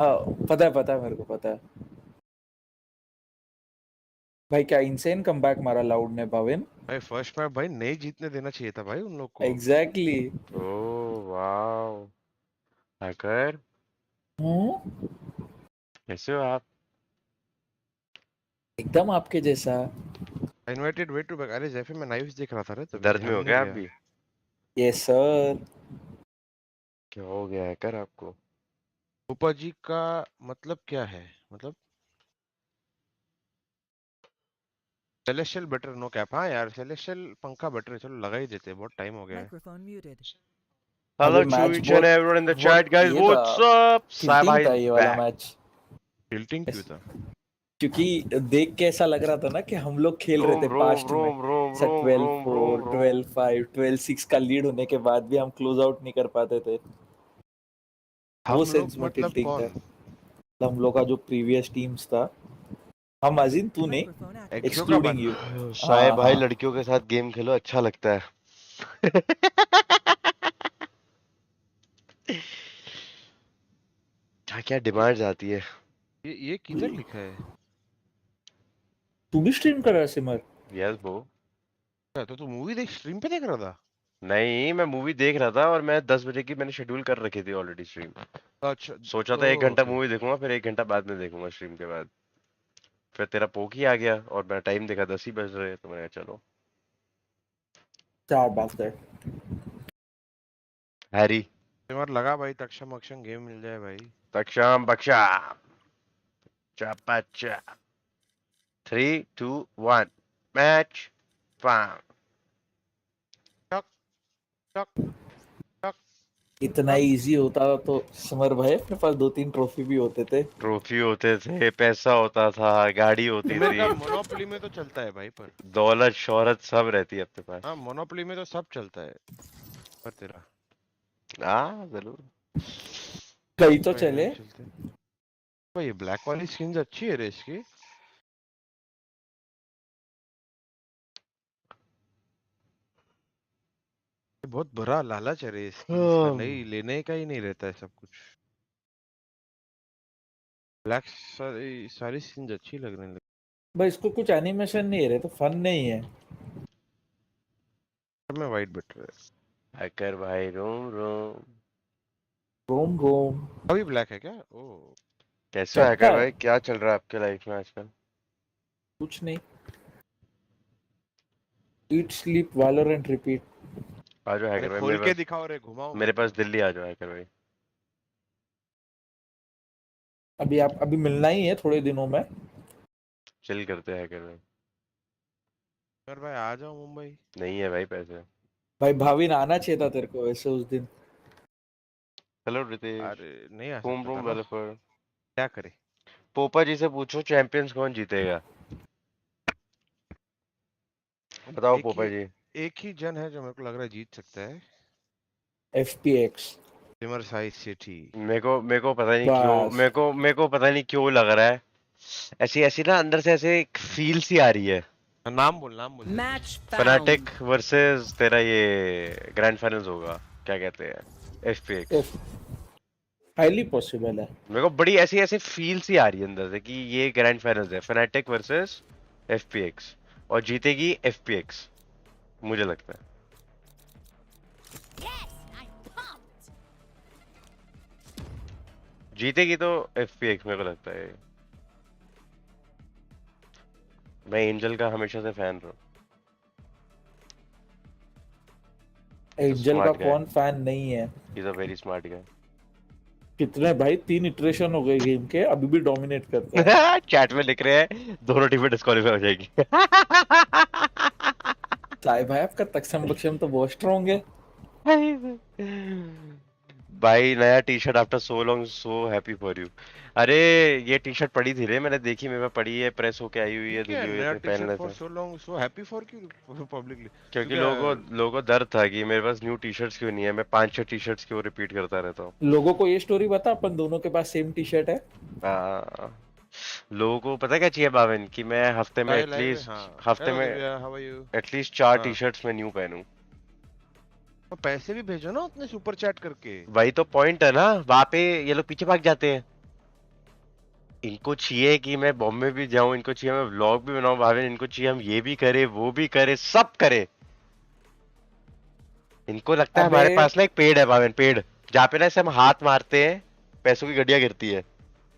हाँ पता है मेरे को पता है भाई। क्या इंसेन कमबैक मारा लाउड ने भाविन। भाई फर्स्ट मैच भाई नहीं जीतने देना चाहिए था भाई उन लोग को। एग्जैक्टली। Oh wow. हैकर कैसे हो आप? एकदम आपके जैसा। Invited way to back. अरे जैफे मैं नाइव्स देख रहा था रे तभी दर्द में ध्यान हो नहीं गया आप गया। भी? Yes sir. क्या हो गया हैकर आपको? ऊपर जी का मतलब क्या है? मतलब सेलेस्टियल बेटर नो कैप। हाँ यार सेलेस्टियल पंखा बेटर है, चलो लगा ही देते हैं, बहुत टाइम हो गया है। Microphone muted. अबे hello to match each and बहुत एवरीवन इन द बहुत चैट गाइस, ये था। What's up? साई टिल्टिंग भाई था इज ये वाला बैक। मैच। टिल्टिंग क्यों था? क्योंकि देख के ऐसा लग रहा था ना कि हम लोग खेल रहे रोम थे रोम पास्ट में। रोम रोम सर रोम 12 रोम रोम 4 रोम। 12 5 12 6 का लीड होने के बाद भी हम क्लोज आउट नहीं कर पाते थे। वो हम लोग सेंस में मतलब टिल्टिंग था। कौन? हम लोग का जो प्रीवियस टीम्स था। हम अजीन तू नहीं। Microphone एक्सो activated. का एक्सक्लूडिंग बंद। यू। साई हाँ भाई हाँ। लड़कियों के साथ गेम खेलो, अच्छा लगता है। क्या क्या ये डिमांड्स आती है। ये किधर लिखा है? तू भी स्ट्रीम कर रहा है सिमर। Yes bro. क्या तो तू मूवी देख स्ट्रीम पे देख रहा था? नहीं, मैं मूवी देख रहा था और मैं 10 बजे की मैंने शेड्यूल कर रखी थी ऑलरेडी स्ट्रीम। अच्छा। सोचा था 1 घंटा ओके। मूवी देखूंगा, फिर 1 घंटा बाद में देखूंगा स्ट्रीम के बाद। फिर तेरा पोक ही आ गया और मैं टाइम देखा 10 ही बज रहे, तो मैंने कहा चलो। चार बात है। हैरी। तुम्हारा लगा भाई तक्षम अक्षम गेम मिल जाए भाई। तक्षाम बक्षा। चापा 3 2 1 मैच फाम। टक टक टक इतना टक। इजी होता तो सिमर भाई अपने पास 2-3 ट्रॉफी भी होते थे। ट्रॉफी होते थे, पैसा होता था, गाड़ी होती मेरे थी, का मोनोपोली में तो चलता है भाई पर। दौलत शोहरत सब रहती है अपने पास। हाँ मोनोपोली में तो सब चलता है पर तेरा हाँ जरूर। कहीं तो भाई चले। नहीं चलते। भाई ये ब्लैक वाली स्किन्स अच्छी है रे इसकी। ये बहुत बुरा लालच है रे स्किन्स का, नहीं लेने का ही नहीं रहता है सब कुछ। ब्लैक सारी सारी स्किन्स अच्छी लगने लगी। भाई इसको कुछ एनिमेशन नहीं है रे तो फन नहीं है। सब में वाइट बेटर है। हैकर भाई रोम रोम। रोम रोम। अभी ब्लैक है क्या? ओ। कैसे हो चक्का हैकर है। भाई, क्या चल रहा है आपके लाइफ में आजकल? कुछ नहीं। Eat sleep Valorant repeat. आ जाओ अरे हैकर भाई खोल मेरे के पास। दिखाओ रे, घुमाओ मेरे मत। पास दिल्ली आ जाओ हैकर भाई। अभी आप अभी मिलना ही है थोड़े दिनों में। चिल करते हैं हैकर भाई। अरे भाई आ जाओ मुंबई। नहीं है भाई पैसे। भाई भाविन आना चाहिए था तेरे को वैसे उस दिन। हेलो रितेश। अरे नहीं आ बूम सकता था बूम ना। वेलफेयर। क्या करे? पोपा जी से पूछो चैंपियंस कौन जीतेगा। बताओ एक पोपा ही जी। एक ही जन है जो मेरे को लग रहा है जीत सकता है। FPX। सिमर साई सेठी। मेरे को पता नहीं क्यों, बस। मेरे को पता नहीं क्यों लग रहा है। ऐसी ऐसी ना अंदर से ऐसे एक फील सी आ रही है। नाम बोल दे तू। Match fanatic found. वर्सेस तेरा ये ग्रैंड फाइनल्स होगा। क्या कहते हैं? FPX। हाईली पॉसिबल है। मेरे को बड़ी ऐसी ऐसी फील सी आ रही है अंदर से कि ये ग्रैंड फाइनल्स है, फनाटिक वर्सेस FPX, और जीतेगी FPX, मुझे लगता है। जीतेगी तो FPX मेरे को लगता है। मैं एंजल का हमेशा से फैन रहा हूँ। एंजल का स्मार्ट गाय। कौन फैन नहीं है। Is a very smart guy. कितने भाई 3 इटरेशन हो गए गेम के अभी भी डोमिनेट करता है। चैट में लिख रहे हैं दोनों टीमें डिस्क्वालीफाई हो जाएगी। साई भाई आपका तक्षम बक्षम तो बहुत स्ट्रॉन्ग है। भाई नया T shirt after so long, so happy for you. अरे ये टी शर्ट पड़ी थी रे, मैंने देखी, मेरे पास पड़ी है, प्रेस होके आई हुई ये है, क्या धुली है हुई नया है, टी पहन शर्ट फॉर लेते हैं। So long so happy for क्यों पब्लिकली? तू क्योंकि क्या? लोगों को दर्द था कि मेरे पास न्यू टी शर्ट्स क्यों नहीं है, मैं 5-6 टी शर्ट्स क्यों रिपीट करता रहता हूँ। लोगों को ये स्टोरी बता अपन दोनों के पास सेम टी शर्ट है। आ, लोगों को पता क्या चाहिए बावन, कि मैं हफ्ते में लाइव है हाँ। एटलीस्ट, हफ्ते हेलो में Divya, how are you? At least 4 T हाँ शर्ट्स में न्यू पहनूं। तो पैसे भी भेजो ना उतने सुपर चैट करके। वही तो पॉइंट है ना, वहां पे ये लोग पीछे भाग जाते हैं। इनको चाहिए कि मैं बॉम्बे भी जाऊं, इनको चाहिए मैं व्लॉग भी बनाऊं भावेन, इनको चाहिए हम ये भी करे वो भी करे सब करे। इनको लगता है अबे हमारे पास ना एक पेड़ है भावेन, पेड़ जहाँ पे ना ऐसे हम हाथ मारते हैं पैसों की गड्डियां गिरती है।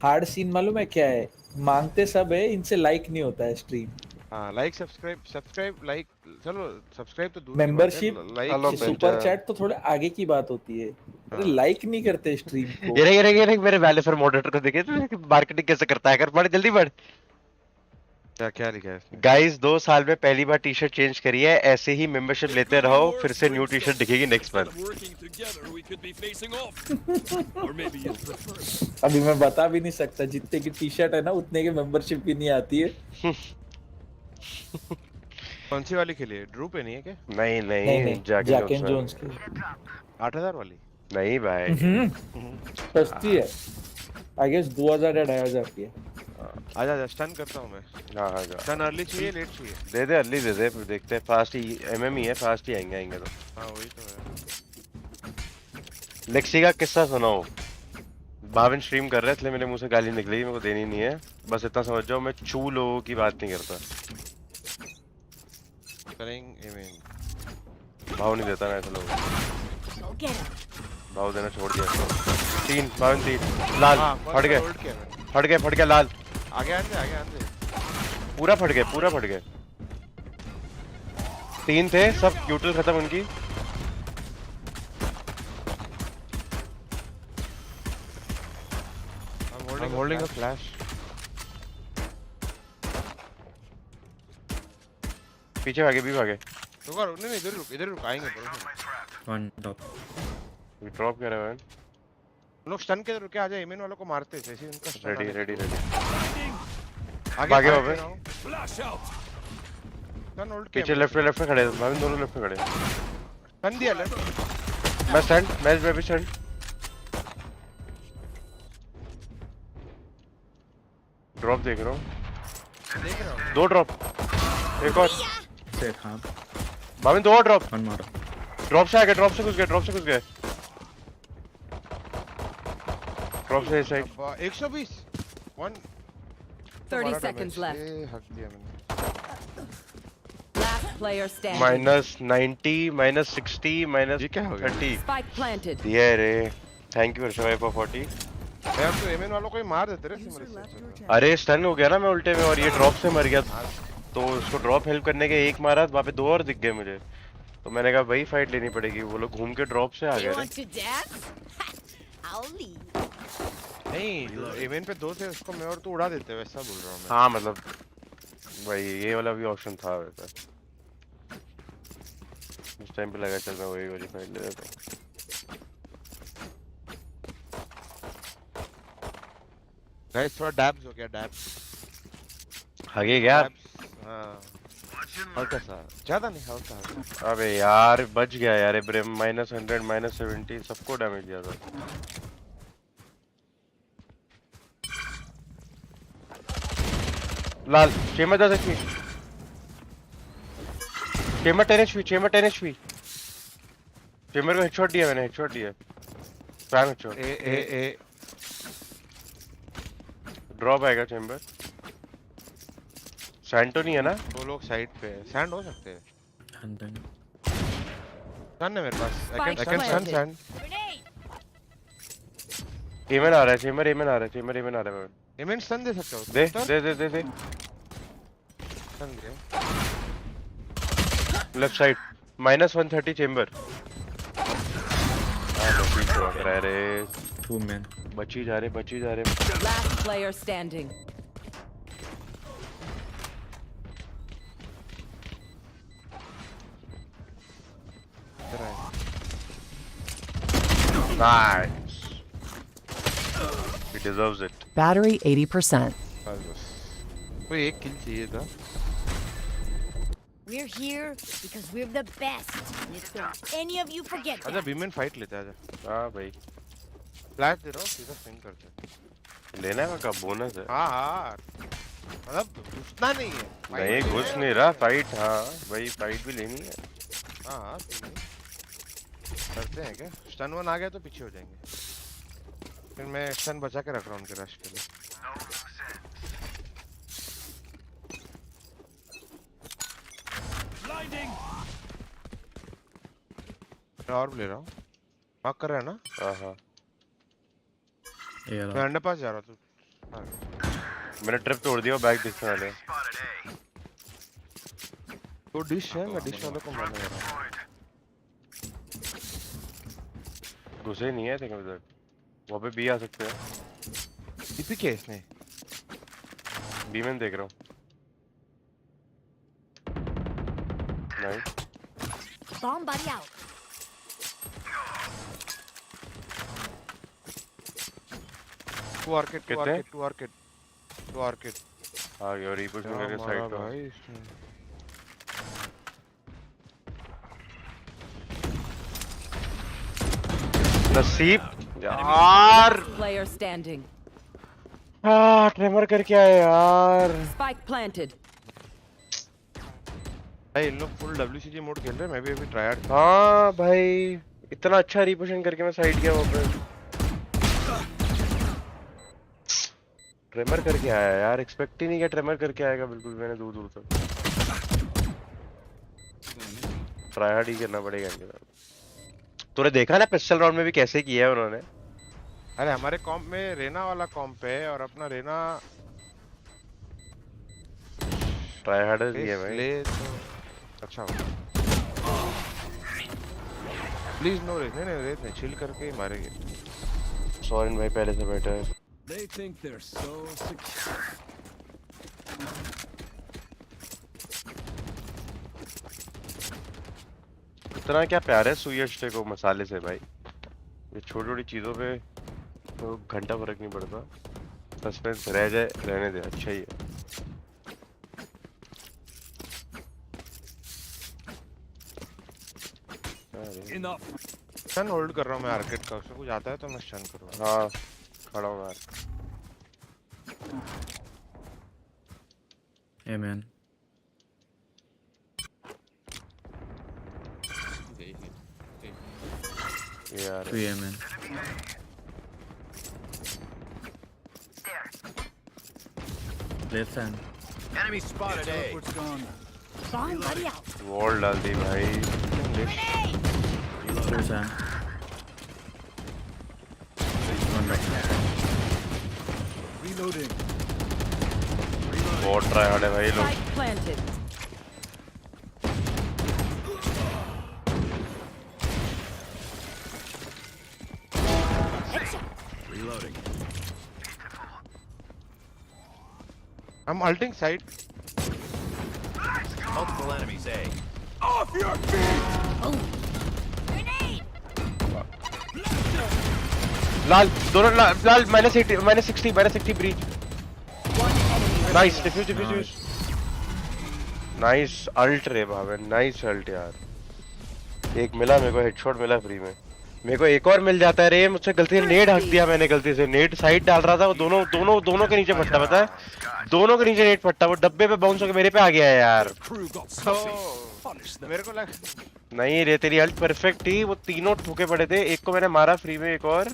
हार्ड सीन मालूम है क्या है? मांगते सब है, इनसे लाइक नहीं होता है स्ट्रीम। हाँ लाइक सब्सक्राइब लाइक, चलो सब्सक्राइब तो दूर की बात है, membership like hello super chat तो थोड़े आगे की बात होती है। अरे हाँ। लाइक नहीं करते स्ट्रीम को। ये मेरे वैलिफर मॉडरेटर को देखे तो मार्केटिंग कैसे करता है, कर पढ़ जल्दी पढ़। क्या क्या लिखा है इसमें? गाइस 2 साल में पहली बार टी शर्ट चेंज करी है, ऐसे ही मेंबरशिप लेते रहो, फिर से न्यू टी शर्ट दिखेगी नेक्स्ट मंथ। अभी मैं बता भी नहीं सकता, जितने की टी शर्ट है ना उतने की मेंबरशिप भी नहीं आती है। कौन सी वाली खेली है? ड्रू पे नहीं है क्या? नहीं नहीं नहीं नहीं, Jack Jack and and Jones की 8000 वाली? नहीं भाई। सस्ती है, आई गेस 2000 या 2500 की है। आजा स्टन करता हूं मैं। हाँ हाँ जा। स्टन अर्ली चाहिए लेट चाहिए? दे दे अर्ली दे दे, फिर देखते हैं फास्ट ही एमएम ही है, फास्ट ही आएंगे तो। हाँ वही तो है। लेक्सी का किस्सा सुनाओ। भाविन स्ट्रीम कर रहा है इसलिए मेरे मुंह से गाली निकलेगी, मेरे को देनी नहीं है, बस इतना समझ जाओ मैं चू लोगों की बात नहीं करता। करेंगे इवेंट। भाव नहीं देता मैं ऐसे लोगों को, भाव देना छोड़ दिया इसको। 3 भाविन 3 लाल फट गए फट गए लाल, आगे आंदे पूरा फट गए 3 थे सब, यूटिल खत्म उनकी। I'm holding a flash. पीछे भागे भी भागे। रुक नहीं इधर रुक आएंगे बरो। वन टॉप ड्रॉप कर रहा है। हम लोग स्टन के रुके, आजा एमएन वालों को मारते हैं जैसे उनका stun आने रेडी दो। भागे भागे बाबे। स्टन होल्ड पीछे लेफ्ट में खड़े हैं भाविन, दोनों लेफ्ट में खड़े हैं। स्टन दिया लेफ्ट। मैं स्टैंड, मैं भी स्टैंड। ड्रॉप देख रहा हूँ, देख रहा हूं 2 ड्रॉप, एक और सेट। हाँ भाविन 2 और ड्रॉप। वन मारो। ड्रॉप से आ गए, ड्रॉप से घुस गए ड्रॉप से इस साइड। 120 1 30 seconds left. ए हक दिया मैंने। Last player standing. -90 -60 ये क्या हो गया? -30 Spike planted. दिया रे। Thank you for 40। यार तो एमएन वालों को ही मार देते रे सिमर से। अरे स्टन हो गया ना मैं उल्टे में, और ये ड्रॉप से मर गया, तो उसको ड्रॉप हेल्प करने के एक मारा, वहाँ पे 2 और दिख गए मुझे, तो मैंने कहा वही फाइट लेनी पड़ेगी। वो लोग घूम के ड्रॉप से आ You गए। want to dance? I'll leave. नहीं एमएन पे 2 थे, उसको मैं और तू उड़ा देते, वैसा बोल रहा हूं मैं। हाँ मतलब भाई ये वाला भी ऑप्शन था वैसा, उस टाइम पे लगा चल मैं वही वाली फाइट ले लेता हूँ। गाइस थोड़ा डैब्स हो गया, डैब्स आगे गया। हां हल्का सा, ज्यादा नहीं, हल्का। अबे यार बच गया यार, ब्रेम -100 -70 सबको डैमेज दिया था। लाल चेमर 10 HP, चेमर 10 HP, चेमर को हेडशॉट दिया मैंने, स्पैम हेडशॉट। ए ड्रॉप आएगा चेंबर। सैंड तो नहीं है ना? वो लोग साइड पे है, सैंड हो सकते हैं। हंड्रेड सैंड है मेरे पास, Spike I can planted. Sand. एमन आ रहा है, चेंबर एमन आ रहा है। एमएन स्टन दे सकते हो? दे स्टन दे दे। Left side -130 chamber. रे टू मैन। बची जा रहे। Last player standing. Nice. He deserves it. Battery 80%. कोई एक किल चाहिए था। We're here because we're the best. And if don't any of you forget आजा that. बीमन फाइट लेते हैं, आजा। हाँ भाई फ्लैश दे रहा हूँ, सीधा स्विंग करते हैं। लेना है का बोनस है। हाँ मतलब घुसना नहीं है। नहीं घुस नहीं रहा, फाइट। हाँ भाई फाइट भी लेनी है। हाँ करते हैं क्या? स्टन 1 आ गया तो पीछे हो जाएंगे। फिर मैं एक्शन बचा के रख रहा हूँ उनके रश के लिए। मैं और भी ले रहा हूँ। मार्क कर रहा है ना? हाँ एयर मैं अंडर पास जा रहा हूँ। मैंने ट्रिप तोड़ दिया, बैग दिखने वाले। वो डिश है, मैं डिश वाले को मारने जा रहा हूँ। घुसे नहीं है देखो उधर, वहाँ पे बी आ सकते हैं। टीपी क्या है इसने? बी में देख रहा हूँ। नहीं Bomb buddy out. Two arcade, two कितने? Arcade, two arcade, two arcade. आ गया, रिपुश में करके साइड पे। भाई इसने। नसीब यार। Player standing. हाँ ट्रेमर करके आए यार। Spike planted. भाई इन लोग फुल WCG मोड खेल रहे हैं, मैं भी अभी ट्राई आउट। हाँ भाई इतना अच्छा रिपोजिशन करके मैं साइड गया वहाँ पे। ट्रेमर करके आया यार, एक्सपेक्ट ही नहीं किया ट्रेमर करके आएगा बिल्कुल। मैंने दूर दूर तक ट्राई हार्ड ही करना पड़ेगा इनके साथ। तूने देखा ना पिस्टल राउंड में भी कैसे किया है उन्होंने। अरे हमारे कॉम्प में रेना वाला कॉम्प है और अपना रेना ट्राई हार्ड ही है भाई। ले तो अच्छा होगा। प्लीज नो रेस, नहीं रेस नहीं, चिल करके ही मारेंगे। सॉरी भाई पहले से बेटर है। They think they're so secure. इतना क्या प्यार है सुयश को मसाले से भाई। ये छोटी छोटी चीजों पे तो घंटा फर्क नहीं पड़ता। सस्पेंस रह जाए रहने दे, अच्छा ही है। Enough. स्टन होल्ड कर रहा हूँ मैं आर्केड का, उससे कुछ आता है तो मैं स्टन करूँगा। हाँ खड़ा हूँ यार। ए मैन यार 3 A man left hand Enemy spotted. Teleport's gone. Bomb buddy out. Wall डाल दी भाई। Two Sam one back Reloading. बहुत ट्राई हार्ड है भाई लोग। Spike planted. Reloading. I'm ulting side. Multiple enemies. A. Off your feet. Grenade. लाल दोनों लाल -60 -60 Breach. One enemy. Nice defuse defuse. Nice ult रे भावे, नाइस अल्ट यार। एक मिला मेरे को, हेडशॉट मिला फ्री में। मेरे को एक और मिल जाता है रे, मुझसे गलती से नेट हक दिया मैंने। गलती से नेट साइड डाल रहा था, वो दोनों के नीचे फटा, पता है दोनों के नीचे नेट फटा। वो डब्बे पे बाउंस होकर मेरे पे आ गया है यार। Crew got तो stuffy. Punish them. मेरे को लगा नहीं रे तेरी अल्ट परफेक्ट थी, वो तीनों ठोके पड़े थे। एक को मैंने मारा फ्री में, एक और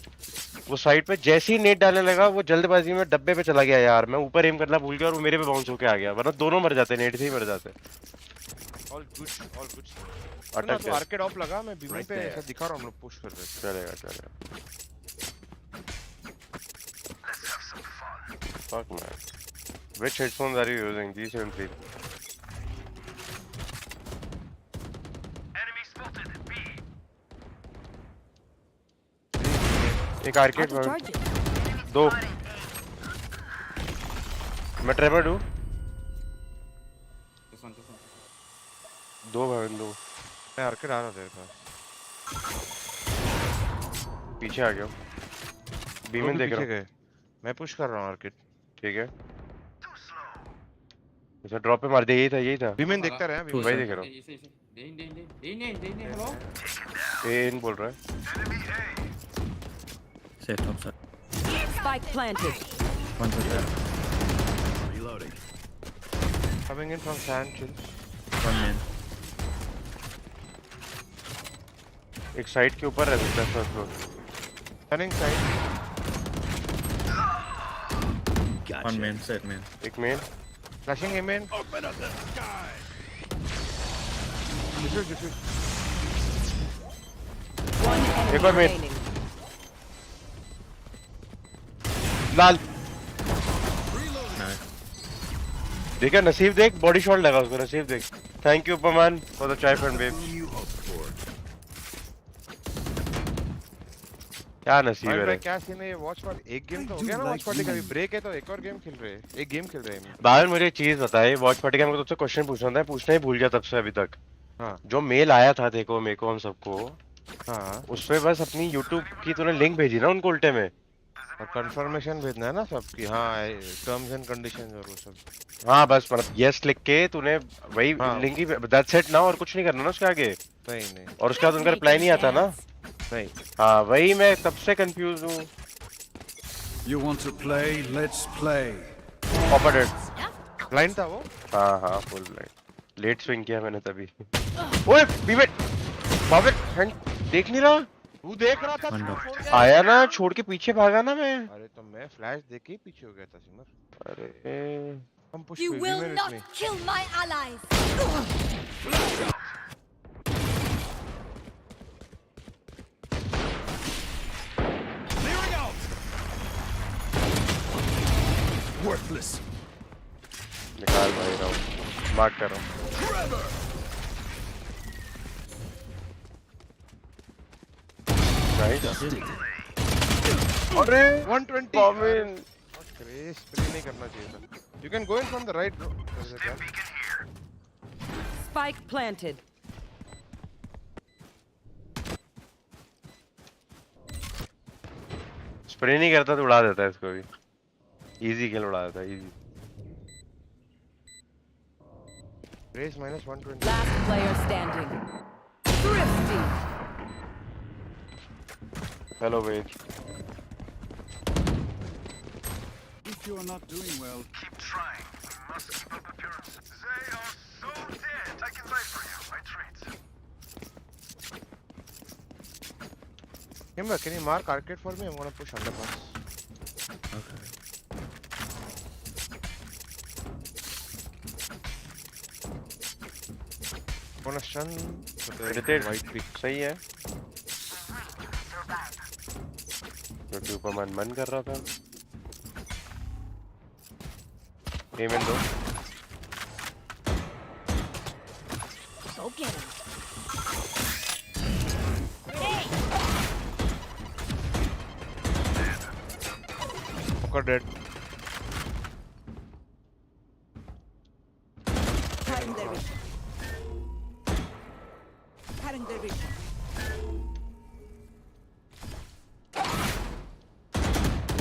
वो साइड पे जैसे ही नेट डालने लगा वो जल्दबाजी में डब्बे पे चला गया यार। मैं ऊपर एम करना भूल गया और वो मेरे पे बाउंस होके आ गया, वरना दोनों मर जाते, नेट से ही मर जाते। All good, all good. अटक तो गया। आर्केड ऑफ लगा, मैं बीवी Right पे there. ऐसा दिखा रहा हूँ, हम लोग पुश कर रहे हैं। चलेगा fuck man, which headphones are you using? G73। एक arcade Out to charge it. दो। मैं ट्रेवर हूँ। दो भाई दो। मैं आर्केड आ रहा तेरे पास। पीछे आ गया। बी में देख रहा हूँ। मैं पुश कर रहा हूँ आर्केड। ठीक है इसे ड्रॉप पे मार दिया। यही था बीमेन देखता रहे हैं। भाई देख रहा हूँ। ए इन बोल रहा है। Set top sir Spike planted. One two Reloading. Coming in from sand, chill. One man एक साइड के ऊपर है first floor. Running side. One main, set main. एक main. Flashing him in. Open up the sky. Diffuse. One enemy एक और main. remaining. लाल. Nice. देखा नसीब देख बॉडी शॉट लगा उसको नसीब देख. Thank you Paman for the chai friend babe. You hoped for. क्या नसीब भाई है रे. क्या सीन है ये वॉच पार्टी एक गेम तो हो गया ना वॉच पार्टी का भी ब्रेक है तो एक और गेम खेल रहे हैं एक गेम खेल रहे हैं बाहर मुझे एक चीज बताए वॉच पार्टी का मेरे को तुझसे क्वेश्चन पूछना था पूछना ही भूल गया तब से अभी तक. हाँ जो मेल आया था देखो मेरे को हम सबको हाँ उसपे बस अपनी YouTube की तूने लिंक भेजी ना उनको उल्टे में. और कंफर्मेशन भेजना है ना सबकी हाँ टर्म्स एंड कंडीशंस और वो सब. हाँ बस मतलब यस लिख के तूने वही हाँ. लिंक ही दैट्स इट ना और कुछ नहीं करना ना उसके आगे. नहीं और उसके बाद उनका रिप्लाई नहीं आता ना. नहीं हाँ वही मैं तब से कंफ्यूज हूँ. You want to play? Let's play. Operate. Blind था वो. हाँ फुल ब्लाइंड. लेट स्विंग किया मैंने तभी. ओए पीवेट बाबे हैंड देख नहीं रहा. तू देख रहा था One तू dot. छोड़ के आया ना छोड़ के पीछे भागा ना मैं. अरे तो मैं फ्लैश देख के ही पीछे हो गया था सिमर. अरे हम पुश You पे will विनर not इसमें. kill my allies. Clearing out. Worthless. निकाल भाई रहा हूँ मार्क कर रहा हूँ. Trevor. नाइस. अरे 120 Paman. क्रेज स्प्रे नहीं करना चाहिए था. You can go in from the right bro. There's a gap. Spike planted. Spray नहीं करता तो उड़ा देता है इसको भी. इजी किल उड़ा देता है easy. Raise minus 120. Last player standing. Thrifty. Hello wait. If you are not doing well, Keep trying. You must keep up appearances. They are so dead. I can wait for you. I treat. Kimber, can you mark arcade for me? I'm gonna push underpass. Okay. Gonna stun. Ritesh White pick. सही है. क्योंकि ऊपर मन कर रहा था. Payment दो. Go get him. Poker dead. Cutting their vision. Cutting their vision.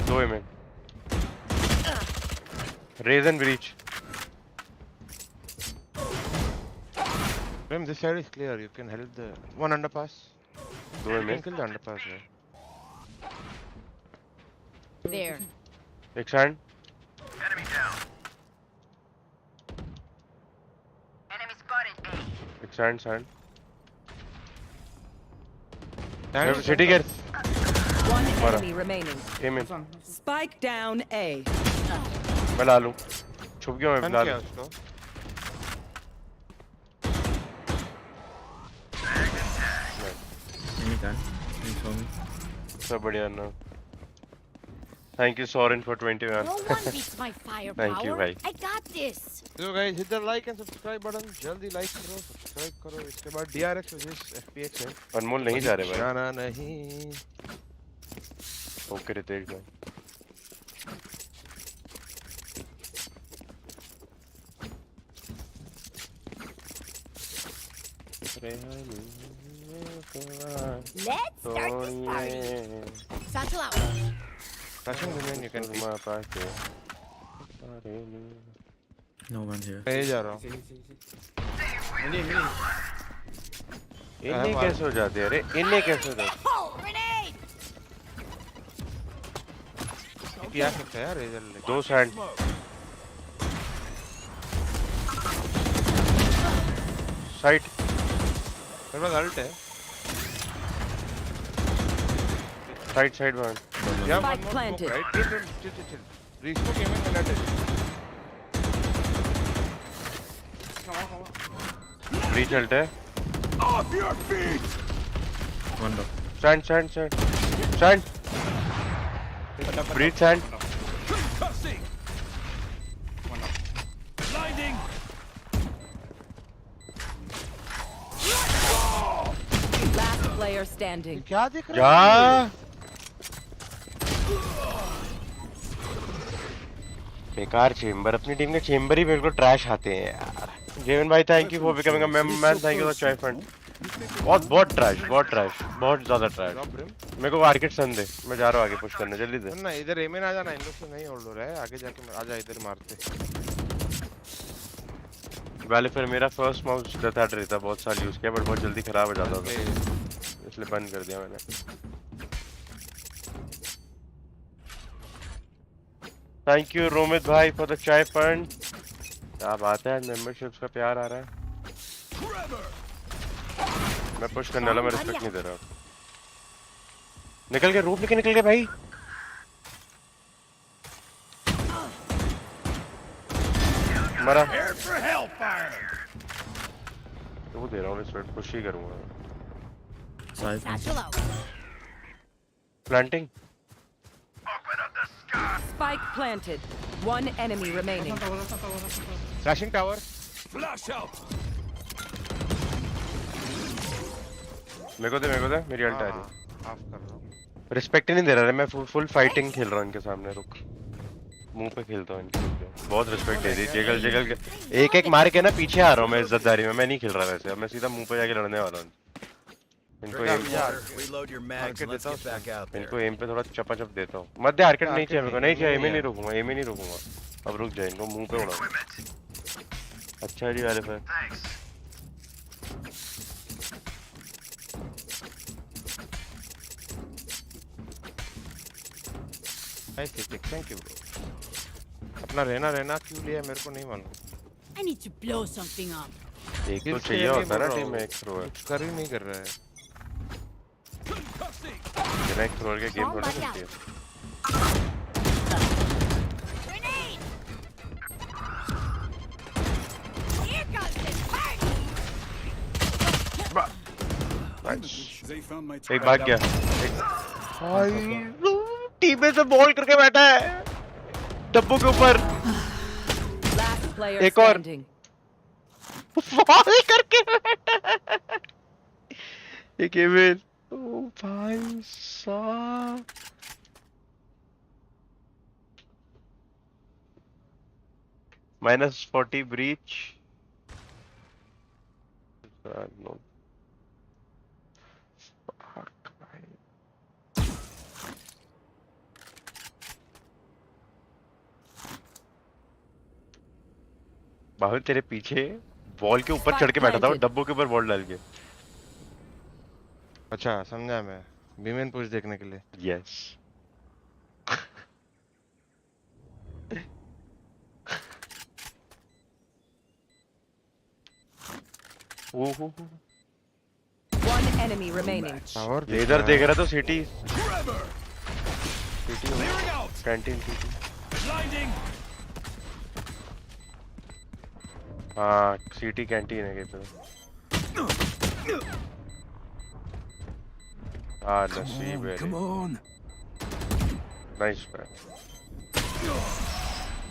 दो में. Razen breach. Rem, this side is clear. You can help the one underpass. दो You में. can kill the underpass. Yeah. There. एक सैंड. Enemy down. Enemy spotted A. एक सैंड सैंड. And city gate. One Mara. enemy remaining. Payment. Spike down A. मैं ला लूं. छुप गया मैं stun ला किया लूं. उसको. Anytime. You show me. सब बढ़िया ना. Thank you Soren for 21. No one beats my firepower. Thank you, bhai. I got this. So guys, hit the like and subscribe button. जल्दी like करो, subscribe करो. इसके बाद DRX versus FPX है. अनमोल नहीं जा रहे भाई. जाना नहीं. ओके रितेश भाई. Let's start this party. Satchel out. Touching the main, you can pick. No one here. मैं जा रहा हूँ. इन्हें कैसे हो जाते हैं? अरे इन्हें कैसे हो जाते? Oh, grenade! क्या सकता है यार रेजर लेके. दो सैंड. साइट. मेरे पास अल्ट है. Side side one. Yeah, Spike one more planted. smoke, right? Chill. Reach to game in minute. Breach ult है। Off your feet! One door. Stand Breach stand. Concussing! Blinding! Last player standing. क्या दिख जा रहा है? बेकार chamber, अपनी team के chamber ही बिल्कुल ट्रैश आते हैं यार। जेवन भाई thank you for becoming a member, thank you for चाय फंड। बहुत ट्रैश, बहुत ज्यादा ट्रैश। मेरे को मार्केट सन दे, मैं जा रहा हूँ आगे पुश करने, जल्दी दे। ना इधर एम आ जाना, इन लोग से नहीं होल्ड हो रहा है, आगे जाके आजा इधर मारते। पहले फिर मेरा फर्स्ट माउस डेथ हैड रहता, बहुत साल यूज किया बट बहुत जल्दी खराब हो जाता था, इसलिए बंद कर दिया मैंने। थैंक यू रोमित भाई फॉर द चाय फंड। क्या बात है, मेंबरशिप्स का प्यार आ रहा है। मैं पुश करने वाला, मैं रिस्पेक्ट नहीं दे रहा। निकल गए, रूप लेके निकल गए भाई। मरा तो दे रहा हूँ, रिस्पेक्ट पुश ही करूंगा। Side. Satchel out. Planting Spike planted. One enemy remaining. Flashing tower. Flash out! मेरे को दे, मेरी अल्ट आ रही है। ऑफ कर लो। रिस्पेक्ट ही नहीं दे रहा है, मैं फुल फाइटिंग खेल रहा हूँ इनके सामने। रुक, मुंह पे खेलता हूँ इनके, बहुत रिस्पेक्ट दे दी। जगल के एक मार के ना पीछे आ रहा हूँ मैं इज्जतदारी में, मैं नहीं खेल रहा वैसे, अब मैं सीधा मुंह पे जाके लड़ने वाला हूँ। इनको एम पे थोड़ा चपाचप देता हूँ। मध्य आर्केट नहीं चाहिए मेरे को, नहीं चाहिए, एम ही नहीं रुकूंगा। अब रुक जाए, इनको मुंह पे उड़ा। अच्छा जी वाले फिर थैंक यू ब्रो। अपना रहना क्यों लिया मेरे को नहीं मालूम। I need to blow something up. एक तो चाहिए होता है ना टीम में, एक थ्रो है, कुछ कर ही नहीं कर रहा है। बिना एक थ्रो के गेम थोड़ा चलती है। Grenade! Here comes the party! They found my एक भाग गया, टीम में से बॉल करके बैठा है डब्बों के ऊपर। Last player एक और standing. बॉल करके बैठा है। एक इवेंट, ओ भाई साहब। -40 ब्रीच। बाहुल तेरे पीछे बॉल के ऊपर चढ़ के बैठा था, डब्बों के ऊपर बॉल डाल के। अच्छा समझा मैं, विमेन पुश देखने के लिए। यस ओहो, One enemy remaining. Tower laser देख रहा तो सिटी कैंटीन सिटी। blinding! हाँ सिटी कैंटीन है कहीं पे। हाँ नसीब है। Come on! नाइस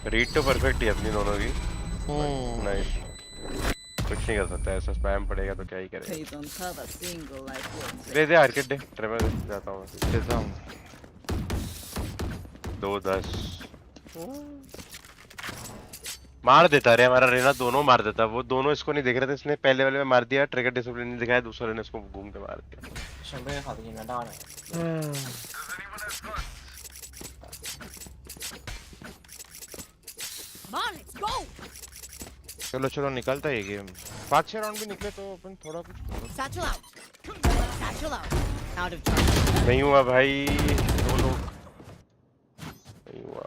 रीड तो परफेक्ट ही अपनी दोनों की। नाइस, कुछ नहीं कर सकता, ऐसा स्पैम पड़ेगा तो क्या ही करेगा। They don't have a single life worth. दे आर्केड दे, ट्रेवर दे, जाता हूँ मैं। देता हूँ। 2-10 मार देता रे हमारा रेना, दोनों मार देता। वो दोनों इसको नहीं देख रहे थे, इसने पहले वाले में मार दिया, ट्रिगर डिसिप्लिन नहीं दिखाया, दूसरे ने इसको घूम के मार दिया। Come on, let's go! चलो निकलता है ये गेम। 5-6 राउंड भी निकले तो अपन थोड़ा कुछ करो। Satchel out! Satchel out! Out of charge. नहीं हुआ भाई, दो लोग नहीं हुआ।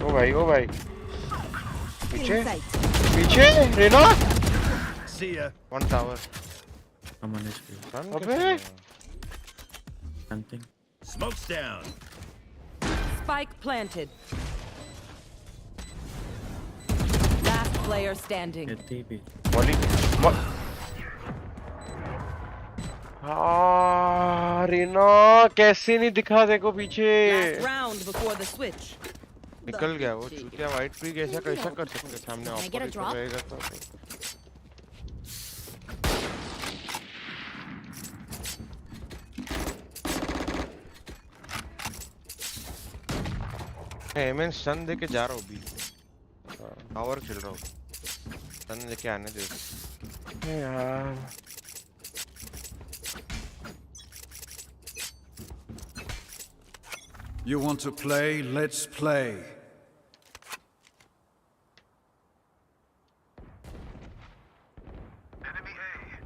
ओ भाई पीछे Insight. पीछे Raina. See ya. One tower. I'm on HP. Run अबे! कैसे गया? Something. Smoke's down. Spike planted. Last player standing. Get TP. Molly Reena कैसे नहीं दिखा देखो पीछे। Last round before the switch. निकल गया वो चूतिया वाइट फ्री कैसा कैसा कर सकते सामने Can I get a opposite drop? रहेगा तो मैं सन दे के जा रहा हूँ बी टावर खेल रहा हूँ सन लेके आने दे यार You want to play? Let's play. Enemy A.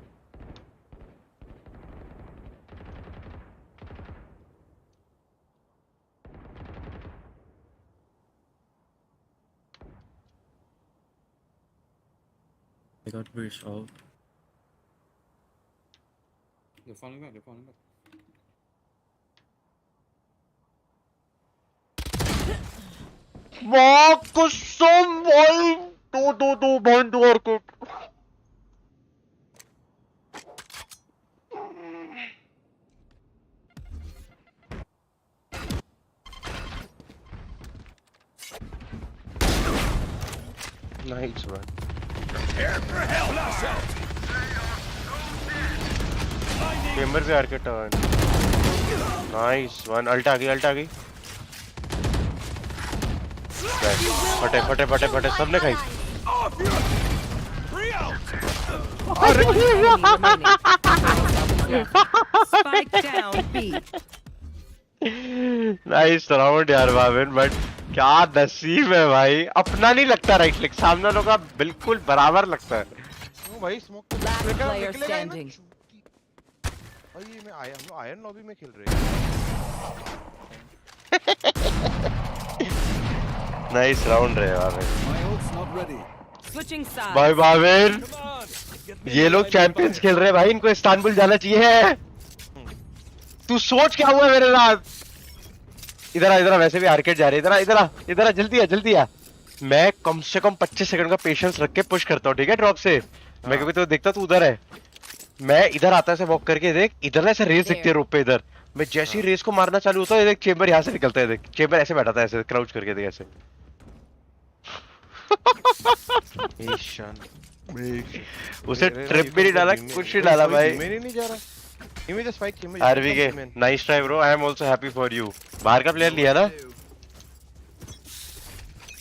I got breach out. They're falling back. They're falling back. वाह कसम भाई दो बंद और कुछ नाइस वन चेंबर पे आर्केट नाइस वन अल्ट आ गई फटे फटे फटे फटे सबने खाई Spike down B. Nice round यार बाबिन बट क्या नसीब है भाई अपना नहीं लगता राइट क्लिक सामने वालों का बिल्कुल बराबर लगता है ओ भाई स्मोक Last player standing. भाई ये मैं आया हम लोग आयरन लॉबी में खेल रहे हैं नाइस राउंड रहे bobbin My ult's not ready. Switching sides. भाई बाबिन ये लोग चैंपियंस खेल रहे हैं भाई इनको इस्तांबुल जाना चाहिए तू सोच क्या हुआ मेरे साथ इधर वैसे भी आर्केड जा रहे इधर जल्दी आ मैं कम से कम 25 सेकंड का पेशेंस रख के पुश करता हूँ ठीक है ड्रॉप से मैं कभी तो देखता तू उधर है मैं इधर आता ऐसे वॉक करके देख इधर ना ऐसे रेस दिखती है रोप पे इधर मैं जैसे ही रेस को मारना चालू होता है देख चेंबर यहाँ से निकलता है देख चेंबर ऐसे बैठा था ऐसे क्राउच करके देख ऐसे ईशान उसे ट्रिप भी नहीं डाला कुछ नहीं डाला भाई मेरे नहीं जा रहा इमेज स्पाइक इमेज आरवी के nice try bro I am also happy for you बाहर का प्लेयर लिया ना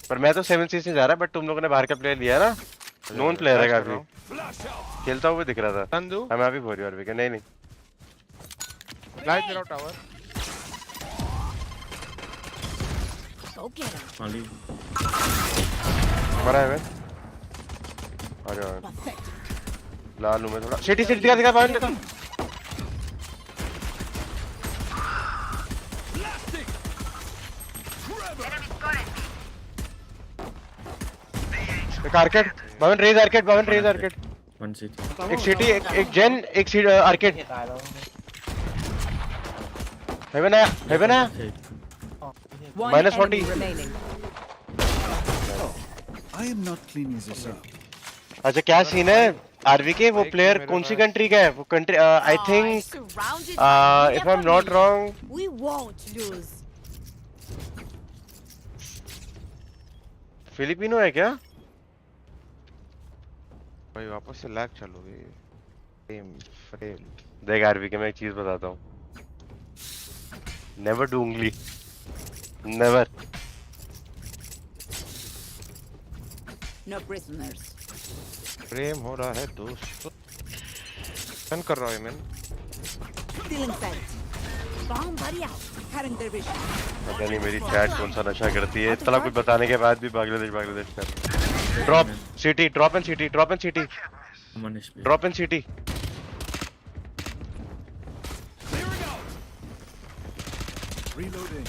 पर मैं तो 7C से जा रहा बट तुम लोगों ने बाहर का प्लेयर लिया ना नोन प्लेयर है काफी खेलता हुआ दिख रहा था तंदू I am happy for you आरवी के नहीं लाइट मेरा tower Go get him. Molly. मरा है मैं अरे लाल हूं मैं थोड़ा सिटी दिखा बाहर एक आर्केड भवन रेज आर्केड One city. एक सिटी एक जेन एक आर्केड हेवन आया Okay. One Minus enemy 40. remaining. I am not cleaning this up. अच्छा क्या सीन है आरवी के वो प्लेयर कौन सी कंट्री का है वो country I think Surrounded if I am not wrong We won't lose. Filipino है क्या भाई वापस से लैग चालू हो गई फ्रेम देख आरवी के मैं एक चीज बताता हूँ नेवर डू उंगली नेवर No prisoners. फ्रेम हो रहा है दोस्त सन कर रहा है मैं Stealing sight. Bomb buddy out. Cutting their vision. पता नहीं मेरी चैट कौन सा नशा करती है इतना कुछ बताने के बाद भी बांग्लादेश कर drop city drop and city I'm on HP. Drop and city Reloading.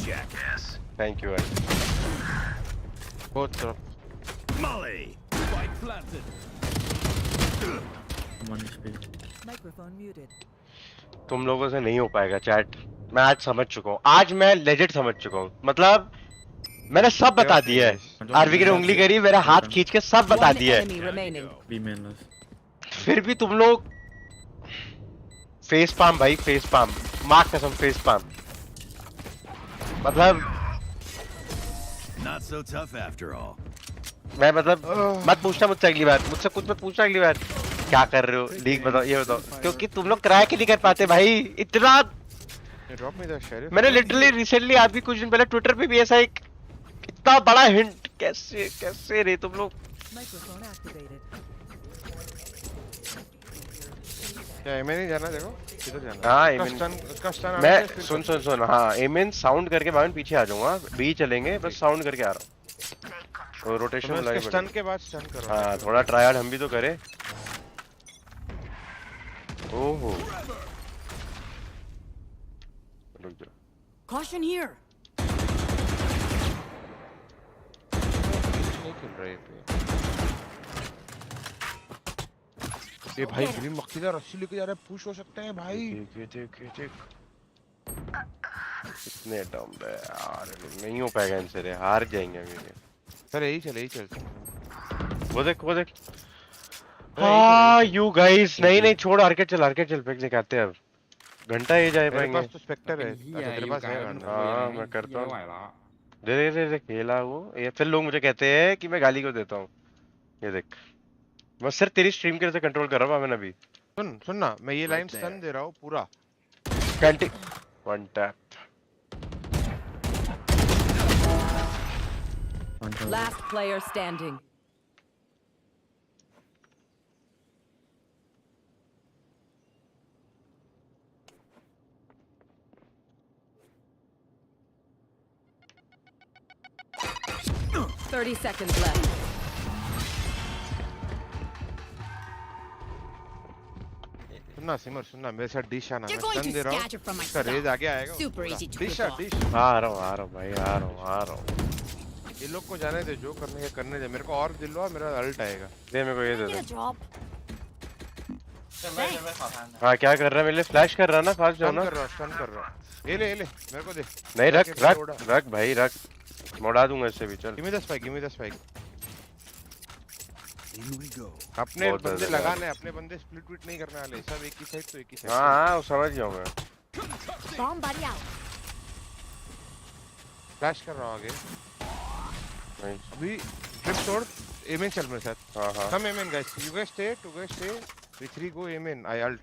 Jackass. Thank you बहुत तरफ Molly. Spike planted. I'm on HP. Microphone muted. तुम लोगों से नहीं हो पाएगा चैट। मैं आज समझ चुका हूँ, आज मैं लेजिट समझ चुका हूँ। मतलब मैंने सब बता दिया है। आरवी की उंगली करी, मेरा हाथ खींच के सब बता दिया है। B main last. फिर भी तुम लोग फेस पाम भाई, फेस पाम, माँ कसम फेस पाम। मतलब Not so tough after all. मैं मतलब मत पूछना मुझसे अगली बार, मुझसे कुछ मत पूछना अगली बार। क्या कर रहे हो लीग बताओ, ये बताओ, क्योंकि तुम लोग क्रैक ही नहीं कर पाते भाई इतना। मैंने लिटरली रिसेंटली अभी कुछ दिन पहले ट्विटर पे भी ऐसा एक इतना बड़ा हिंट, कैसे कैसे रे तुम लोग। Microphone activated. क्या एमएन ही जाना, देखो किधर जाना। हाँ उसका स्टन मैं सुन हाँ एमएन साउंड करके बाद पीछे आ जाऊंगा, बी चलेंगे बस साउंड करके आ रहा हूँ। तो रोटेशन उसके स्टन के बाद स्टन करो। हाँ थोड़ा ट्रायल हम भी तो करें। ओहो रुक जा। Caution here. नहीं खेल रहा ये भाई ग्रीन मक्खीदार रस्सी लेके जा रहा है, पुश हो सकते हैं भाई। कितने डम है यार, नहीं हो पाएगा इनसे रे, हार जाएंगे अभी। सर यही चल। वो देख हाँ यू गाइस, नहीं छोड़, आर्केड चल पैक दिखाते हैं अब। घंटा ये जाए पाएंगे। मेरे पास तो स्पेक्टर है। अच्छा तेरे पास है घंटा। हाँ मैं करता हूँ। दे खेला वो, ये फिर लोग मुझे कहते हैं कि मैं गाली को देता हूँ। ये देख मैं सिर्फ तेरी स्ट्रीम के वजह से कंट्रोल कर रहा हूँ मैंने अभी। सुन ना, मैं ये लाइन स्टन दे रहा हूँ पूरा। कैंटी one tap. Last player standing. $30 left. सुनना मेरे साथ डिश आना, मैं You're going स्टन to दे रहा हूँ। scatter from my इसका रेज stuff. आगे आएगा। Super easy to dish pick off. Dish. आ रहा हूँ भाई, आ रहा हूँ। ये लोग को जाने दे, जो करने के करने दे। मेरे को और दिलवा, मेरा अल्ट आएगा। दे मेरे को ये दे Get a दे। drop. हाँ क्या कर रहा है, मेरे फ्लैश कर रहा है ना, फास्ट जाओ ना। स्टन कर रहा। ये ले मेरे को दे। नहीं रख भाई रख, मोड़ा दूंगा इससे भी। चल give me the spike. In we go. अपने बहुत बंदे ज्यादा लगाने, अपने बंदे स्प्लिट विट नहीं करने वाले, सब एक ही साइड तो एक ही साइड। हाँ वो समझ गया मैं। Bomb buddy out. फ्लैश कर रहा हूँ आगे। अभी ट्रिप छोड़, एमएन चल मेरे साथ। हाँ come M N guys, you guys stay, two guys stay, we three go M N, I ult.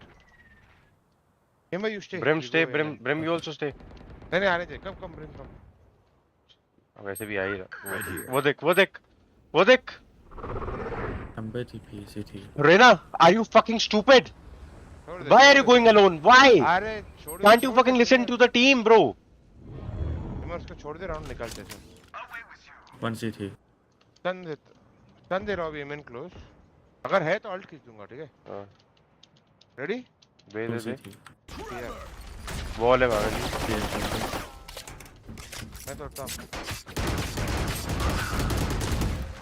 Remember you stay. Brim you also stay. नहीं आने दे, कम ब्रिम कम। वैसे भी आ ही रहा। वो देख I'm by TP, CT. Raina, are you fucking stupid? Why are you going alone? Why? अरे छोड़। Can't you fucking listen to the team, bro? मैं उसको छोड़ दे, राउंड निकालते हैं। One CT. टन दे रहा हूँ अभी एमएन क्लोज। अगर है तो अल्ट खींच दूंगा, ठीक है? हाँ Two दे CT. वॉल है भाई। मैं तोड़ता हूँ।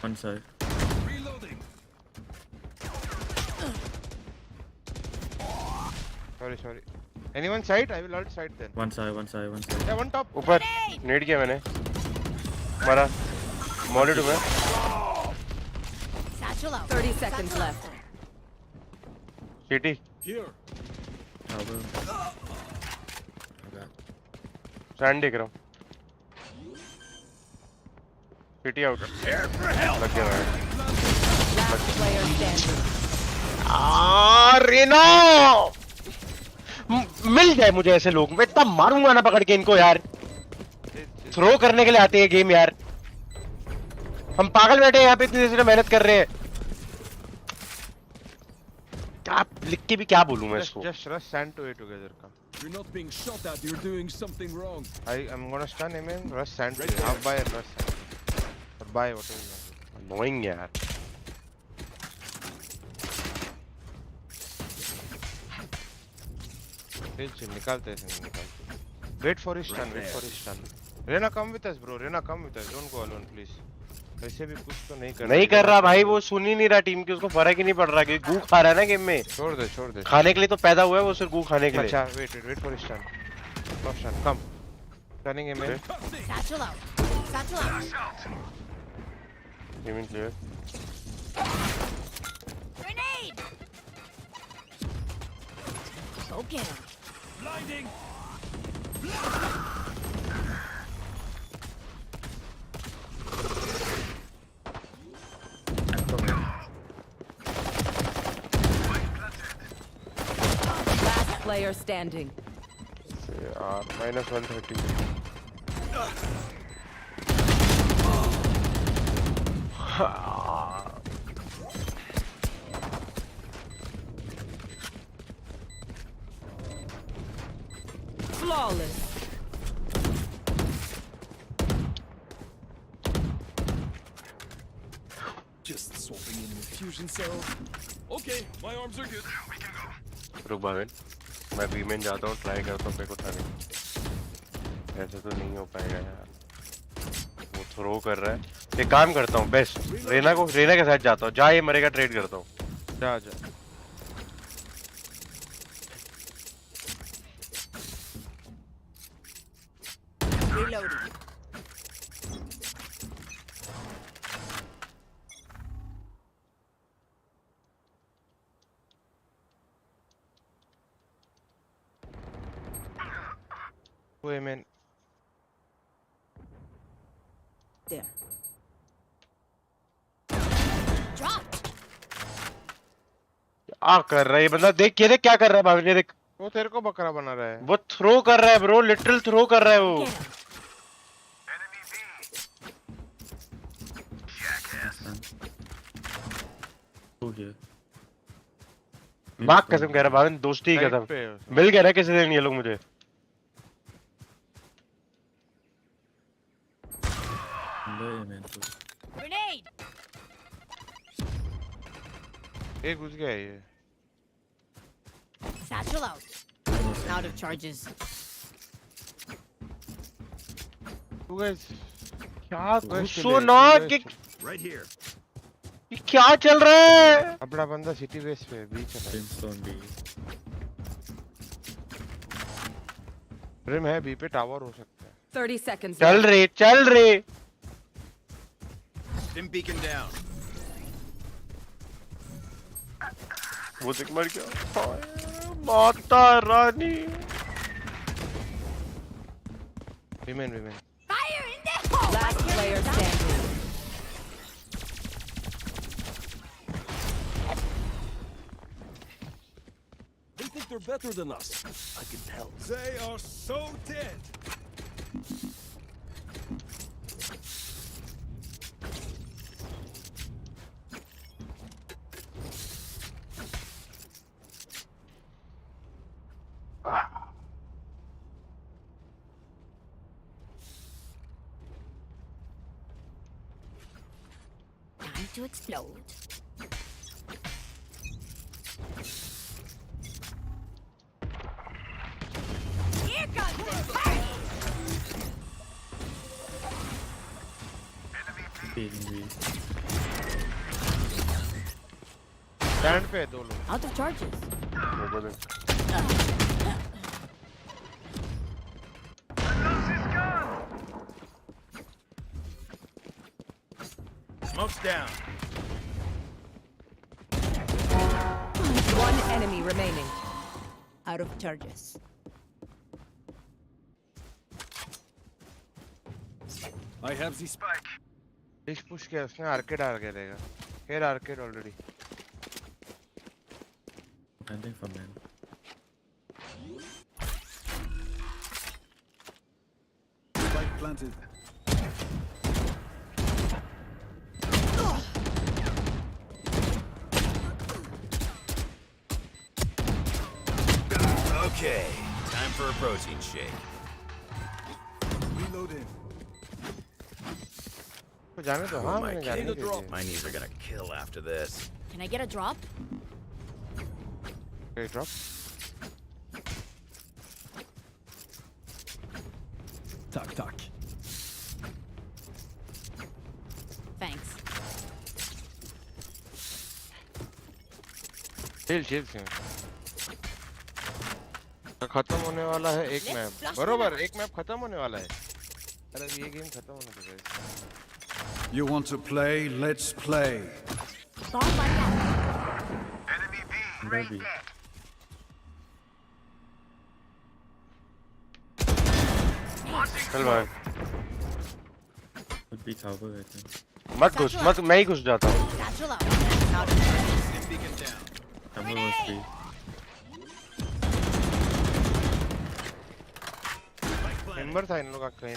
One side. Reloading. Sorry. Anyone side? I will ult side then. One side. Yeah, one top. ऊपर नेट किया मैंने, मारा मॉलिड में। Satchel out. 30 seconds left. सीटी Here. स्टैंड देख रहा हूँ। सीटी आउट लग गया भाई। Last player standing. रेना मिल जाए मुझे ऐसे लोग, मैं इतना मारूंगा ना पकड़ के इनको यार। थ्रो करने के लिए आते हैं गेम यार, हम पागल बैठे हैं यहाँ पे, इतनी देर से मेहनत कर रहे हैं। क्या लिख के भी क्या बोलूं मैं इसको। Just rush sand to A together. Come. You're not being shot at. You're doing something wrong. I am gonna stun him in. Rush sand to A. Half buy and rush sand. Or buy whatever you want. Annoying यार। Chill, निकालते हैं। Wait for his stun. Rena, come with us, bro. Rena, come with us. Don't go alone, please. वैसे भी कुछ तो नहीं कर नहीं कर रहा भाई, वो सुन ही नहीं रहा टीम की, उसको फर्क ही नहीं पड़ रहा कि गू खा रहा है ना गेम में। छोड़ दे खाने के लिए तो पैदा हुआ है वो, सिर्फ गू खाने के लिए। अच्छा wait for stun come turning में Satchel out. Satchel out. Gaming clear. Grenade. Go get him. Blinding. Last player standing. -130। Flawless. Just swapping in the fusion cell. Okay, my arms are good. रुक भावेन, मैं बीमेन जाता हूँ, try करता हूँ पे को उठाने। ऐसे तो नहीं हो पाएगा यार, वो थ्रो कर रहा है। एक काम करता हूँ, बेस्ट रेना के साथ जाता हूँ, जा ये मरेगा ट्रेड करता हूँ। जा Reloading. women There. Dropped. क्या कर रहा है ये बंदा, देख ये देख क्या कर रहा है भावेन, ये देख वो तेरे को बकरा बना रहा है। वो थ्रो कर रहा है ब्रो, लिटरल थ्रो कर रहा है वो। Get him. Two here. माँ कसम कह रहा भावेन, दोस्ती की कसम, मिल गया ना किसी दिन ये लोग मुझे। Grenade. एक घुस गया है ये। Satchel out. Out of charges. तू guys क्या Guys, घुसो चले, ना guys, कि Right here. ये क्या चल रहा है। अपना बंदा सिटी बेस पे बीच में Brimstone B. रिम है, बी पे टावर हो सकता है। 30 seconds. चल रे Stim beacon down. वो देख मर गया, माता रानी। Women Fire in the hole. Last player standing. They think they're better than us. I can tell. They are so dead. Time to explode. Here comes the party. B. Stand पे है दो लोग। Out of charges. मेरे को देख। Smoke's down. One enemy remaining. Out of charges. I have the spike. Dish push किया उसने, arcade आ गया रहेगा। Here arcade already. Landing for man. Spike planted. Okay, time for a protein shake. Reloading. तो जाने दो, हाँ मैंने जाने दो। My knees are gonna kill after this. Can I get a drop? Okay, drop. Tuck. Thanks. Chill खत्म होने वाला है एक मैप बरोबर एक मैप खत्म होने वाला है अरे ये गेम खत्म होने को है You want to play? Let's play. Bomb buddy out. Enemy B Under B. dead. चल भाई Could be cover, I think. मत घुस मत मैं ही घुस जाता हूँ Satchel out. Camera was B. Member था इन लोग का कहीं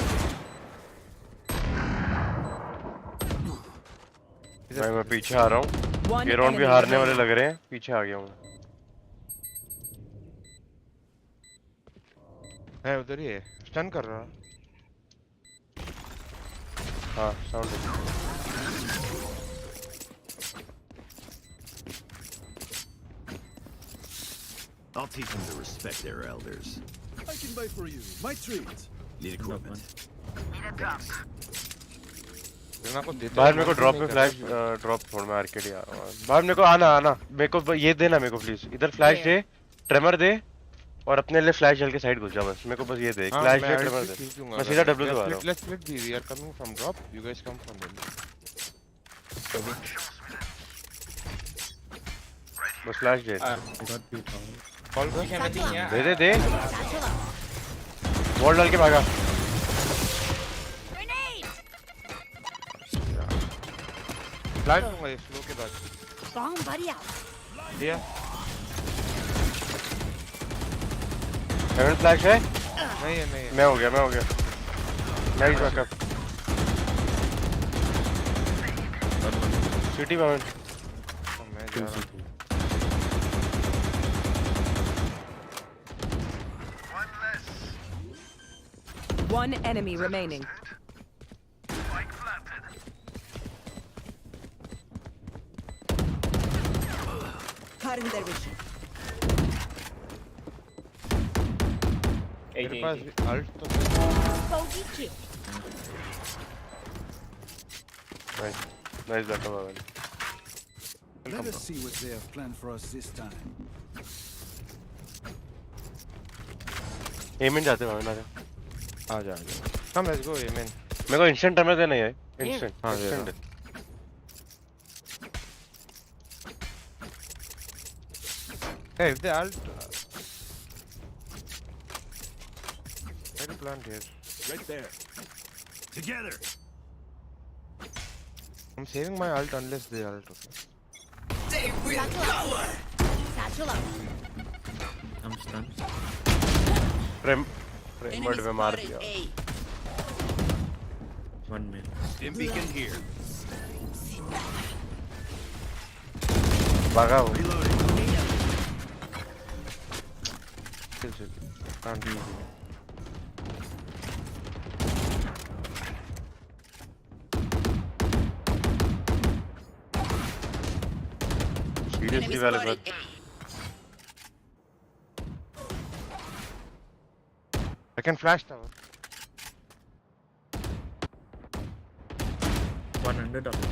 भाई मैं पीछे आ रहा हूँ ये राउंड भी हारने वाले लग रहे हैं पीछे आ गया हूँ है उधर ही है स्टन कर रहा हाँ sound I'll teach them to respect their elders. I can buy for you. My treat. Need equipment. बाहर मेरे को ड्रॉप में फ्लैश ड्रॉप छोड़ मैं आर्केड आ रहा हूँ बाहर मेरे को आना मेरे को ये देना मेरे को प्लीज इधर फ्लैश दे ट्रेमर दे और अपने लिए फ्लैश जल के साइड घुस जा बस मेरे को बस ये दे फ्लैश दे ट्रेमर दे मैं सीधा डब्ल्यू से आ रहा हूँ let's split B we are coming from drop you guys come from them बस फ्लैश दे I got B cover. Call कर दे Satchel out. वॉल डाल के भागा Grenade. फ्लैश दूंगा इस स्लो के बाद Bomb buddy out. दिया हेवन फ्लैश है नहीं है मैं हो गया नाइस बैकअप सिटी में मैं जा Two रहा हूँ CT. One less. One enemy remaining. Spike planted. Cutting their vision. मेरे पास अल्ट तो Bogey kill. नाइस बैकअप है Let us see what they have planned for us this time. एमिन जाते भाई ना आ जा कम लेट्स गो ये मैन मेरे को इंस्टेंट टाइमर देना है इंस्टेंट हाँ, दे instant hey if they ult where to plant here Right there. Together. I'm saving my ult unless they ult okay Satchel out. I'm stunned. फ्रेमवर्ड में मार दिया One mid. Dim beacon here. भागा वो chill can't be easy seriously वाले बात I can flash tower One under double.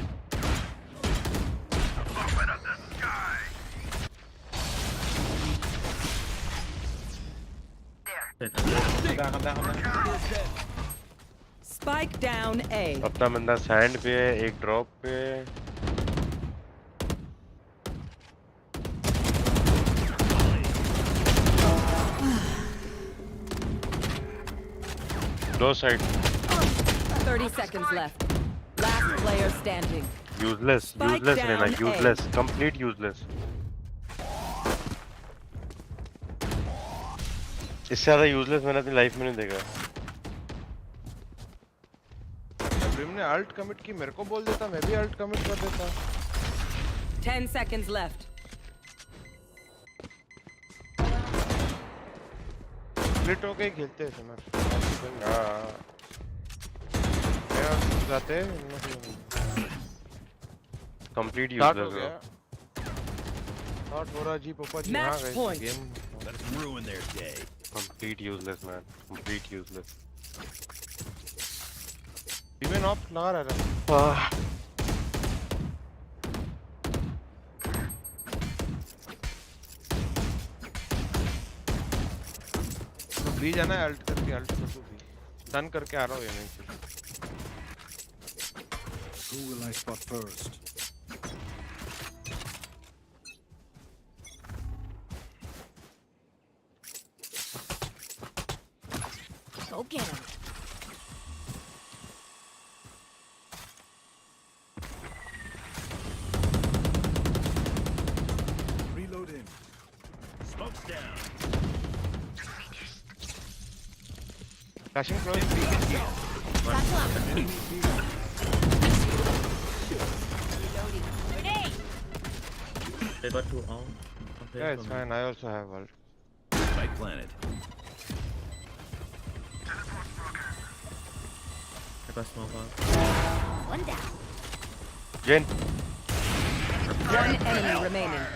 Open up the sky. Dead. Spike down A. अपना बंदा sand पे है एक ड्रॉप पे दो side 30 seconds left. Last player standing. Useless Spike useless down रहना A. यूजलेस कंप्लीट यूजलेस इससे ज्यादा यूजलेस मैंने अपनी लाइफ में नहीं देखा ब्रिम ने अल्ट कमिट की मेरे को बोल देता मैं भी अल्ट कमिट कर देता 10 seconds left. स्प्लिट होके ही खेलते हैं समर हाँ क्या जाते हैं कंप्लीट स्टार्ट हो यूजलेस गया थॉट हो रहा जी पापा जी Match हाँ गए point. Game Let's ruin their day. Complete useless man complete useless even of लगा रहा था बी जाना है, अल्ट करके अल्ट कर दो बी। टर्न करके आ रहा हूँ ये नहीं फिर। Who will I spot first? Go get him. Reloading. Smoke's down. Flashing close. That's up. Grenade. They got two out. Okay, Yeah, it's fine. I also have ult. Spike planted. I got smoke out. One down. Jane. One enemy remaining.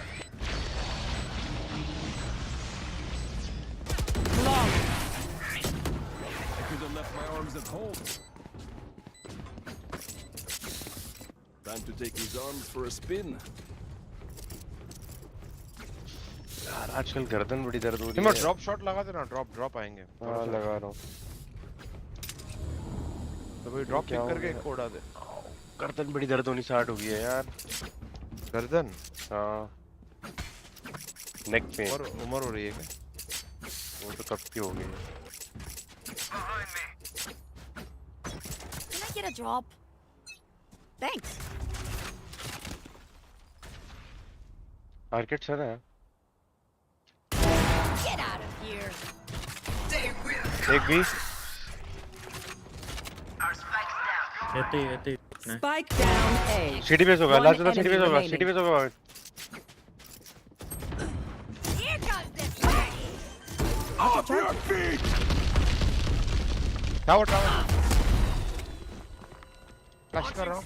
Long. I could have left my arms at home. Time to take his arms for a spin. यार आजकल गर्दन बड़ी दर्द हो रही सिमर है। Drop shot लगा देना, ड्रॉप आएंगे। हाँ लगा रहा हूँ। तो भाई ड्रॉप पिक करके एक को उड़ा दे। गर्दन बड़ी दर्द होनी स्टार्ट हो गई है यार। गर्दन? हाँ। नेक पे। और उम्र हो रही है क्या? वो तो कब की हो गई है। Can I get a drop? Thanks. Market sir है। Get out of here. एक भी। Eighty. Spike down A. City base होगा। One लास्ट वाला सिटी enemy बेस होगा। remaining. सिटी बेस होगा। Here comes the party. Off your feet! Tower flash कर रहा हूँ।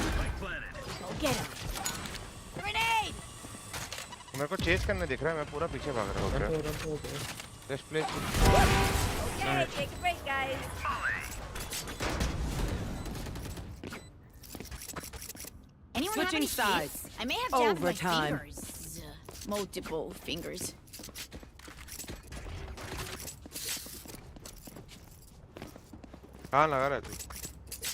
Spike planted. Go get him. Grenade. मेरे को चेस करने दिख रहा है, मैं पूरा पीछे भाग रहा हूँ। Just play. Okay, take a break, guys. Anyone have Switching any sides. tips? I may have jabbed my Overtime. fingers. Multiple fingers. कहाँ लगा रहा है तू?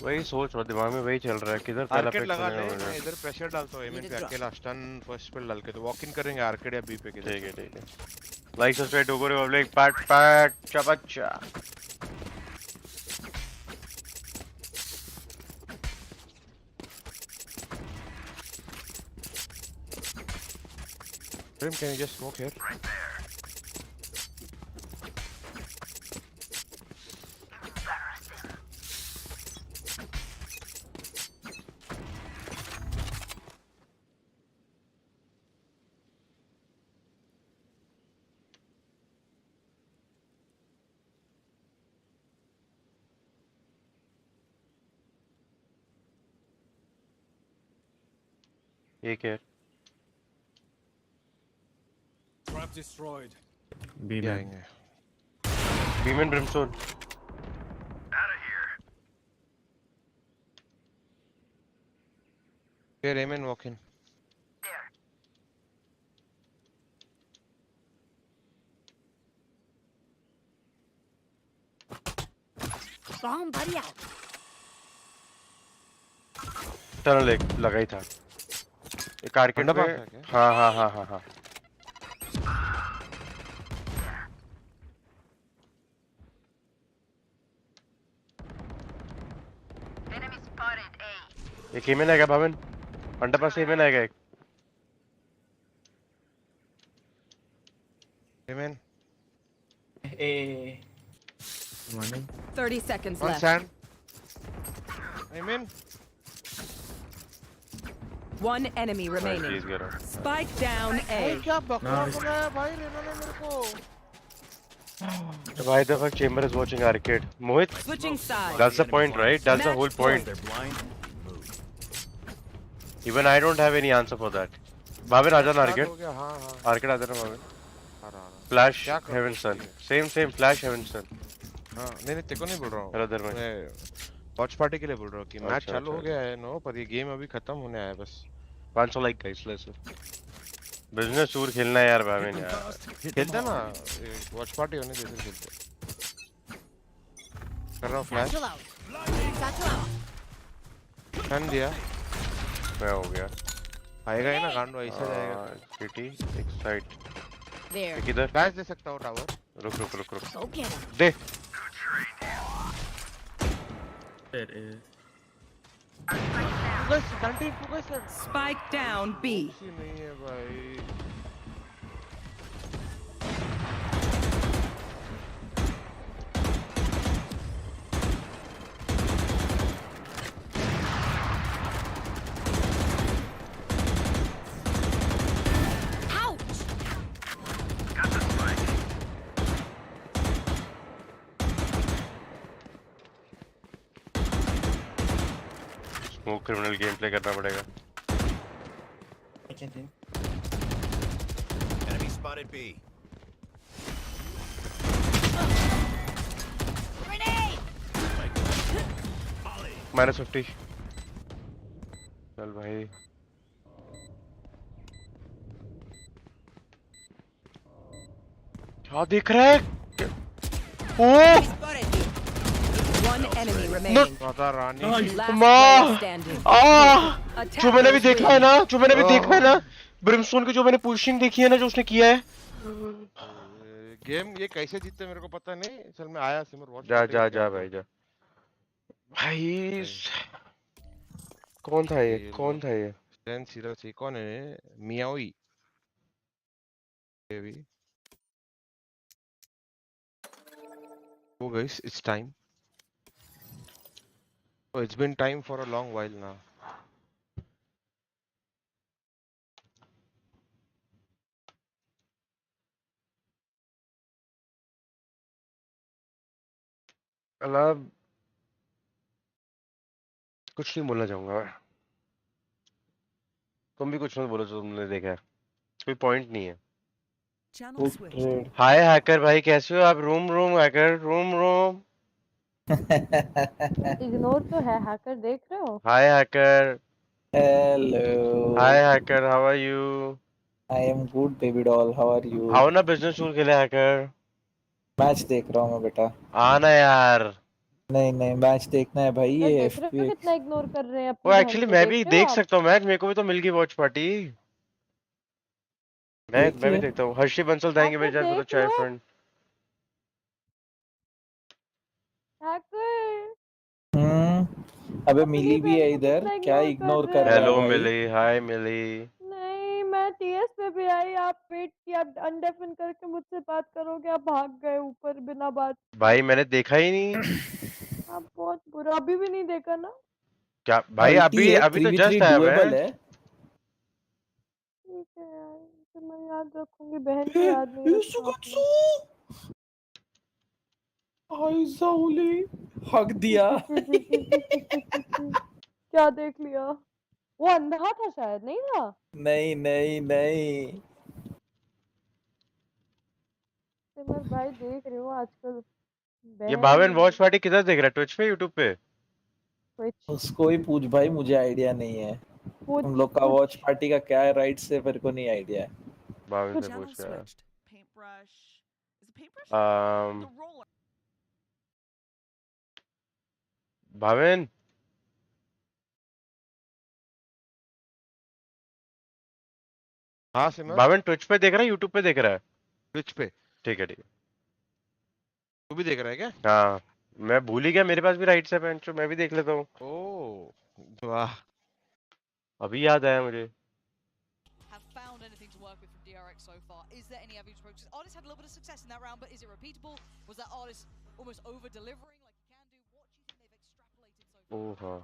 वही सोच रहा दिमाग में वही चल रहा है किधर पहला आर्केड पिक लगा करने ले, वाला मैं है। इधर प्रेशर डालता हूँ एमएन पे अकेला स्टन फर्स्ट पे डाल के, तो वॉक इन करेंगे आर्केड या बी पे किधर। ठीक है। Like subscribe Dogo Republic Pat चपच्चा। Grim, can you just smoke here? एक है। Trap destroyed. B ये man. आएंगे। बीमन Brimstone. Out of here. Here, amen, walk in. Bomb buddy out. Tunnel एक लगा ही था। एक आर्केड अंडा पे। पास है क्या? हाँ। Enemy spotted A. एक ईमेल आएगा भावन। अंडा पास ईमेल आएगा एक। Amen. Running. 30 seconds On left. sand. Amen. One enemy remaining. Please get out. Spike down A. क्या बकवास Nice. हो रहा है भाई, लेना नहीं मेरे को। Why the fuck Chamber is watching arcade? Mohit, Switching sides. that's the point, right? That's the whole point. They're blind. Move. Even I don't have any answer for that. Bhavin, आजा ना हो arcade. गया, हाँ हाँ। Arcade आजा ना Bhavin. आ रहा। Flash, क्या करूं? Heaven Sun. Same, Flash, Heaven Sun. हाँ, नहीं तेरे को नहीं बोल रहा हूँ। Brother man. मैं वॉच पार्टी के लिए बोल रहा हूँ कि मैच अच्छा, चालू हो अच्छा। गया है नो, पर ये गेम अभी खत्म होने आया है बस। 500 like guys, let's go. Business tour खेलना है यार भावेन Hit them यार। fast, hit them खेलते ना, hard. वॉच पार्टी होने दे फिर खेलते। कर रहा हूँ flash, Satchel out. Satchel out. Turn दिया, मैं हो गया। आएगा ही ना गांडो, ऐसा जाएगा। सिटी एक साइड There. एक इधर। फ्लैश दे सकता हूँ टावर। रुक रुक रुक रुक Go get him. They. There is. Spike down B. किसी नहीं है भाई। Ouch. Smoke criminal game play करना पड़ेगा। Enemy spotted B. Grenade. -50। चल भाई। क्या देख रहा है? ओ Spotted B. One enemy remaining. Mata Rani. Last माँ! player standing. जो मैंने भी Attackers देखा है ना, जो मैंने भी देखा है ना, ब्रिमस्टोन की जो मैंने पुशिंग देखी है ना, जो उसने किया है। गेम ये कैसे जीतते मेरे को पता नहीं। चल मैं आया सिमर, वॉच जा जा जा भाई जा। भाई कौन था ये? कौन था ये? सेन सीरियस ही कौन है? मियाओई baby. Oh guys, it's time. Oh, it's been time for a long while now. अल्लाह, कुछ नहीं बोलना चाहूंगा मैं। तुम भी कुछ मत बोलो जो तुमने देखा है, कोई पॉइंट नहीं है। Channel switched. हाय हैकर भाई, कैसे हो आप? रोम रोम हैकर, रोम रोम। इग्नोर तो है, हैकर देख रहे हो? Hi hacker, Hello. Hi hacker, how are you? I am good, baby doll. How are you? आओ ना बिजनेस टूर खेले हैकर। मैच देख रहा हूँ मैं बेटा। आना यार। नहीं नहीं, मैच देखना है भाई। सर ये देख रहे हो FPX। कितना इग्नोर कर रहे हैं वो अपनी बहन एक्चुअली को? मैं देख भी रहे हो देख आप? सकता हूँ मैच, मेरे को भी तो मिल गई वॉच पार्टी। मैं भी देखिए। देखता हूँ। Harshi Bansal thank you hacker very much for the देख चाय लो। फ्रेंड। हैकर अबे अपनी मिली भी है बहन को इधर, कितना क्या इग्नोर इग्नोर कर कर रहे रहा है हैं? हेलो भाई? मिली, हाय मिली। नहीं, मैं टीएस पे भी आई, आप वेट किया, अनडेफिन करके मुझसे बात करोगे, आप भाग गए ऊपर बिना बात भाई किए। मैंने देखा ही नहीं। आप बहुत बुरा, अभी भी नहीं देखा ना? क्या भाई? अल्टी अभी है, अभी तो 3v3 जस्ट आया मैं। डुएबल है। ठीक है यार, तो मैं याद रखूंगी, बहन को याद नहीं रखा आपने। हक दिया। क्या देख लिया? वो अंधा था शायद, नहीं था? नहीं नहीं नहीं। सिमर भाई देख रहे हो आजकल ये बहन भावेन वॉच पार्टी किधर देख रहा है? ट्विच पे, यूट्यूब पे? ट्विच उसको ही पूछ भाई, मुझे आइडिया नहीं है। पूछ तुम लोग का वॉच पूछ पार्टी का क्या है राइट से, मेरे को नहीं आइडिया है। भावेन से Channel पूछ रहा है। switched. Paintbrush. Is it paintbrush? The roller. भावेन हाँ सिमर, भावेन ट्विच पे देख रहा है, यूट्यूब पे देख रहा है? ट्विच पे। ठीक है ठीक तू भी देख रहा है क्या? है। हाँ मैं भूल ही गया, मेरे पास भी राइट से पेंचो, मैं भी देख लेता हूँ। ओह वाह। अभी याद आया मुझे। Have found anything to work with from DRX so far? Is there any average approaches? Artist had a little bit of success in that round, but is it repeatable? Was that Artist almost over delivering like he can do? What do you think they've extrapolated so far? ओह हाँ,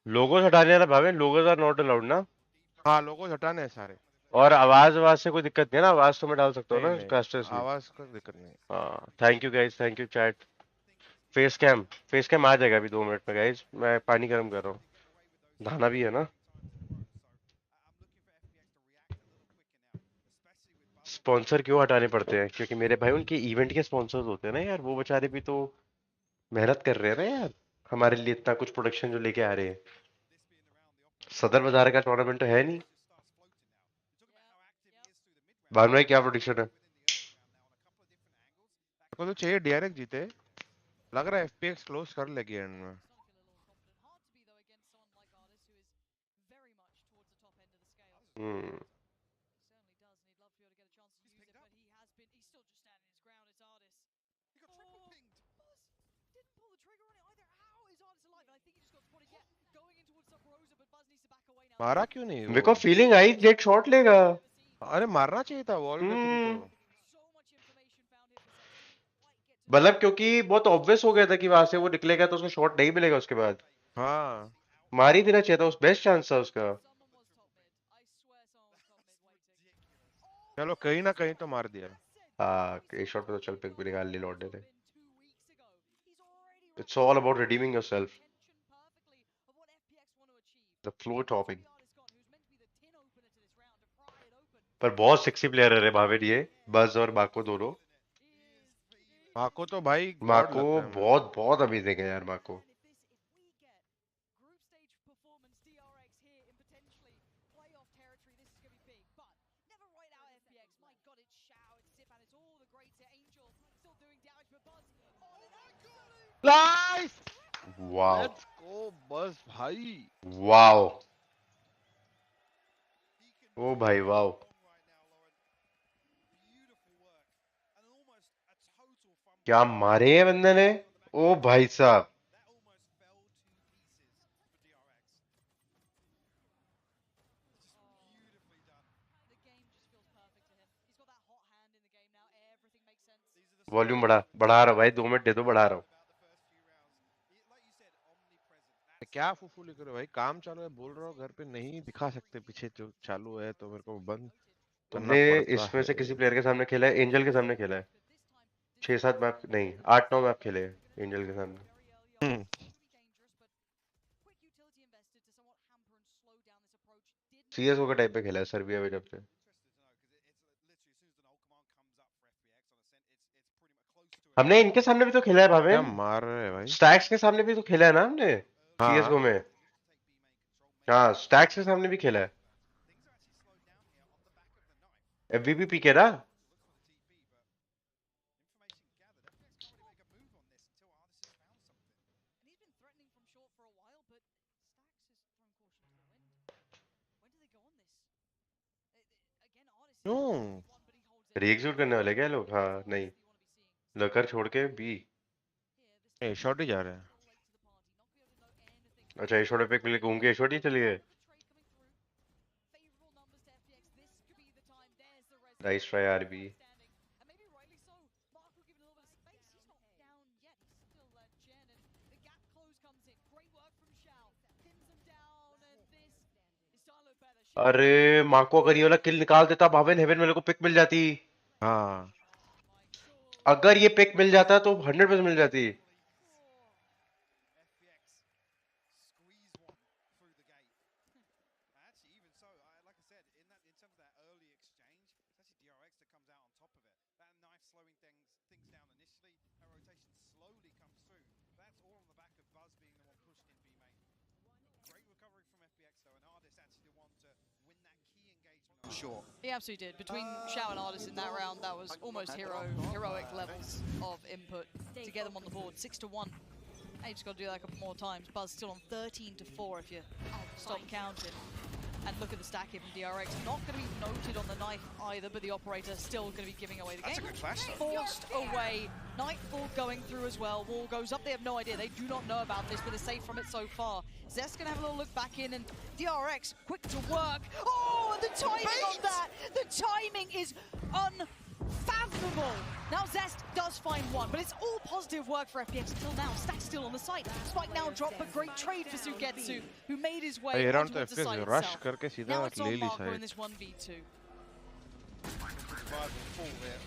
logos हटाने वाला भावेन, logos are not allowed ना? हाँ लोगो हटाने हैं सारे। और आवाज आवाज से कोई दिक्कत नहीं है ना? आवाज तो मैं डाल सकता हूँ नहीं ना नहीं, कास्टर्स में? आवाज का दिक्कत नहीं। हाँ thank you guys, thank you chat. Face cam आ जाएगा अभी 2 मिनट में गाइज। मैं पानी गर्म कर रहा हूँ, नहाना भी है ना। स्पॉन्सर क्यों हटाने पड़ते हैं? क्योंकि मेरे भाई उनके इवेंट के स्पॉन्सर्स होते हैं ना यार, वो बेचारे भी तो मेहनत कर रहे हैं ना यार, हमारे लिए इतना कुछ प्रोडक्शन जो लेके आ रहे हैं। सदर बाजार का टूर्नामेंट तो है नहीं। भानु भाई क्या प्रोडिक्शन है? को तो चाहिए DRX जीते, लग रहा है FPX क्लोज कर लेगी एंड में। मारा क्यों नहीं मेरे को वो? फीलिंग आई जेट शॉट लेगा। अरे मारना चाहिए था वॉल पे थ्रू तो। मतलब क्योंकि बहुत ऑब्वियस हो गया था कि वहां से वो निकलेगा तो उसको शॉट नहीं मिलेगा उसके बाद। हाँ मार ही देना चाहिए था, उस बेस्ट चांस था उसका। चलो कहीं ना कहीं तो मार दिया। हाँ एक शॉट पे तो चल पिक भी निकाल ली लौट थे। It's all about redeeming yourself, the flow topping. पर बहुत सेक्सी प्लेयर है रे भावेन ये, बज और माको दोनों। माको तो भाई गॉड माको लगता है मेरे बहुत बहुत अमेजिंग है यार माको। नाइस, वाओ लेट्स गो बस भाई। वाओ, ओ भाई वाओ। क्या मारे हैं बंदे ने, ओ भाई साहब। वॉल्यूम बढ़ा रहा हूँ भाई, 2 मिनट दे दो, बढ़ा रहा हूँ। क्या फुफुली करो भाई, काम चालू है बोल रहा हूँ, घर पे नहीं दिखा सकते पीछे जो चालू है तो मेरे को बंद करना तुमने पड़ता इसमें है। से किसी प्लेयर के सामने खेला है? एंजल के सामने खेला है? 6-7 मैप नहीं, 8-9 मैप खेले हैं एंजल के सामने। सीएसओ के टाइप पे खेला है सर्बिया में जब से। हमने इनके सामने भी तो खेला है क्या भावेन, मार रहे हैं भाई। स्टैक्स के सामने भी तो खेला है ना हमने सीएसओ हाँ में। हाँ स्टैक्स के सामने भी खेला है, एफवीपी पी के ना। क्यों? रीएक्यूट करने वाले क्या लोग? हाँ नहीं, लकर छोड़ के बी। ए शॉट ही जा रहे हैं। अच्छा एशोटे पे क्लिक घूम के एशोट ही चली गए। Nice try RB. अरे माँ को अगर ये वाला किल निकाल देता भावेन, हेवन मेरे को पिक मिल जाती। हाँ अगर ये पिक मिल जाता तो 100% मिल जाती। Sure. He absolutely did. Between 𝐿�oooooooo and 𝘼𝐼 in that round, that was almost heroic levels of input to get them on the board. 6-1. Now you just got to do that a couple more times. Buzz still on 13-4 if you stop counting. And look at the stack here from DRX. Not going to be noted on the knife either, but the operator still going to be giving away the game. That's a good flash, though. Forced away. Nightfall going through as well. Wall goes up. They have no idea. They do not know about this, but they're safe from it so far. Zest going to have a little look back in, and DRX quick to work. Oh, and the timing on that! The timing is unfathomable. Now Zest does find one, but it's all positive work for FPX until now. Stack's still on the site. Spike now dropped, but great trade for 𝐿𝐽𝐽𝐻𝐿, who made his way भाई around तो towards the FPX site rush itself. करके सीधा Now it's ले on ली Marco in side. this 1v2. Survival fall there.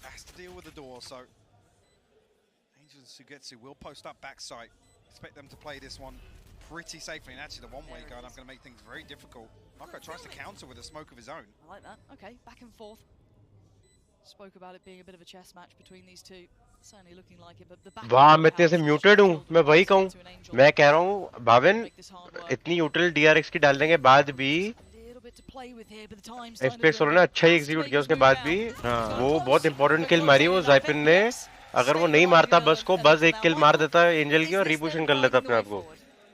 Has to deal with the door, so Angel and 𝐿𝐽𝐽𝐻𝐿 will post up backside. Expect them to play this one pretty safely, and actually the one-way going up going to make things very difficult. Marco tries to counter with a smoke of his own. I like that. Okay, back and forth. Spoke about it being a bit of a chess match between these two. Certainly looking like it, but the back वाह मैं इतने से muted हूँ, मैं वही कहूँ, मैं कह रहा हूँ भाविन इतनी यूटिल DRX की डालने के बाद भी FPX ने अच्छा ही एग्जीक्यूट किया, उसके बाद भी वो बहुत इंपॉर्टेंट किल मारी वो ज़ाइपिन ने, अगर वो नहीं मारता बस को, बस एक किल मार देता एंजल की और रीपोजिशन कर लेता अपने आप को।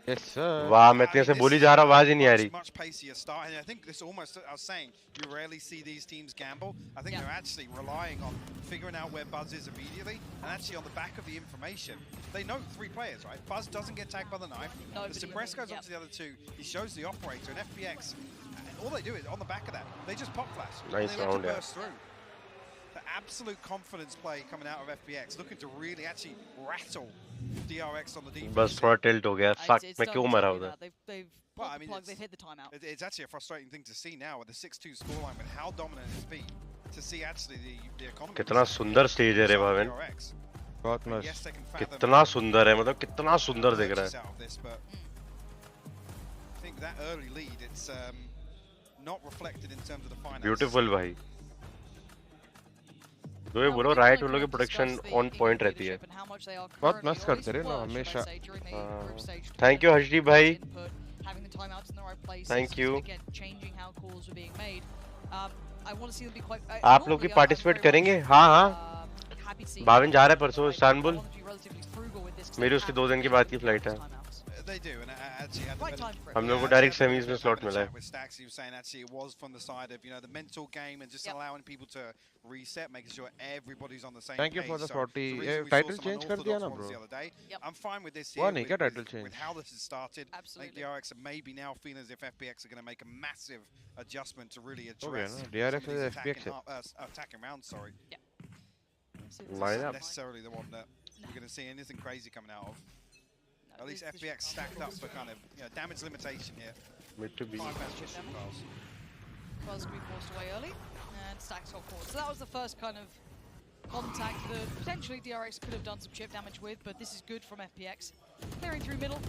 Yes sir. वाह मैं इतने से बोली जा रहा, आवाज ही नहीं आ रही। Much pacier start, and I think this almost, I was saying, you rarely see these teams gamble. I think they're actually relying on figuring out where Buzz is immediately, and actually on the back of the information, they know 3 players, right? Buzz doesn't get tagged by the knife. The suppress goes onto the other 2. He shows the operator, and FPX, all they do is on the back of that, they just pop flash. Nice and they round, let it yeah. burst through. The absolute confidence play coming out of FPX, looking to really actually rattle DRX on the defense. बस थोड़ा tilt हो गया, fuck मैं क्यों मरा उधर। Well, I mean, they've hit the timeout. It's actually a frustrating thing to see now with the 6-2 scoreline, with how dominant it's been. To see actually the economy. कितना सुंदर स्टेज है रे भाविन, बहुत मस्त, कितना सुंदर है, मतलब कितना सुंदर दिख रहा है। I think that early lead, it's not reflected in terms of the finances. Beautiful भाई, जो ये बोलो राइट वालों की प्रोडक्शन ऑन पॉइंट रहती है, बहुत मस्त करते रहे ना हमेशा। थैंक यू हर्षदीप भाई, थैंक यू। आप लोग भी पार्टिसिपेट करेंगे? हाँ हाँ, भाविन जा रहा है परसों इस्तांबुल, मेरी उसकी 2 दिन के बाद की फ्लाइट है। They do, and actually at the हम लोगों को डायरेक्ट सेमीज में स्लॉट मिला है। With Stacks, he was saying actually it was from the side of, you know, the mental game and just allowing people to reset, making sure everybody's on the same page. Thank you for the 40. Title change कर दिया ना bro? I'm fine with this हुआ here. नहीं क्या title change? With how this has started, I think DRX are maybe now feeling as if FPX are going to make a massive adjustment to really address DRX is FPX attacking rounds. Sorry. Line up. Necessarily the one that we're going to see anything crazy coming out of. At least FPX stacked up for kind of, you know, damage limitation here. Mid to B. Buzz can be forced away early, and Stacks got caught. So that was the first kind of contact that potentially DRX could have done some chip damage with, but this is good from FPX. Clearing through middle.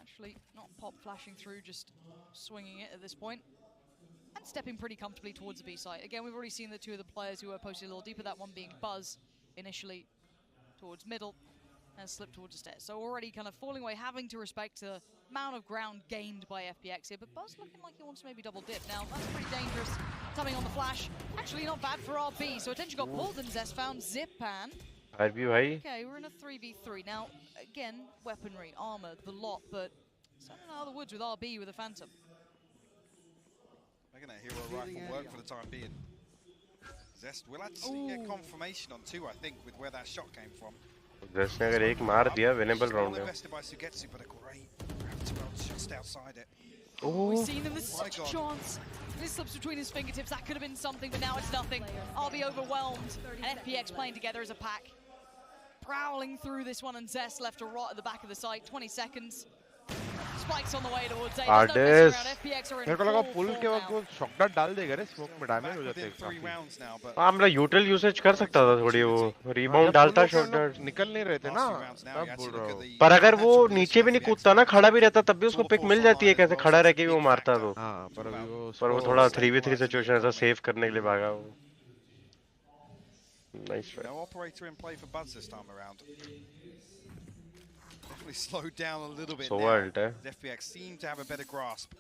Actually, not pop flashing through, just swinging it at this point. And stepping pretty comfortably towards the B site. Again, we've already seen the 2 of the players who were posted a little deeper, that one being Buzz initially towards middle, and slipped towards the stairs. So already kind of falling away, having to respect the amount of ground gained by FPX here, but Buzz looking like he wants to maybe double dip. Now, that's pretty dangerous, coming on the flash. Actually not bad for RB, so attention got pulled and Zest found Zipan. RB भाई. Okay, we're in a 3v3. Now, again, weaponry, armor, the lot, but sending out of the woods with RB with a Phantom. Making that hero rifle work for the time being. Zest will actually get confirmation on 2, I think, with where that shot came from. Zest ने अगर एक मार दिया, winnable round है. Invested by 𝐏𝐞𝐫𝐿, but a great gravity well just outside it. Oh, we've seen him with such a chance. This slips between his fingertips. That could have been something, but now it's nothing. RB overwhelmed, and FPX playing together as a pack. Prowling through this one, and Zest left to rot at the back of the site. 20 seconds. Spikes on the way towards A. Artist. मेरे को लगा पुल के वक्त वो shotgun डाल देगा रे, smoke में डैमेज हो जाते हैं काफी। हाँ मतलब यूटिल यूसेज कर सकता था थोड़ी, वो रिबाउंड डालता शॉटगन, निकल नहीं रहे थे ना, तब बोल रहा हूँ। पर अगर वो नीचे भी नहीं कूदता ना, खड़ा भी रहता, तब भी उसको पिक मिल जाती है, कैसे खड़ा रह के भी वो मारता तो। हाँ, पर वो थोड़ा 3v3 सिचुएशन ऐसा सेव करने के लिए भागा वो। Nice try. No operator in play for Buzz this time around. Definitely slowed down a little bit now. FPX seem to have a better grasp.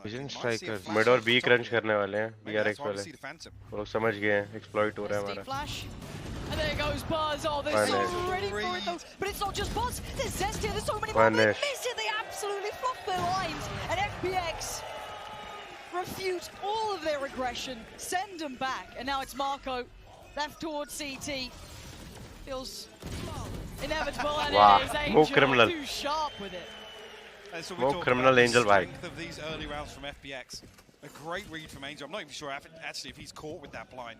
Vision striker. Mid और B crunch करने वाले हैं, DRX वाले। वो लोग समझ गए हैं, exploit हो रहा है हमारा। And there goes Buzz. Oh, they're so ready for it though. But it's not just Buzz. There's Zest here. There's so many more. They miss it. They absolutely flop their lines. And FPX refute all of their aggression, send them back, and now it's Marco left towards CT. Feels inevitable, and it is Angel too sharp with it. More criminal Angel भाई. Of these early rounds from FPX, a great read from Angel. I'm not even sure actually if he's caught with that blind.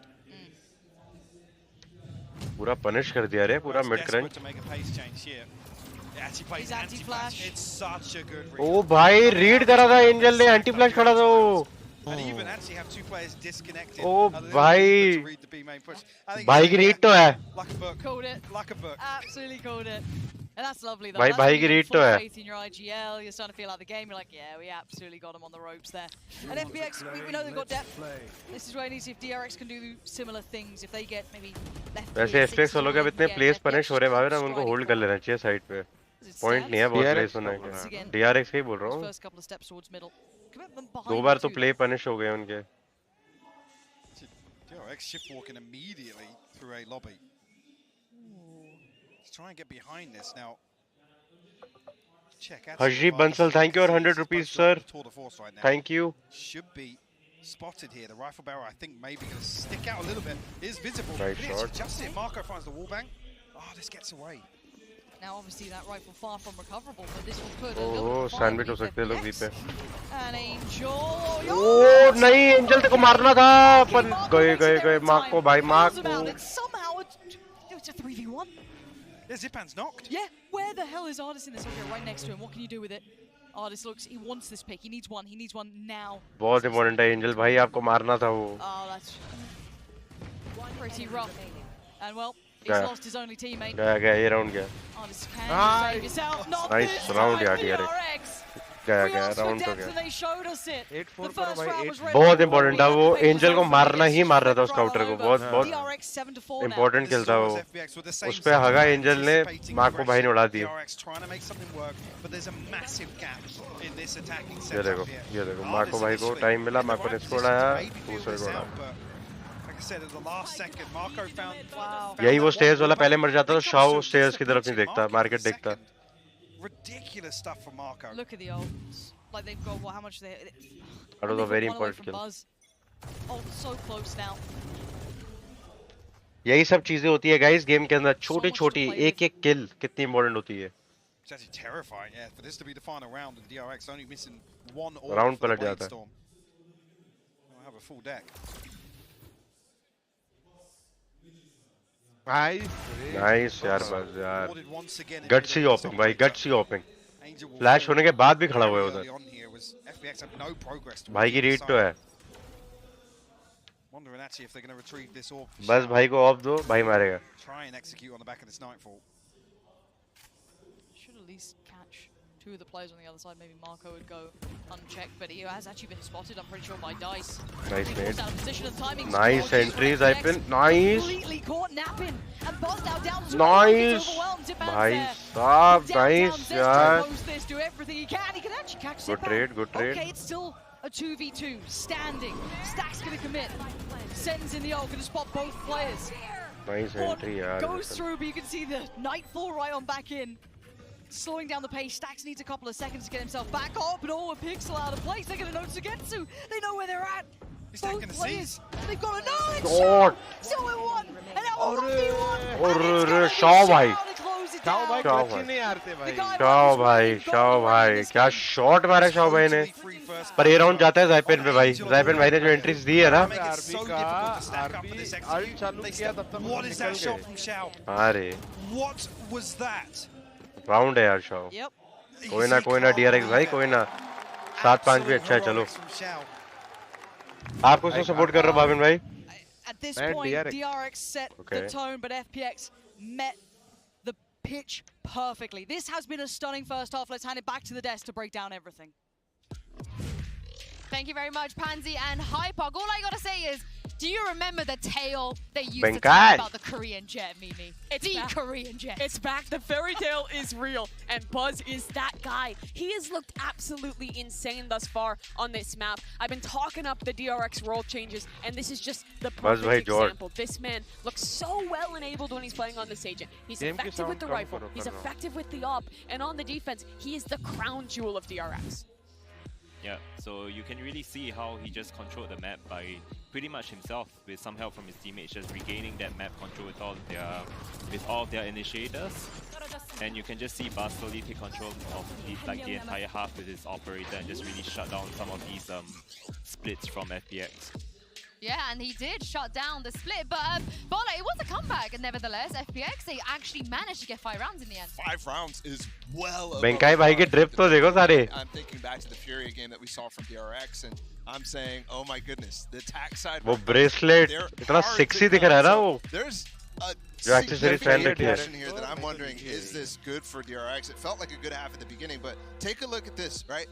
पूरा punish कर दिया रे, पूरा mid crunch. To make a pace change here. Actually plays anti-flash. It's such a good read. ओ भाई read करा था Angel ने, anti-flash खड़ा था वो. And even actually have 2 players disconnected. ओ भाई, भाई की read तो है. Like a book. Called it. Like a book. Absolutely called it. And that's lovely though. भाई That's भाई when की you get रीड full तो है। faith in your IGL. You're starting to feel like the game. You're like, yeah, we absolutely got him on the ropes there. And FPX, we know they've got depth. This is where I need to see if DRX can do similar things. If they get maybe left. वैसे FPX वालों के अब इतने place punish हो रहे हैं भाई ना, उनको होल्ड कर लेना चाहिए साइड पे। पॉइंट नहीं है बहुत प्लेस होने का। DRX का ही बोल रहा हूँ। 2 बार तो प्ले पनिश हो गए उनके। DRX shift walking immediately through a lobby. Let's try and get behind this now. Check out. Hajri Bansal, thank you for 100 rupees, sir. Thank you. Should be spotted here. The rifle barrel, I think, maybe going to stick out a little bit. Is visible. Right shot. Just it. Marco finds the wall bang. Oh, this gets away. Now, obviously, that rifle far from recoverable, but this will put a Oh, sandwich हो सकते हैं लोग भी पे। An Angel. Oh नहीं, angel तेरे को मारना था, पर गए मार्क को भाई मार्क को। Somehow it's a 3v1. Yeah, Zipan's knocked. Yeah, where the hell is Artis in this? Okay, right next to him. What can you do with it? Artis looks, he wants this pick. He needs one. He needs one now. बहुत important है angel भाई, आपको मारना था वो। Oh, that's pretty rough. And well, he's lost his only teammate. गया ये round गया। Artis can save yourself. Not Nice round यार DRX। गया राउंड तो गया। 8-4 करो भाई 8। बहुत important था वो, एंजल को मारना ही मार रहा था उस काउंटर को। बहुत important किल था वो। उस पे हगा एंजल ने, मार्क को भाई ने उड़ा दिया। ये देखो मार्क को भाई को टाइम मिला, मार्क ने इसको उड़ाया, दूसरे को उड़ाया। यही वो स्टेयर्स वाला पहले मर जाता तो शाओ स्टेयर्स की तरफ नहीं देखता, मार्केट देखता। Ridiculous stuff for Marco. Look at the ults. Like they've got how much they. That was a very important kill. Oh, so close now. यही सब चीजें होती है गाइस गेम के अंदर, छोटी-छोटी एक-एक किल कितनी इंपॉर्टेंट होती है। It's actually terrifying, yeah, for this to be the final round and DRX only missing one orb. Round पलट जाता है। We'll have a full deck. Nice यार, बस यार गट्सी ओपनिंग भाई, गट्सी ओपनिंग। फ्लैश होने के बाद भी खड़ा हुआ है उधर। भाई की रीड तो है, बस भाई को ऑफ दो, भाई मारेगा। Should at least catch two of the players on the other side. Maybe Marco would go unchecked, but he has actually been spotted, I'm pretty sure, by Dice. Nice mate. Nice entries, I've been nice. Completely caught napping and buzzed out down. Nice. भाई साहब nice यार। Do everything he can. He can actually catch Good trade, good trade. Okay, it's still a 2v2 standing. Stack's gonna commit. Sends in the ult, gonna spot both players. Nice entry यार। Goes through, but you can see the Nightfall right on back in. Slowing down the pace. Stax needs a couple of seconds to get himself back up, but a pixel out of place. They're going to know Sugetsu. They know where they're at. Both players. They've got a knowledge. God. So it won. And now we'll be one. और Shao भाई, Shao भाई, Shao भाई, क्या shot मारा Shao भाई ने। पर ये राउंड जाता है ज़ाइपेन पे भाई। ज़ाइपेन भाई ने जो एंट्रीज दी है ना, अरे राउंड है यार शाओ। कोई ना DRX भाई, कोई ना 7-5 भी अच्छा है। चलो आप किसको सपोर्ट कर रहे हो भाविन भाई? At this point, DRX set the tone, but FPX met the pitch perfectly. This has been a stunning first half. Let's hand it back to the desk to break down everything. Thank you very much, Pansy and Hypog. All I gotta say is, do you remember the tale they used to tell about the Korean jet, Mimi? It's the Korean jet. It's back. The fairy tale is real, and Buzz is that guy. He has looked absolutely insane thus far on this map. I've been talking up the DRX world changes, and this is just the perfect example. This man looks so well enabled when he's playing on this agent. He's effective with the rifle, he's effective with the op, and on the defense, he is the crown jewel of DRX. Yeah, so you can really see how he just controlled the map by pretty much himself, with some help from his teammates, just regaining that map control with all of their initiators. And you can just see Buzz slowly take control of the entire half with his operator and just really shut down some of these splits from FPX. Yeah, and he did shut down the split, but Bola, it was a comeback, and nevertheless, FPX, they actually managed to get 5 rounds in the end. 5 rounds is well above. बेंकाई भाई के drip तो देखो सारे। I'm thinking back to the Fury game that we saw from DRX, and I'm saying, oh my goodness, the attack side. वो bracelet इतना sexy दिख रहा है ना वो। There's जो accessories पहन रखी है। question here that I'm wondering, is this good for DRX? It felt like a good half at the beginning, but take a look at this, right?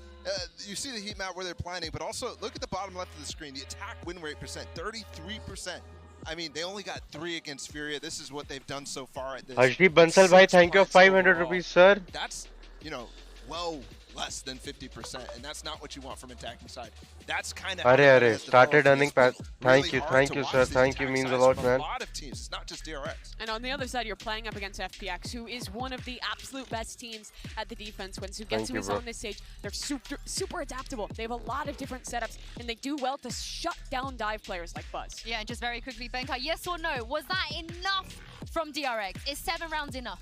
You see the heat map where they're planning, but also look at the bottom left of the screen. The attack win rate percent, 33%. I mean, they only got 3 against Furia. This is what they've done so far at this. Harshdeep Bansal bhai, thank you, 500 rupees, sir. That's, you know, well less than 50%, and that's not what you want from attacking side. That's kind of Arre, started earning pass. Thank you, sir. Thank you, means a lot, man. A lot of teams, it's not just DRX. And on the other side, you're playing up against FPX, who is one of the absolute best teams at the defense. When Sugetsu is on this stage, they're super adaptable. They have a lot of different setups, and they do well to shut down dive players like Buzz. Yeah, and just very quickly, Benkai, yes or no, was that enough from DRX? Is 7 rounds enough?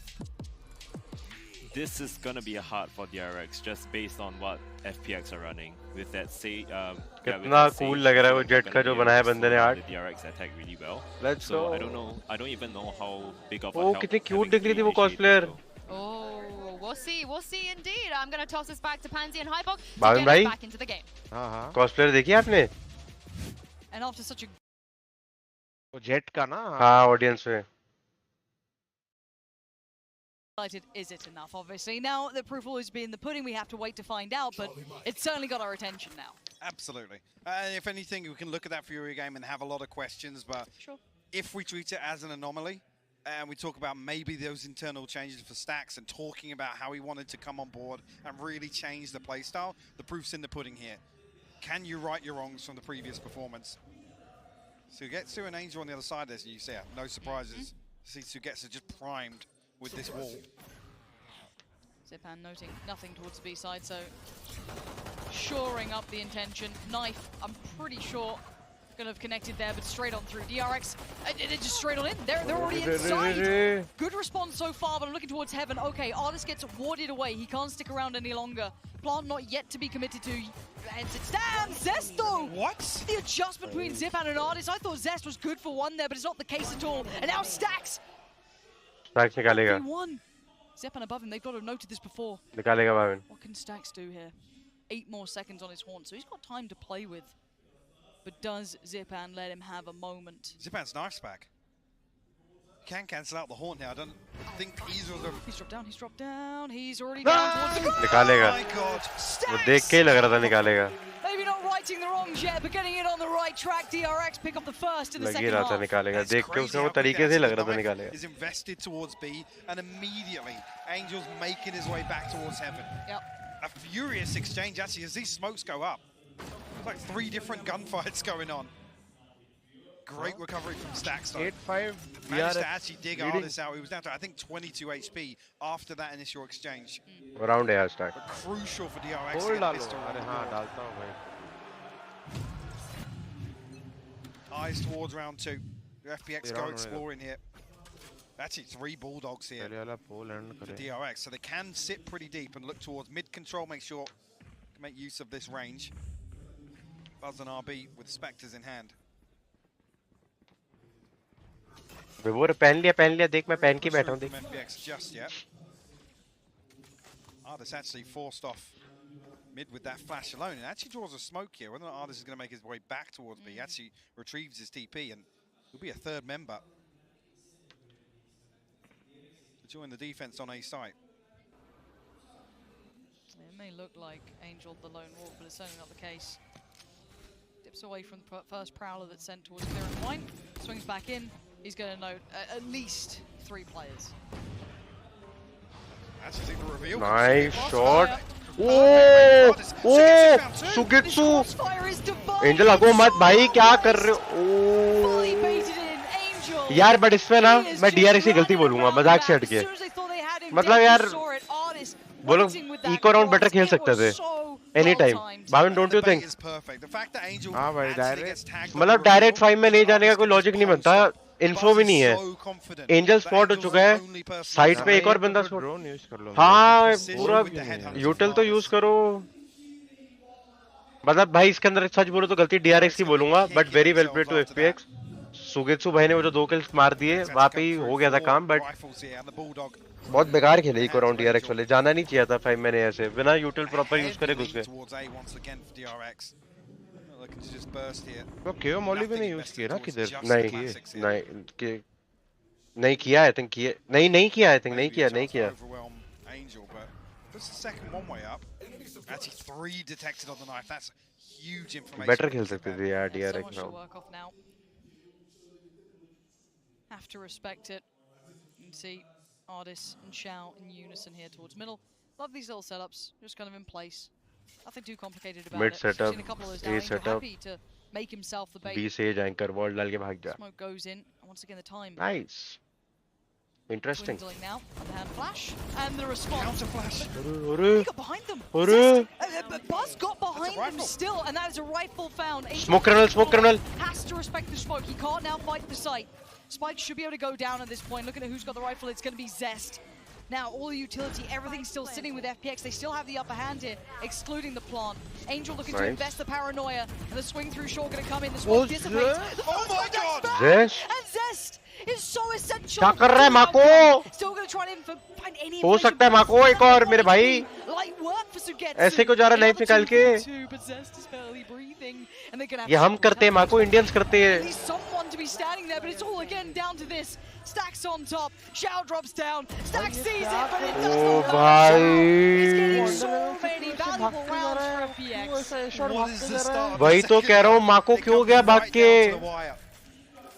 This is gonna be hard for DRX just based on what FPX are running with that say. कितना cool लग रहा है वो jet का जो बनाया बंदे ने art. DRX attack really well. Let's so go. I don't know. I don't even know how big of a Oh, help कितनी cute दिख रही थी वो cosplayer. Oh, we'll see indeed. I'm gonna toss this back to Pansy and 𝐼𝐽𝐻𝐿 to बावन get भाई. us back into the game. हाँ. Cosplayer देखी आपने? And after such a वो जेट का ना. हाँ, audience में. is it enough? Obviously, now the proof will always be in the pudding. We have to wait to find out, but it's certainly got our attention now. Absolutely. If anything, we can look at that Fury game and have a lot of questions, but if we treat it as an anomaly, and we talk about maybe those internal changes for Stacks and talking about how he wanted to come on board and really change the playstyle, the proof's in the pudding here. Can you right your wrongs from the previous performance? Sugetsu and Angel on the other side, as you see, no surprises. See Sugetsu just primed with this wall. 𝘼𝐼𝐻 noting nothing towards the B side, so shoring up the intention. Knife, I'm pretty sure, gonna have connected there, but straight on through. DRX, it just straight on in. They're already inside. Good response so far, but I'm looking towards heaven. Okay, 𝘼𝐻 gets warded away. He can't stick around any longer. Plant not yet to be committed to. And it's down. Zesto! What? The adjustment between 𝘼𝐼𝐻 and 𝘼𝐻. I thought Zest was good for one there, but it's not the case at all. And now Stacks. Stacks निकालेगा. 𝘼𝐻 above him, they've got to have noted this before. निकालेगा बावन. What can Stacks do here? 8 more seconds on his horn, so he's got time to play with. But does 𝘼𝐻 let him have a moment? 𝘼𝐻's knife's back. Can cancel out the horn now. I don't think either of them. He's dropped down. He's already down towards the ground. निकालेगा. Oh my God. वो देख के ही लग रहा था निकालेगा. Maybe not righting the wrongs yet, but getting it on the right track. DRX pick up the first in the second half. लग ही रहा था निकालेगा. देख के उसको वो तरीके से लग रहा था निकालेगा. Is invested towards B, and immediately Angel's making his way back towards heaven. Yep. A furious exchange actually as these smokes go up. It's like 3 different gunfights going on. Great recovery from Stacks though. 8-5. Managed to actually dig 𝘼𝐻 out. He was down to I think 22 HP after that initial exchange. Around है Stack. But crucial for DRX. Hold डालो. अरे हाँ डालता हूँ भाई. Eyes towards round 2. The FPX go exploring here. Actually 3 bulldogs here for DRX, so they can sit pretty deep and look towards mid control. Make sure to make use of this range. Buzz and RB with Spectres in hand. विवोर पहन लिया देख मैं पहन के बैठा हूँ देख. FPX just yet. 𝘼𝐻 actually forced off mid with that flash alone and actually draws a smoke here. Whether or not 𝘼𝐻 is going to make his way back towards B, he actually retrieves his TP and he'll be a 3rd member to join the defense on A site. It may look like Angel the lone wolf, but it's certainly not the case. Dips away from the first prowler that's sent towards clear and point. Swings back in. He's going to note at least 3 players. That's the reveal. Nice shot. Oh, Sugetsu. Angel आगो मत भाई क्या कर रहे हो? यार but इसमें ना मैं DRX की गलती बोलूँगा मजाक से हटके. मतलब यार वो लोग इको राउंड बेटर खेल सकते थे. Anytime. Bhavin, don't you think? हाँ भाई डायरेक्ट. मतलब डायरेक्ट 5 में नहीं जाने का कोई लॉजिक नहीं बनता. इन्फो भी नहीं है. एंजल स्पॉट हो चुका है. साइड पे एक और बंदा स्पॉट. हाँ पूरा यूटिल तो यूज करो. मतलब भाई इसके अंदर सच बोलो तो गलती DRX की बोलूंगा. But very well played to FPX. सुगेत्सु भाई ने वो जो 2 किल्स मार दिए वहाँ पे ही हो गया था काम. बट बहुत बेकार खेले इको राउंड DRX वाले. जाना नहीं चाहिए था 5 मैंने ऐसे बिना यूटिल प्रॉपर यूज करे घुस गए. तो केओ मॉली भी नहीं यूज किया ना किधर. नहीं नहीं किया आई थिंक किया नहीं किया आई थिंक नहीं किया Overwhelm Angel, but puts the second one way up. Actually 3 detected on the knife. That's huge information. Better खेल सकते थे यार DRX So now. much to work off now. Have to respect it. You can see Ardis and 𝐽𝐽𝐻 in unison here towards middle. Love these little setups, just kind of in place. Nothing too complicated about Mid it. setup, Seen a couple of those A now. Angel setup. happy to make himself the bait. B sage anchor wall डाल के भाग जा. Smoke goes in. And once again, the time. Nice. Interesting. Dwindling now. Underhand flash. And the response. Counter flash. He got behind them. अरे Buzz got behind them still, and that is a rifle found. Smoke criminal. Has to respect the smoke. He can't now fight the site. Spike should be able to go down at this point. Looking at who's got the rifle, it's going to be Zest. Now, all the utility, everything's still sitting with FPX. They still have the upper hand here, excluding the plant. Angel looking to invest the paranoia, and the swing through short going to come in. The smoke dissipates. Oh my god! Zest! And Zest is so essential. क्या कर रहा है माको? Still going to try and find any. हो सकता है माको एक और मेरे भाई. Light work for Sugetsu. ऐसे को जा रहा नाइफ निकाल के. But Zest is barely breathing, and they're going to have ये हम करते हैं माको इंडियंस करते हैं. at least someone to be standing there, but it's all again down to this. Stacks on top, 𝐽𝐽 drops down, Stacks sees it, but it doesn't work. He's getting so many valuable rounds for FPX. What is the start? वही तो कह रहा हूँ माको क्यों गया भाग के.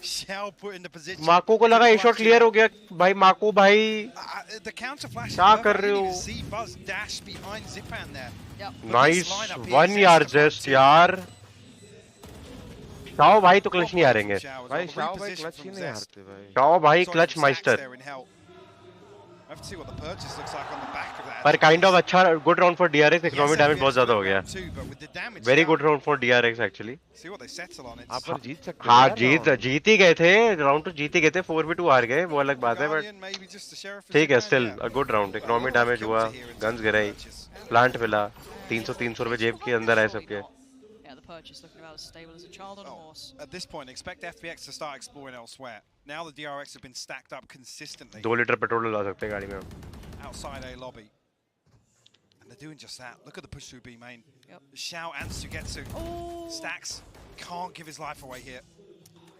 𝐽𝐽 put in the position. माको को लगा ए शॉट क्लियर हो गया भाई. माको भाई The counter flash. क्या कर रहे हो? See Buzz dash behind Zipan there. Nice 1 यार जस्ट यार. 𝐽𝐽 भाई तो क्लच नहीं हारेंगे. भाई 𝐽𝐽 भाई क्लच ही नहीं हारते भाई. 𝐽𝐽 भाई clutch master. Have to see what the purchase looks like on the back of that. पर काइंड ऑफ अच्छा good round for DRX. Economy damage बहुत ज्यादा हो गया. Very good round for DRX actually. See what they settle on. आप पर जीत सकते हैं. हाँ जीत ही गए थे. राउंड तो जीत ही गए थे. 4v2 हार गए वो अलग बात है. बट ठीक है still a good round. Economy damage हुआ. गन्स गिराई. प्लांट मिला. 300 रुपए जेब के अंदर आए सबके. Purchase looking about as stable as a child on a horse. At this point, expect FPX to start exploring elsewhere. Now the DRX have been stacked up consistently. 2 litre petrol ला सकते हैं गाड़ी में. Outside A lobby. And they're doing just that. Look at the push through B main. 𝐽𝐽 and Sugetsu. Stacks can't give his life away here.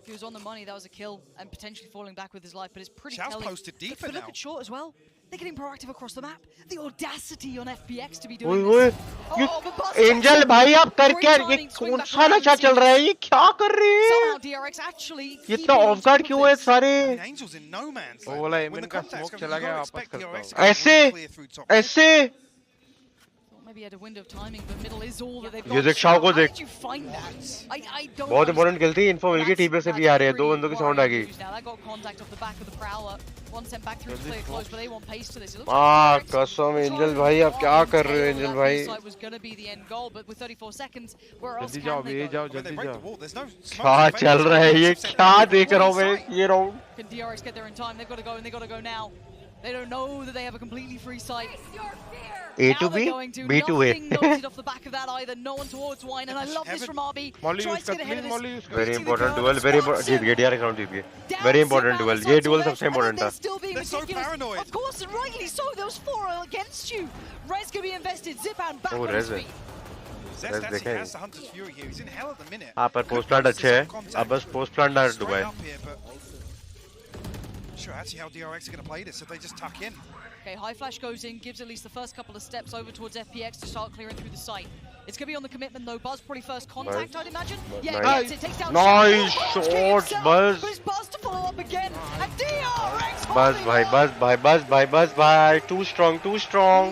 If he was on the money, that was a kill and potentially falling back with his life, but it's pretty 𝐽𝐽's telling. posted deeper but look now. at short as well. They're getting proactive across the map. The audacity on FPX to be doing this. Angel भाई आप कर क्या. ये कौन सा नशा चल रहा है. ये क्या कर रही है. Somehow DRX actually. ये तो ऑफ गार्ड क्यों है सारे. Angel's in no man's वो वाला एमएन का स्मोक चला गया वापस करता हूँ. ऐसे Maybe had a window of timing, but middle is all that they've got. ये देख 𝐽𝐽 को देख. How did you find that? I don't. बहुत इंपॉर्टेंट किल थी. इन्फो मिल गई. टीपी से भी आ रहे हैं. 2 बंदों की साउंड आ गई. Now that got contact off the back of the prowler. One sent back through to clear close, but they want pace to this. कसम एंजल भाई आप क्या कर रहे हो एंजल भाई. Was going to be the end goal, but with 34 seconds, where else जल्दी can जाओ they ये go? जाओ जल्दी जाओ. क्या चल रहा है. ये क्या देख रहा हूँ मैं ये round. Can DRX get there in time? They've got to go, and they've got to go now. They don't know that they have a completely free site. A to B, B to A. Nothing off the back of that either. No one towards Wine, and I love this from RB. Molly Tries use to get ahead of Molly this. use Very important duel. Very जीत गए DRX round जीत गए. Very important duel. ये duel सबसे important था. They're so paranoid. Of course, and rightly so. There was 4 against you. Rez can be invested. Zipan back on his Razer. feet. Zest actually has the Hunter's Fury here. He's in hell at the minute. हाँ पर post plant अच्छे हैं. अब बस post plant ना डुबाए. Sure, actually how DRX are going to play this if they just tuck in. Okay, high flash goes in, gives at least the first couple of steps over towards FPX to start clearing through the site. It's going to be on the commitment though. Buzz probably first contact, I'd imagine. Yeah, nice. it takes down. Nice shots, Buzz. But it's Buzz to follow up again. And DRX. Buzz भाई. Too strong.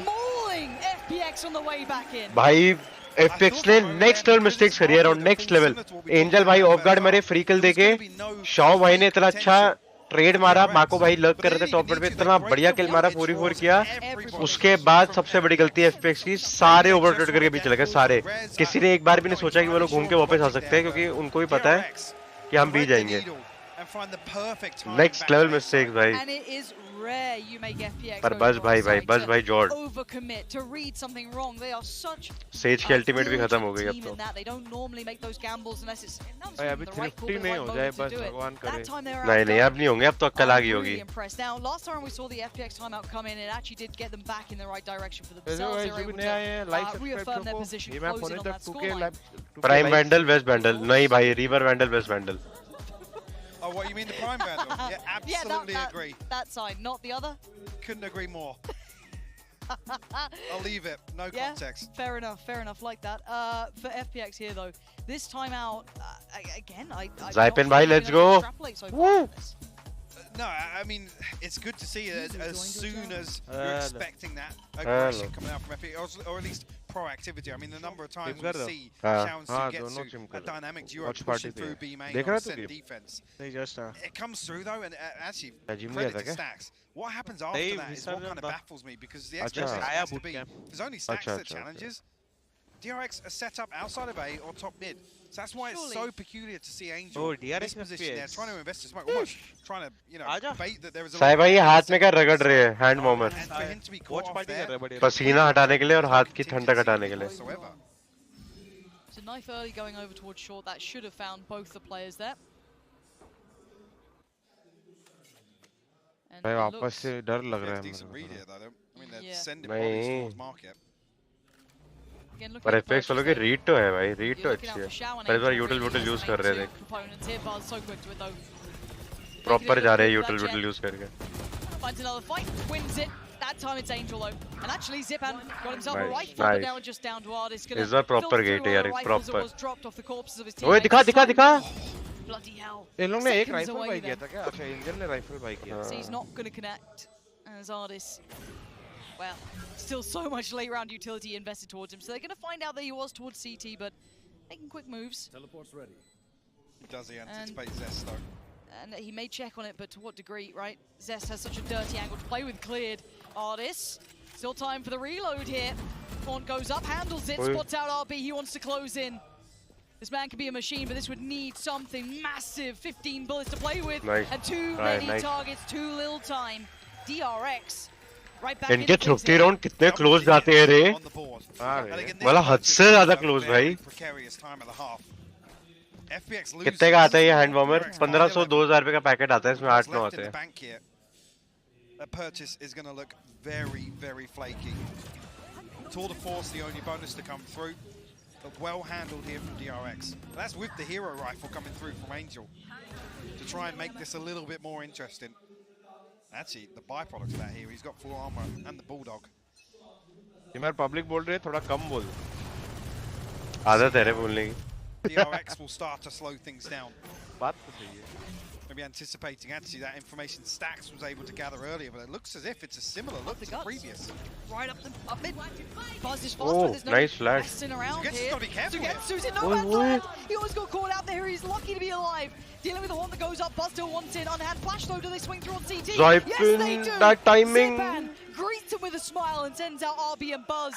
Mauling FPX on the way back in. भाई FPX ने next level mistakes करी है around next level. Angel भाई of guard मेरे free किल देके. 𝐽𝐽 भाई ने इतना अच्छा ट्रेड मारा. माको भाई लर्क कर रहे थे टॉप पे. इतना बढ़िया किल मारा. 4v4 किया. उसके बाद सबसे बड़ी गलती FPX की. सारे ओवररोटेट करके पीछे लगे सारे. किसी ने एक बार भी नहीं सोचा कि वो लोग घूम के वापस आ सकते हैं क्योंकि उनको भी पता है कि हम भी जाएंगे. नेक्स्ट लेवल मिस्टेक्स भाई. Rare you make FPX पर बस भाई जॉर्ड. Overcommit to read something wrong. They are such. Says की अल्टीमेट भी खत्म हो गई अब तो. They don't normally make those gambles unless it's. भाई अभी 350 नहीं हो जाए बस भगवान करे. नहीं अब नहीं होंगे. अब तो अक्कल आ गई होगी. Now last time we saw the FPX timeout come in, it actually did get them back in the right direction for themselves. They were able to reaffirm their position, closing on that scoreline. Prime vandal waste vandal. नहीं भाई reaver vandal waste vandal. Oh, what you mean the Prime Vandal? Yeah, absolutely agree. That side, not the other. Couldn't agree more. I'll leave it. No context. Fair enough. Like that. For FPX here though, this timeout again. Zypen bhai, let's go. Woo! No, I mean it's good to see as soon as you're expecting that aggression coming out from FPX, or at least proactivity. I mean the number of times we see 𝐿𝐼𝐽𝐻𝐿𝐼𝐽𝐻𝐿 a dynamic duo pushing through B main on set defense. It comes through though, and actually credit to Stacks. What happens after that is what kind of baffles me, because the expectation has to be there's only Stacks that challenges. DRX are set up outside of A or top mid. So that's why it's so peculiar to see Angel in this position there, trying to invest his smoke, almost trying to, you know, bait that there is a Sahib भाई हाथ में क्या रगड़ रहे हैं hand warmer पसीना हटाने के लिए और हाथ की ठंडक हटाने के लिए So knife early going over towards short, that should have found both the players there. भाई वापस से डर लग रहा है मुझे पर FPX वालों की रीड तो है भाई, रीड तो अच्छी है। पर इस बार यूटिल यूज कर रहे थे, प्रॉपर जा रहे हैं यूटिल यूज करके। That time it's Angel though, and actually Zipan got himself a rifle, but now just down to Ardis. Is that proper gate यार, proper? Dropped off the corpses of his ओए दिखा। Bloody hell! इन लोग ने एक rifle by किया था क्या? अच्छा एंजल ने राइफल बाई किया। So he's not going to connect as Ardis. Well, still so much late round utility invested towards him, so they're going to find out that he was towards CT, but making quick moves. Teleport's ready. Does he anticipate Zest though? And he may check on it, but to what degree, right? Zest has such a dirty angle to play with. Cleared. Ardis. Still time for the reload here. Font goes up, handles it, spots out RB. He wants to close in. This man can be a machine, but this would need something massive. 15 bullets to play with, and too many targets, too little time. DRX. Right back इनके 50 round कितने close जाते हैं रे, मतलब हद से ज्यादा close भाई। कितने का आता है ये हैंड वार्मर? 1500-2000 रुपए का पैकेट आता है, इसमें 8-9 आते हैं। That purchase is going to look very, very flaky. Tour de Force, the only bonus to come through, but well handled here from DRX. That's with the hero rifle coming through from Angel to try and make this a little bit more interesting. Actually, the byproduct of that here, he's got full armor and the bulldog. सिमर public बोल रहे, थोड़ा कम बोल। आदत है रे बोलने की। DRX will start to slow things down. बात तो सही है। Maybe anticipating actually that information Stacks was able to gather earlier, but it looks as if it's a similar look to the previous. Right up mid. Buzz is fast, oh, there's no nice flash. Around Sugetsu's got to be careful. Sugetsu's in no man's land. He almost got caught out there. He's lucky to be alive. Dealing with the one that goes up. Buzz still wants in. Unhand flash though. Do they swing through on CT? Zypen, yes, they do. That timing. Zipan greets him with a smile and sends out RB and Buzz.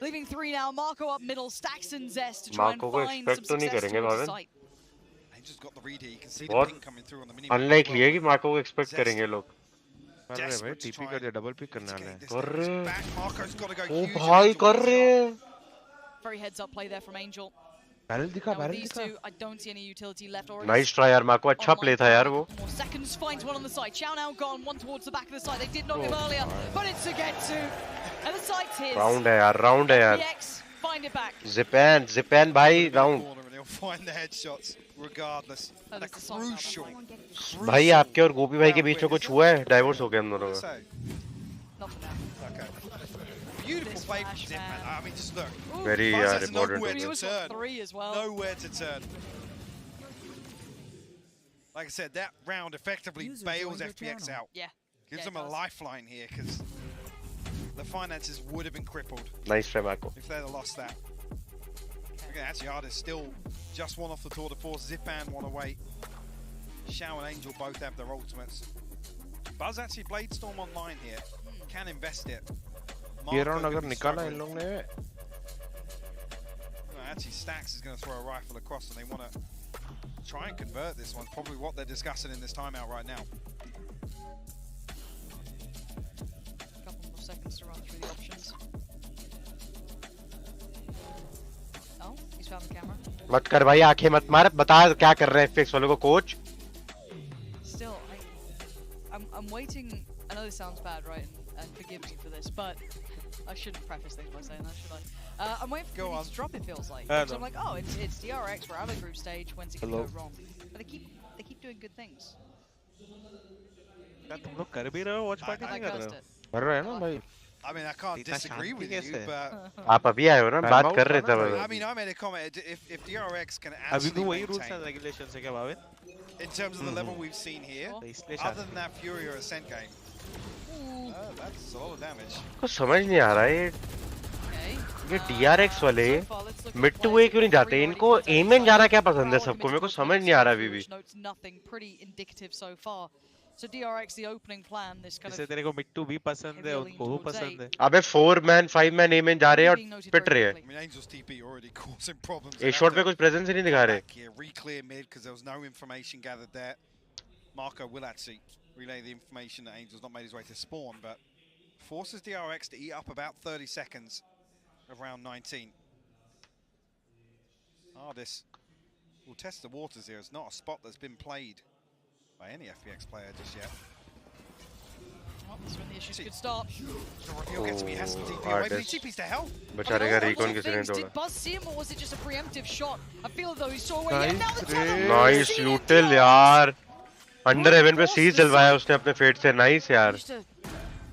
Leaving 3 now. Marco up middle. Stacks and Zest to try and find some success towards the site. Just got the read here. You can see the ping coming through on the mini. Unlikely है कि Marco को expect करेंगे लोग। अरे भाई TP का double pick करने वाला है। कर रहे। ओ भाई कर रहे। Very heads up play there from Angel. Barrel दिखा। I don't see any utility left. Nice try यार, मार्को अच्छा play था यार वो। More seconds, finds one on the side. Chow now gone, one towards the back of the side. They did knock him earlier, but it's Sugetsu. And the site's his. Round है यार। FPX, find it back. Zipan भाई round. They'll find the headshots regardless. That's crucial. भाई आपके और गोपी भाई के बीच में कुछ हुआ है? डाइवोर्स हो गया हम दोनों का। Okay. Beautiful play from Zipan. I mean, just look. Very important. Nowhere to turn. Nowhere to turn. Like I said, that round effectively bails FPX out. Yeah. Gives them a lifeline here, because the finances would have been crippled. Nice try, Marco. If they'd have lost that. Okay, actually, Ardis still just one off the Tour de Force. Zipan one away. 𝐿𝐼𝐽𝐻𝐿 and Angel both have their ultimates. Buzz actually Bladestorm online here. Can invest it. ये round अगर निकाला इन लोग ने। Actually, Stacks is going to throw a rifle across, and they want to try and convert this one. Probably what they're discussing in this timeout right now. Couple more seconds to run through the options. Oh, he's found the camera. मत कर भाई, आंखें मत मार, बता क्या कर रहे हैं FPX वालों को coach. Still, I'm waiting. I know this sounds bad, right? And forgive me for this, but I shouldn't preface things by saying that, should I? I'm waiting for it to drop. It feels like. So I'm like, oh, it's DRX. We're out of the group stage. When's it gonna go wrong? But they keep doing good things. क्या तुम लोग कर भी रहे हो watch party नहीं कर रहे हो? कर रहे हैं ना भाई। I mean, I can't disagree with you, but आप अभी आए हो ना, बात कर रहे थे I mean, I made a comment. If DRX can अभी भी actually वही rules maintain, and regulations है क्या भावित? in terms of the level we've seen here, other than that Fury or Ascent game, that's a lot of damage. कुछ समझ नहीं आ रहा है ये DRX वाले मिड टू वे क्यों नहीं जाते? इनको एम इन जाना क्या पसंद है सबको? मेरे को समझ नहीं आ रहा अभी भी। Nothing pretty indicative so far. So DRX, the opening plan, this kind जैसे of तेरे को मिड टू भी पसंद है, उनको वो पसंद है। अबे 4 मैन 5 मैन एम इन जा रहे हैं और पिट रहे हैं। I mean, Angel's TP already causing problems. एक शॉट पे कुछ प्रेजेंस ही नहीं दिखा रहे। Re-clear mid because there was no information gathered there. Marco will actually relay the information that Angel's not made his way to spawn, but forces DRX to eat up about 30 seconds of round 19. Ardis will test the waters here. It's not a spot that's been played by any FPX player just yet. Well, this is when the issues could start. The reveal gets to be Hassan TP away, but he TP's to hell. बेचारे का recon किसी ने तोड़ा। Did Buzz see him or was it just a preemptive shot? I feel as though he saw away. Yeah, now the tunnel. Nice यूटिल यार, under heaven पे seize जलवाया उसने अपने fate से। नाइस यार,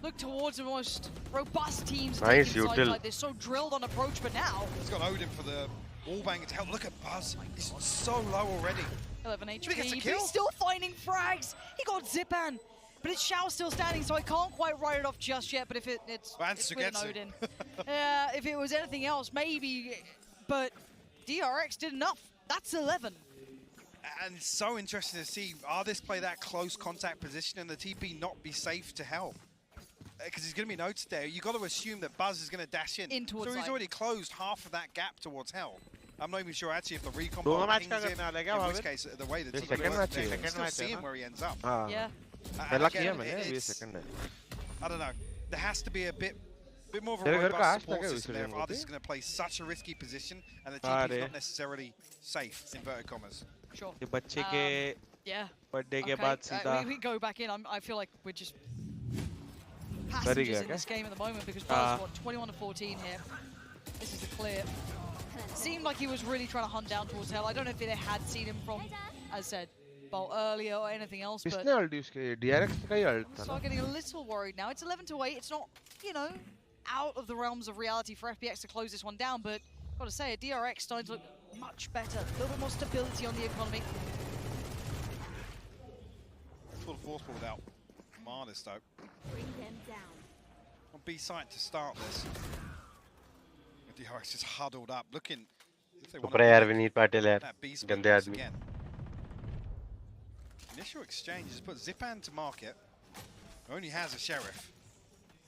Look towards the most robust teams. Nice util. Like this, so drilled on approach, but now he's got Odin for the wall bang to help. Look at Buzz, he's so low already. 11 HP, He gets a but kill. he's still finding frags. He got Zipan, but it's Xiao still standing, so I can't quite write it off just yet. But if it's with an Odin, if it was anything else, maybe. But DRX did enough. That's 11. And it's so interesting to see Ardis play that close contact position and the TP not be safe to help. Because he's going to be noticed there. You've got to assume that Buzz is going to dash in. towards So he's side. already closed half of that gap towards Hell. I'm not even sure actually if the recon दोनों ball match pings का him, करने वाला है क्या in which भावित? case the way the ये TP second works match है, there, you can second still match है see him ना? where he ends up. हाँ Yeah. पहला again, किया मैंने, ये it's- सेकंड है। I don't know. There has to be a bit more of a तेरे घर का robust आज support लगा system there if विसर्जन Ardis is होते? going to play such a risky position and the TP is अरे। not necessarily safe, inverted commas. Sure. ये बच्चे के Yeah. बर्थडे के Okay, बाद सीधा we go back in. I feel like we're just गया passengers in क्या? this game at the moment because Buzz, what, 21 to 14 here. This is the clear. Seemed like he was really trying to hunt down towards Hell. I don't know if they had seen him from, as said, Bolt earlier or anything else, but किसने alt use किया? DRX का ही alt था ना? start getting a little worried now. It's 11 to 8. It's not, you know, out of the realms of reality for FPX to close this one down, but gotta say, DRX starting to look much better. A little bit more stability on the economy. Full forceful without Martis though. Bring them down. On B site to start this. DRX just huddled up, looking. If they want ऊपर यार विनीत पाटिल यार, that B split गंदे once आदमी। again. Initial exchange has put Zipan to market. Only has a sheriff.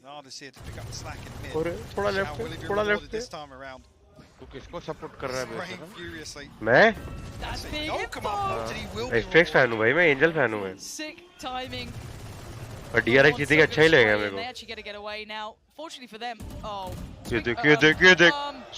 Ardis here to pick up the slack in mid. और थोड़ा Xiao left will be थोड़ा rewarded left this time around. तू किसको support कर रहा है Spraying बेटा? furiously. मैं That's big Oh, come on, and he will be FPX fan हूँ भाई, मैं एंजल फैन हूँ मैं। Sick timing. और DRX जीतेगा अच्छा ही लगेगा मेरे They को। actually get to get away now. Fortunately for them, oh. ये देख ये देख ये देख,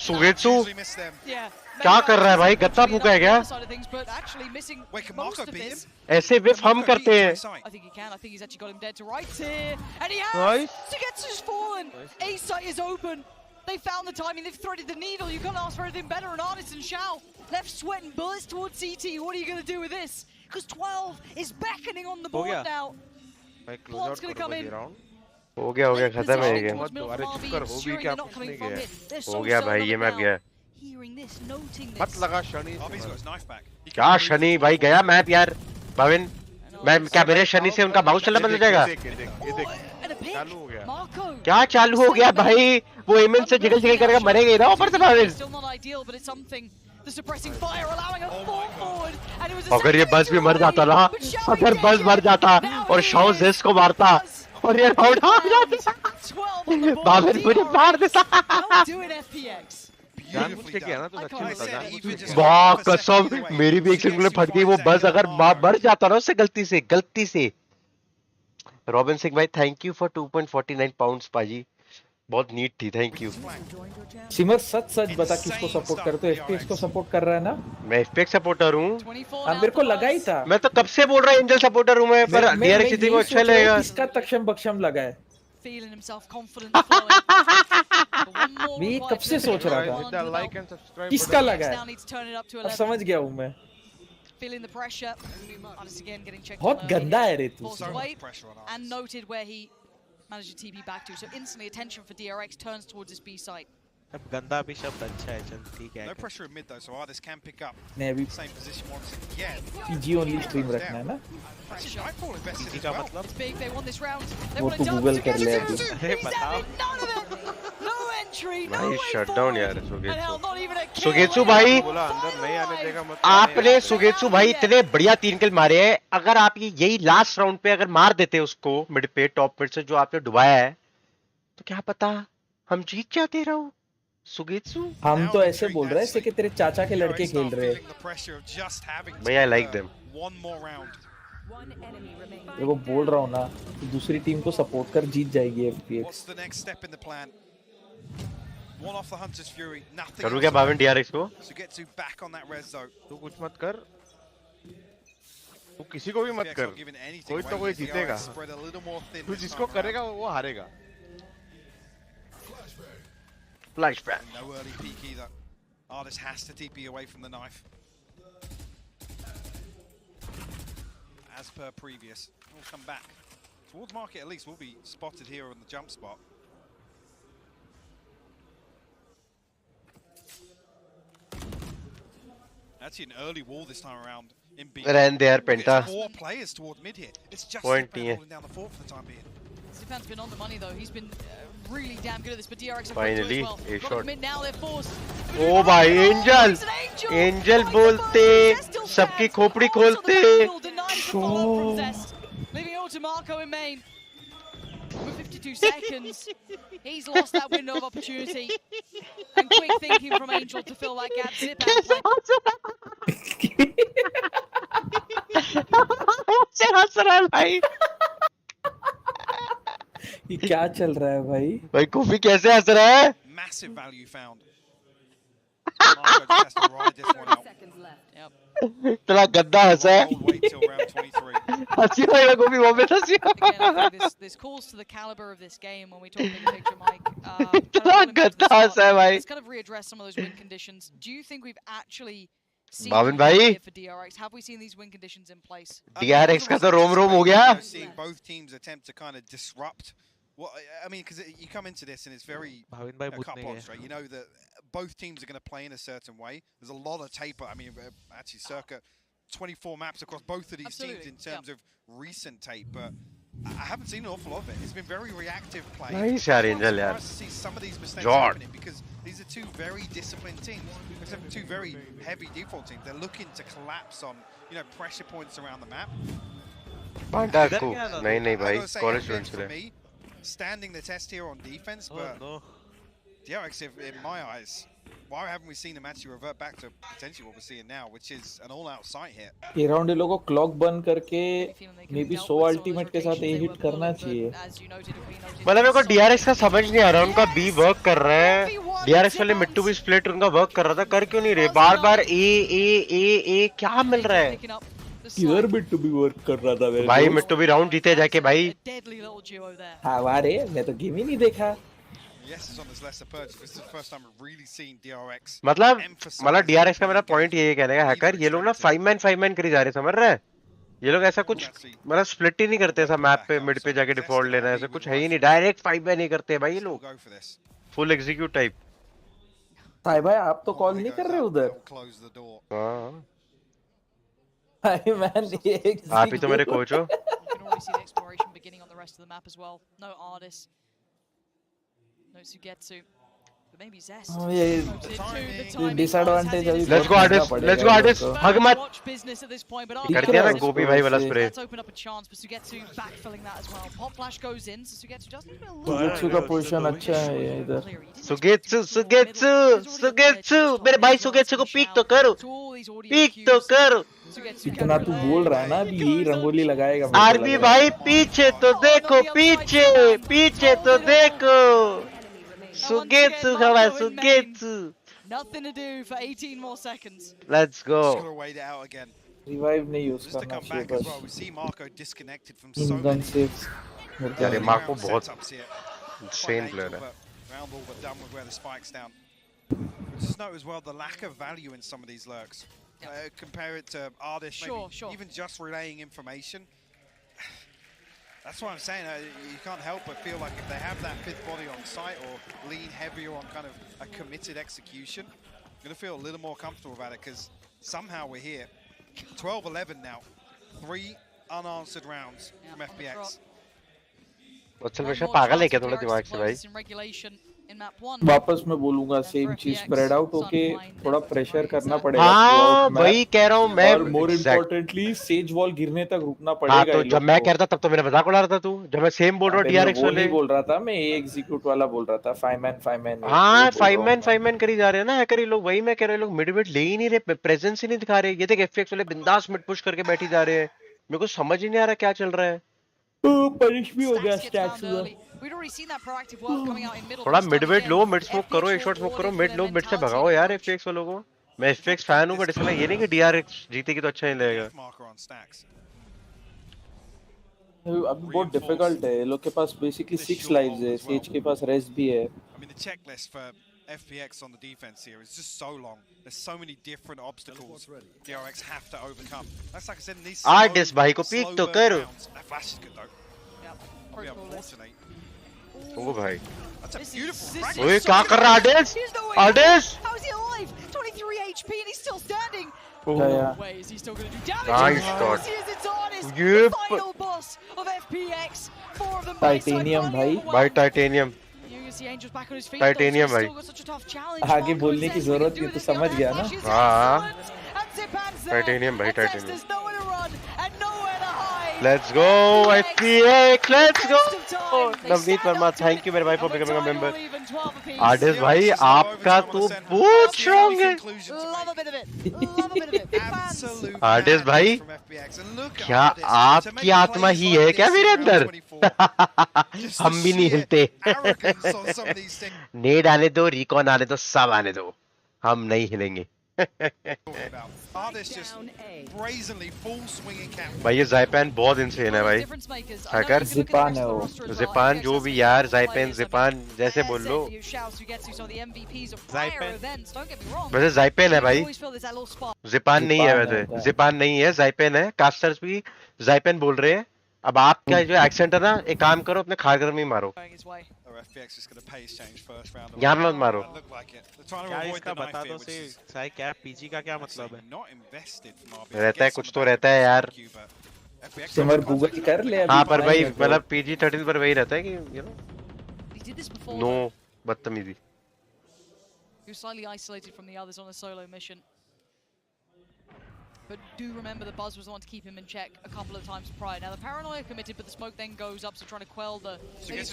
सुगेत्सु usually miss them. Yeah. क्या कर रहा है भाई? गत्ता फूका है क्या? Side of things, but actually missing Wait, can most Marco of beat this. ऐसे whiff हम करते हैं। I think he can. I think he's actually got him dead to rights here. And he has! Nice. Sugetsu's fallen! A-site is open. They found the timing. They've threaded the needle. You can't ask for anything better. And Ardis and Xiao left sweating bullets towards CT. What are you going to do with this? Because 12 is beckoning on the board गया? now. भाई close Plant's out gonna करो come भाई in. Round. हो गया खत्म है ये game. मत दो, अरे चुप कर, हो भी क्या कुछ नहीं गया। हो गया भाई, ये मैप गया। Hearing this, noting this. मत लगा Shani. Bobby's got his knife back. क्या शनि भाई गया मैप यार, भाविन मैं क्या मेरे शनि से उनका माउस चलना बंद हो जाएगा? And a pick. चालू हो गया। Marco. क्या चालू हो गया भाई? वो एमएन से जिगल जिगल करके मरेंगे ही ना ऊपर से Bhavin. Still not ideal, but it's something. The suppressing fire allowing a fall forward, and it was. अगर ये बस भी मर जाता ना, अगर बस मर जाता और शाओ जेस को मारता और ये राउंड आ जाता, भाविन मुझे मार देता। Doing FPX. जानबूझ के किया ना तो अच्छा होता जानबूझ। वाह कसम, मेरी भी एक सिंगल फट गई। वो बस अगर मर जाता ना उससे गलती से। रॉबिन सिंह भाई थैंक यू फॉर 2.49 पाउंड्स पाजी, बहुत नीट थी, थैंक यू। सिमर सच बता किसको सपोर्ट करते हो? FPX को सपोर्ट कर रहा है ना? मैं FPX सपोर्टर हूँ। अब मेरे को लगा ही था। मैं तो कब से बोल रहा हूँ एंजल सपोर्टर हूँ मैं, पर DRX जीतेगा को अच्छा लगेगा। इसका तक्षम बक्षम लगा है। Feeling himself confident flowing. मैं कब से सोच रहा था किसका लगा है। अब समझ गया हूँ मैं। feeling the pressure. Artist again getting checked. बहुत गंदा है रे तू. And noted where he managed to TP back to. So instantly attention for DRX turns towards his B site. अब गंदा भी शब्द अच्छा है, चल ठीक है. No pressure in mid though, so artists can pick up नहीं अभी same position once again. PG only stream रखना है ना. Nightfall invested PG as का well. मतलब? It's big, they won this round. They वो want तो to Google dance कर ले together. अभी. अरे बताओ. None of it. No entry, no भाई way शट डाउन forward. यार And hell, सुगेत्सु. not even a kill. सुगेत्सु भाई बोला अंदर नहीं आने देगा मतलब. आपने सुगेत्सु भाई इतने बढ़िया 3 किल मारे हैं. अगर आप यही लास्ट राउंड पे अगर मार देते उसको मिड पे टॉप मिड से जो आपने डुबाया है तो क्या पता हम जीत जाते रहो. सुगेत्सु हम तो ऐसे बोल रहे हैं जैसे कि तेरे चाचा के लड़के खेल रहे हैं. भाई आई लाइक देम. मैं वो बोल रहा हूँ ना कि दूसरी टीम को सपोर्ट कर जीत जाएगी FPX. करूँ क्या भाविन DRX को? तू कुछ मत कर. तू किसी को भी मत कर. कोई तो कोई जीतेगा. तू जिसको करेगा वो हारेगा. Flashback. No early peek either. Artist has to TP away from the knife. As per previous. We'll come back. Towards market at least will be spotted here on the jump spot. Actually an early wall this time around in B. Ran there, Penta. 4 players towards mid here. It's just Point holding down the fort for the time being. Zipan's been on the money though. He's been really damn good at this, but DRX are Finally, well. a shot. Now they're forced. ओ भाई angel angel बोलते सबकी खोपड़ी खोलते. Leaving it all to Marco in main. With 52 seconds, he's lost that window of opportunity. And quick thinking from Angel to fill that gap. Zipan भाई. ये क्या चल रहा है भाई? भाई कॉफी कैसे हंस रहा है? Massive value found. Marco just has to ride this one out. इतना गंदा हंसा है. हंसी भाई कॉफी वो में हंसी. This calls to the caliber of this game when we talk big picture, Mike. इतना गंदा हंसा है भाई. Let's kind of readdress some of those win conditions. Do you think we've actually seen Bhavin भाई for DRX? Have we seen these win conditions in place? DRX का तो रोम रोम हो गया. Seeing both teams attempt to kind of disrupt. Well, I mean, because you come into this and it's very cut points, right? You know that both teams are going to play in a certain way. There's a lot of taper. I mean, actually, circa 24 maps across both of these teams in terms of recent tape, but I haven't seen an awful lot of it. It's been very reactive play. Nice यार angel यार. To see some of these mistakes happening because these are two very disciplined teams. Except two very heavy default teams. They're looking to collapse on, you know, pressure points around the map. पांडा को नहीं भाई college students के लिए. Standing the test here on defense, but DRX, in my eyes, why haven't we seen them actually revert back to potentially what we're seeing now, which is an all-out sight here? ये round ये लोगों को clock बंद करके may be 100 ultimate के साथ ये hit करना चाहिए. मतलब मेरे को DRX का समझ नहीं आ रहा. उनका बी वर्क कर रहा है. DRX वाले मिड टू बी स्प्लिट उनका वर्क कर रहा था. कर क्यों नहीं रहे? बार-बार ए क्या मिल रहा है? किधर मिड टू बी वर्क कर रहा था मेरे भाई मिड टू बी राउंड जीते जाके भाई. हाँ वारे मैं तो गेम ही नहीं देखा. मतलब DRX का मेरा पॉइंट ये कहने का हैकर ये लोग ना 5 मैन करी जा रहे समझ रहे हैं. ये लोग ऐसा कुछ मतलब स्प्लिट ही नहीं करते. ऐसा मैप पे मिड पे जाके डिफॉल्ट लेना ऐसा कुछ है ही नहीं. डायरेक्ट 5 मैन ही करते हैं भाई ये लोग. Full execute type. भाई आप तो कॉल नहीं कर रहे उधर. हाँ मैन आप ही तो मेरे कोच हो. Maybe Zest. Oh, yeah. Disadvantage. Let's go artist. Let's go artist. Hug mat. कर दिया ना गोपी भाई वाला स्प्रे. सुगेत्सु का पोजीशन अच्छा है इधर. सुगेत्सु मेरे भाई सुगेत्सु को पीक तो करो. इतना तू बोल रहा है ना अभी यही रंगोली लगाएगा. आरबी भाई पीछे तो देखो. पीछे तो देखो. Sugetsu, Sugetsu. Nothing to do for 18 more seconds. Let's go. Just gotta wait it out again. Revive नहीं use Just to come back as well. We see Marco disconnected from so many. यार Marco बहुत insane player है. Round ball, but done with where the spike's down. Just note as well the lack of value in some of these lurks. compare it to artists, maybe even just relaying information. That's what I'm saying. You can't help but feel like if they have that fifth body on site or lean heavier on kind of a committed execution, I'm going to feel a little more comfortable about it because somehow we're here. 12-11 now. 3 unanswered rounds from FPX. वत्सल वैसे पागल है क्या थोड़ा दिमाग से भाई? वापस मैं बोलूंगा सेम चीज स्प्रेड आउट होके थोड़ा प्रेशर करना पड़ेगा। हाँ वही कह रहा हूँ मैं। और मोर इम्पोर्टेंटली सेज वॉल गिरने तक रुकना पड़ेगा। हाँ तो जब मैं कह रहा था तब तो मेरा मजाक उड़ा रहा था तू। जब मैं सेम बोल रहा हूँ DRX वाले। नहीं बोल रहा था मैं, ये एग्जीक्यूट वाला बोल रहा था। 5 मैन। हाँ 5 मैन करी जा रहे हैं ना हैकर ये लोग। वही मैं कह रहा हूँ लोग मिड ले ही नहीं रहे, प्रेजेंस ही नहीं दिखा रहे। ये देख FPX वाले बिंदास मिड पुश करके बैठी जा रहे हैं। मेरे को समझ ही नहीं आ रहा क्या चल रहा है। पनिश भी हो गया स्टैट्स में। थोड़ा मिड लो, मिड स्मोक करो, एक शॉट स्मोक करो, मिड लो, मिड से भगाओ यार FPX वालों को। मैं FPX फैन हूं बट इसमें ये नहीं कि DRX जीतेगी तो अच्छा नहीं लगेगा। अभी बहुत डिफिकल्ट है। लोग के पास बेसिकली 6 लाइव्स है, सेज के पास रेस्ट भी है। FPX on the defense here is just so long. There's so many different obstacles DRX have to overcome. That's like I said in these artist भाई को पीक तो करो। That flash is good though. Probably unfortunate. ओ भाई। That's a beautiful frag. ओए क्या कर रहा है artist? Artist? How is he alive? 23 HP and he's still standing. Way is he still going to do damage? Nice shot. It's Artist, the final boss of FPX. 4 of them titanium भाई। भाई titanium. Titanium भाई। आगे बोलने की जरूरत नहीं, तो समझ गया ना। हाँ टाइटेनियम भाई titanium. Let's go FPX, let's go। Navneet Verma, thank you मेरे भाई for becoming a member. Artist भाई आपका तो बहुत स्ट्रांग है। आर्टिस्ट भाई क्या आपकी आत्मा ही है क्या मेरे अंदर? हम भी नहीं हिलते। नेड आने दो, रिकॉन आने दो, सब आने दो, हम नहीं हिलेंगे। भाई ये ज़ाइपैन बहुत इंसेन है भाई। हैकर ज़िपान है वो। ज़िपान जो भी यार, ज़ाइपैन ज़िपान जैसे बोल लो। वैसे ज़ाइपैन है भाई, ज़िपान नहीं है। वैसे ज़िपान नहीं है, ज़ाइपैन है। कास्टर्स भी ज़ाइपैन बोल रहे हैं। अब आपका जो एक्सेंट है ना, एक काम करो अपने खारगर में ही मारो। यहाँ मत मारो। क्या इसका बता दो से साई क्या PG का क्या मतलब है? रहता है कुछ तो रहता है यार। सिमर गूगल कर ले अभी। हाँ पर भाई मतलब PG-13 पर वही रहता है कि यू नो नो बदतमीजी। He was slightly isolated from the others on a solo mission. But do remember that Buzz was the one to keep him in check a couple of times prior. Now the paranoia committed, but the smoke then goes up, so trying to quell the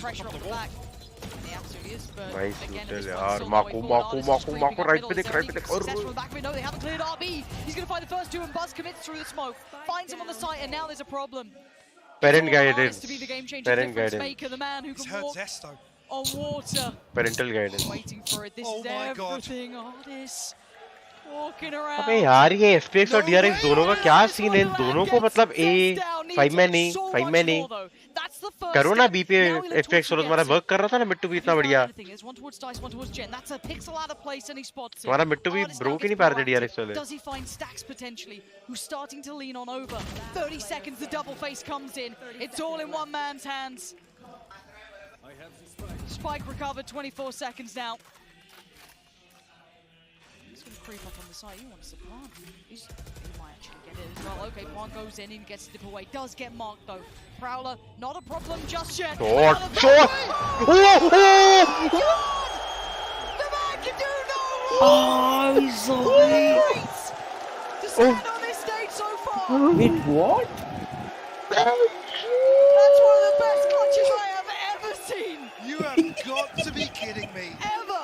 pressure off the back. And he absolutely is, but again, at this point, Mako, right पे देख। Success from the back of it, no, they haven't cleared RB. He's going to find the first 2, and Buzz commits through the smoke, finds him on the site, and now there's a problem. Parent guidance. To be the game-changing Parent difference guidance. maker, the man who can walk on water. Parental guidance. Waiting for it. This is everything. Artists. अबे यार ये FPX और DRX दोनों का क्या scene है? इन दोनों को मतलब 5 मैन नहीं करो ना। B पे FPX और तुम्हारा वर्क कर रहा था ना मिड टू बी इतना बढ़िया। तुम्हारा मिड टू बी ब्रो की नहीं पा रहे थे DRX वाले। Does he find Stacks potentially, who's starting to lean on over? 30 seconds, the double face comes in. It's all in one man's hands. Spike recovered, 24 seconds now. He's going to creep up on the side. He wants to plant. He might actually get it as well. Okay, Plant goes in and gets to dip away. Does get marked though. Prowler, not a problem just yet. Short! The man can do no wrong! Oh, he's so great to stand on this stage so far. Wait, what? That's one of the best clutches I have ever seen. You have got to be kidding me. Ever.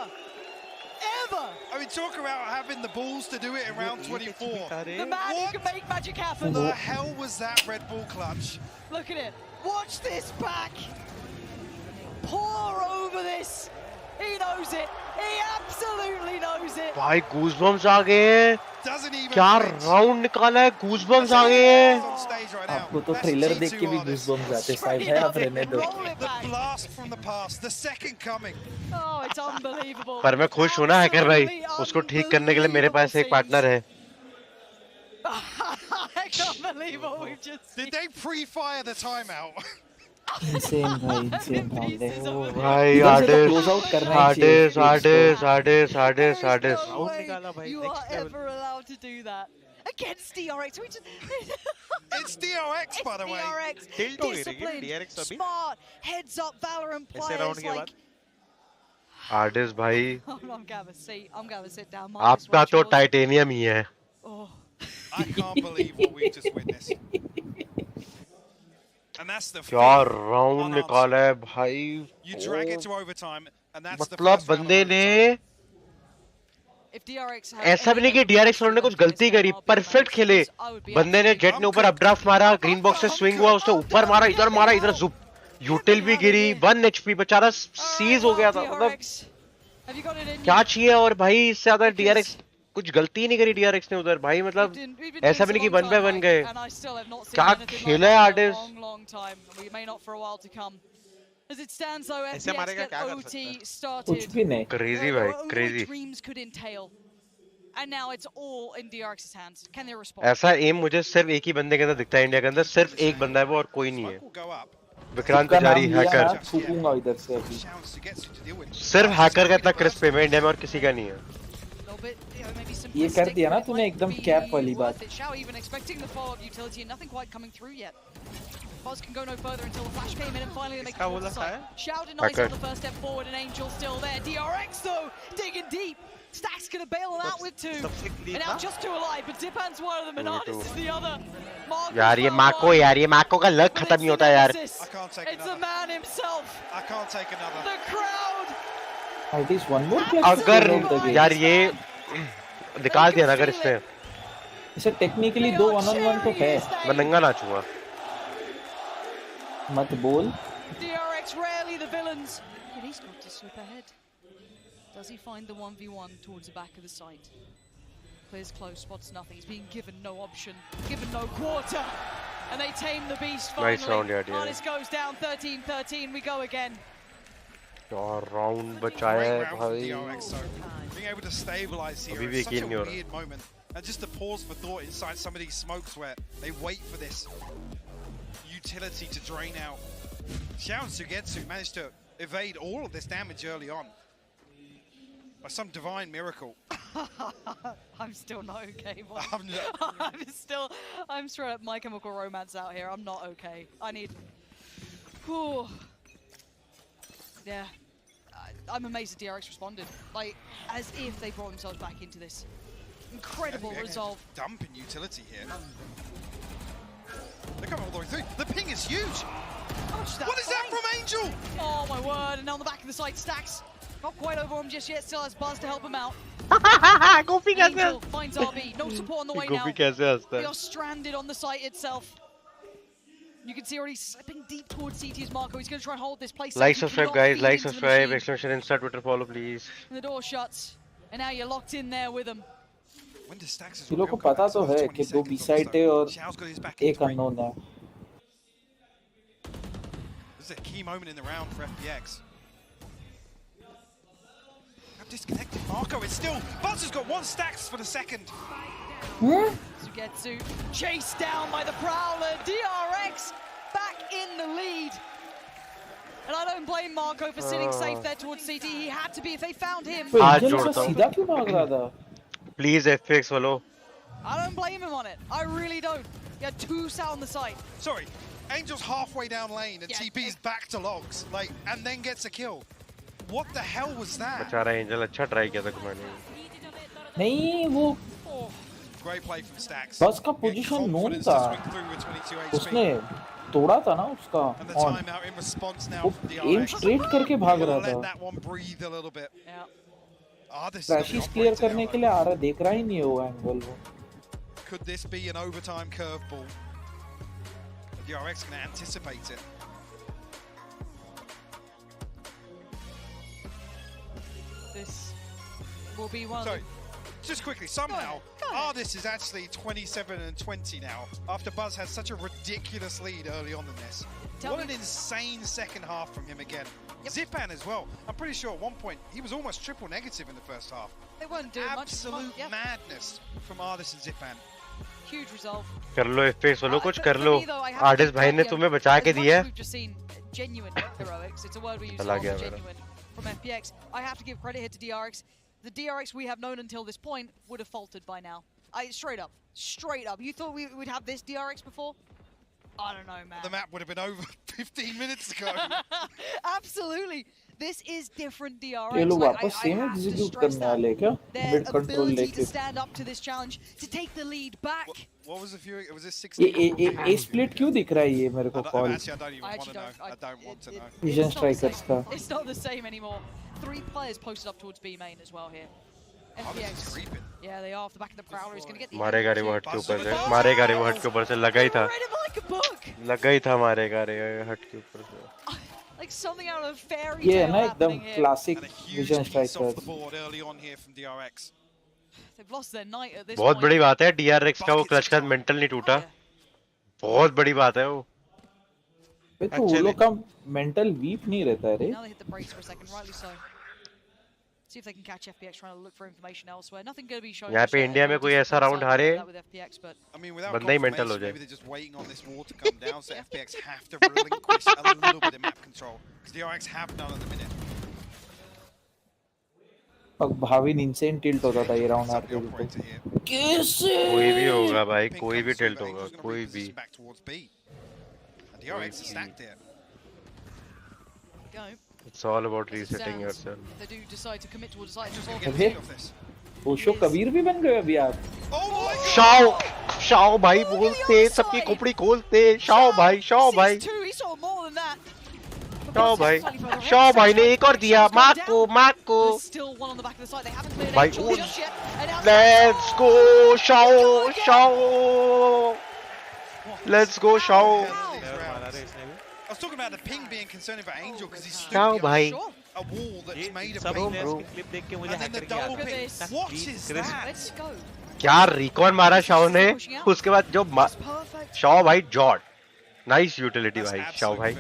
I mean, talk about having the balls to do it in round 24. The man who can make magic happen. What the hell was that Red Bull clutch? Look at it. Watch this back. Pour over this. He knows it. He absolutely knows it. भाई goosebumps आ गए हैं। क्या round निकाला है, goosebumps आ गए हैं। आपको तो ट्रेलर देख के भी गूज़बम्स आते साइड है, आप रहने दो। पर मैं खुश हूँ ना हैकर भाई, उसको ठीक करने के लिए मेरे पास एक पार्टनर है। believe what we've just seen. Did they pre-fire the timeout? insane भाई insane round है भाई close out करना ही चाहिए You are ever allowed to do that against DRX. We just it's DRX, by the way. DRX. Tilt हो गई लेकिन DRX अभी Smart, heads up Valorant players round के like. आर्टिस्ट भाई I'm gonna sit down. आपका तो titanium ही है Oh. I can't believe what we've just witnessed. And that's the क्या राउंड निकाला है भाई You drag it to overtime and that's the मतलब बंदे ने ऐसा भी नहीं कि DRX ने कुछ गलती करी परफेक्ट खेले बंदे ने जेट ने ऊपर अपड्राफ्ट मारा ग्रीन बॉक्स से स्विंग हुआ उसने ऊपर मारा इधर जुप यूटिल भी गिरी 1 HP बेचारा सीज हो गया था मतलब क्या चाहिए और भाई इससे ज्यादा DRX कुछ गलती नहीं करी DRX ने उधर भाई मतलब ऐसा भी नहीं कि 1 पे 1 गए क्या खेला है artist As it stands though, FPX get OT started. कुछ भी नहीं crazy भाई crazy dreams could entail. And now it's all in DRX's hands. Can they respond? ऐसा एम मुझे सिर्फ एक ही बंदे के अंदर दिखता है इंडिया के अंदर सिर्फ एक बंदा है वो और कोई नहीं है विक्रांत पुजारी हैकर छूपूंगा इधर से अभी सिर्फ हैकर का इतना क्रिस्प है इंडिया में और किसी का नहीं है ये कर दिया ना तूने एकदम कैप वाली बात Buzz can go no further until the flash came in and finally they make it the side. Xiao denies on the first step forward and Angel still there. DRX though, digging deep. Stack's gonna bail him out with 2. And now just 2 alive, but Zipan's one of them and Artist is the other. यार ये माको का luck खत्म नहीं होता यार It's the man himself. I can't take another. The crowd. Artist one more अगर यार ये निकाल दिया ना अगर इसने इसे टेक्निकली 2 1-on-1 तो है मैं नंगा नाचूंगा मत बोल DRX rarely the villains. But he's got to slip ahead. Does he find the 1v1 towards the back of the site? Clears close, spots nothing. He's being given no option, given no quarter. And they tame the beast finally. Nice round, yeah. Artist goes down 13-13. We go again. और round बचाया है भाई being able to stabilize here is such a weird moment and just to pause for thought inside some of these smokes where they wait for this utility to drain out. Xiao and Sugetsu managed to evade all of this damage early on by some divine miracle. I'm still not okay. I'm straight up My Chemical Romance out here. I'm not okay. I need. Whew. Yeah. I'm amazed that DRX responded. Like, as if they brought themselves back into this. Incredible resolve. Dumping utility here. They're coming all the way through. The ping is huge. What is that from Angel? Oh my word! And now on the back of the site, Stacks not quite over him just yet. Still has Buzz to help him out. Angel finds RB. No support on the way now. We are stranded on the site itself. You can see already slipping deep towards CT's Marco. He's going to try and hold this place. Like, subscribe, guys. Like, subscribe. Exclamation Insta, Twitter follow, please. And the door shuts, and now you're locked in there with him. Kilo को पता तो है कि 2 B side है और एक unknown है. This is a key moment in the round for FPX. I've disconnected Marco. It's still Buzz has got 1 stacks for the second. Sugetsu chased down by the Prowler. DRX back in the lead. And I don't blame Marco for sitting safe there towards CT. He had to be if they found him. सीधा क्यों भाग रहा था? Please FPX follow. I don't blame him on it. I really don't. He had 2 sat on the site. Sorry, Angel's halfway down lane and TP's back to logs, like, and then gets a kill. What the hell was that? बेचारा angel अच्छा try किया था कमाने नहीं वो Great play from Stacks. बस का position known था उसने तोड़ा था ना उसका and the timeout in response now from DRX. Am straight करके भाग रहा था. Let that one breathe a little bit. Crashes clear करने के लिए आ रहा देख रहा ही नहीं है वो एंगल वो. Could this be an overtime curveball? DRX can anticipate it. This will be one. Sorry, just quickly. Somehow, Ardis is actually 27-20 now. After Buzz has such a ridiculous lead early on in this. What an insane second half from him again. Zipan as well. I'm pretty sure at one point he was almost triple negative in the first half. They weren't doing absolute much. madness from Ardis and Zipan. Huge resolve. कर लो FPX वालों, कुछ कर लो। Artist भाई ने तुम्हें बचा के दिया है। Genuine heroics. It's a word we use चला for गया मेरा। genuine from FPX. I have to give credit here to DRX. The DRX we have known until this point would have faltered by now. Straight up. You thought we would have this DRX before? I don't know, man. The map would have been over 15 minutes ago. Absolutely. This is different DRX. ये लोग Like, वापस I same have to execute stress करने वाले हैं क्या? their mid control ability लेके। to stand up to this challenge, to take the lead back. What was the view? Was this 16? ये ए split क्यों दिख रहा है ये मेरे को call? Actually, I don't even want to know. I don't want to know. Vision strikers का। It's not the same anymore. 3 players posted up towards B main as well here. FPX. Yeah, they are off the back of the Prowler. He's going to get the मारेगा रे वो हट के ऊपर से, मारेगा रे वो हट के ऊपर से, लगा ही था, लगा ही था, मारेगा रे हट के ऊपर से। Like something out of fairy ये है tale ना एकदम happening here. Classic vision Off the strikers. board early on here from DRX. They've lost their night at this बहुत point. बड़ी बात है DRX का वो क्लच का मेंटल नहीं टूटा, बहुत बड़ी बात है वो। तो वो लोग का मेंटल वीक नहीं रहता है रे। Now they hit the brakes for a second, rightly so. See if they can catch FPX trying to look for information elsewhere. Nothing going to be shown. यहाँ पे इंडिया में कोई ऐसा राउंड हारे, I mean, without बंदा ही mental हो confirmation, जाए। maybe they're just waiting on this wall to come down, so FPX have to relinquish a little bit of map control because DRX have none at the minute. अब Bhavin insane tilt होता था ये round हार के तो। कैसे? कोई भी होगा भाई, कोई भी टिल्ट होगा, कोई भी। Back towards B. And DRX is stacked here. Go. It's all about resetting yourself. They do decide to commit towards the side. अबे ओशो कबीर भी बन गए अभी आप। शाओ भाई बोलते, सबकी खोपड़ी खोलते, शाओ भाई, शाओ भाई, शाओ भाई ने एक और दिया, मार्क को भाई। Let's go Shao, let's go Shao. I was talking about the ping being concerning for Angel because he's Ciao, stood bhai. behind a wall that's made of सब ping. क्लिप देख के मुझे And then the हैकर की double याद ping. I. What is that? Let's go. क्या recon मारा Shao ने, उसके बाद जो शाओ भाई जॉट, नाइस यूटिलिटी भाई शाओ भाई।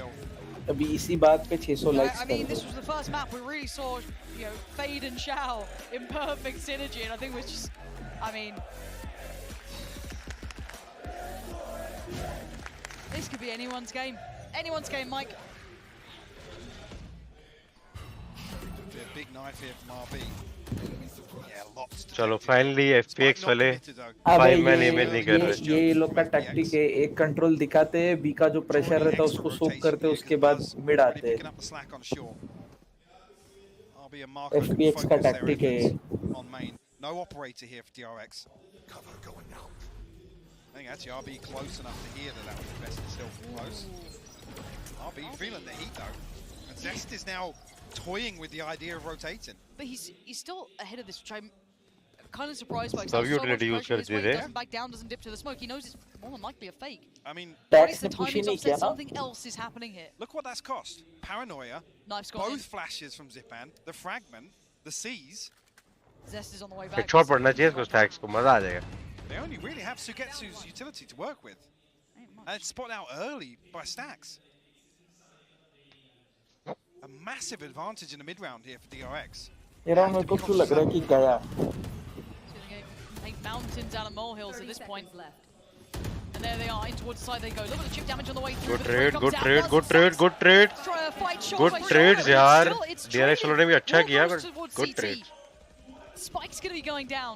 अभी इसी बात पे 600 likes I mean, this was the first map we really saw, you know, Fade and Shao in perfect synergy, and I think it was just, I mean, this could be anyone's game. Anyone's game, Mike. A big knife here from RB. Yeah, lots to चलो finally FPX वाले अबे 5 man email नहीं कर रहे। ये लोग का tactic है, एक कंट्रोल दिखाते हैं, बी का जो प्रेशर रहता है उसको सोक करते हैं, उसके बाद मिड आते हैं। FPX का टैक्टिक है। No operator here for DRX. Cover going out. I think actually RB close enough to hear that was best still close. RB feeling the heat though. And Zest is now toying with the idea of rotating. But he's still ahead of this, which I'm kind of surprised by. सब utility use कर दिए थे। Doesn't back down, doesn't dip to the smoke. He knows it's more than likely a fake. I mean, what is the timing of that? Something else is happening here. Look what that's cost. Paranoia. Knife's gone both in. flashes from Zipan, the fragment, the C's. Zest is on the way back. Headshot पड़ना चाहिए इसको, stacks को मजा आ जाएगा। They only really have Sugetsu's utility to work with. And it's spotted out early by Stacks. A massive advantage in the mid round here for DRX. ये round में को क्यों लग रहा है कि गया? Take mountains out of molehills at this point. And there they are, in towards the side they go. Look at the chip damage on the way through. Good trade, good trade, good trade, good trade. Good trades यार। DRX वालों ने भी अच्छा किया, but good trade. Spike's going to be going down.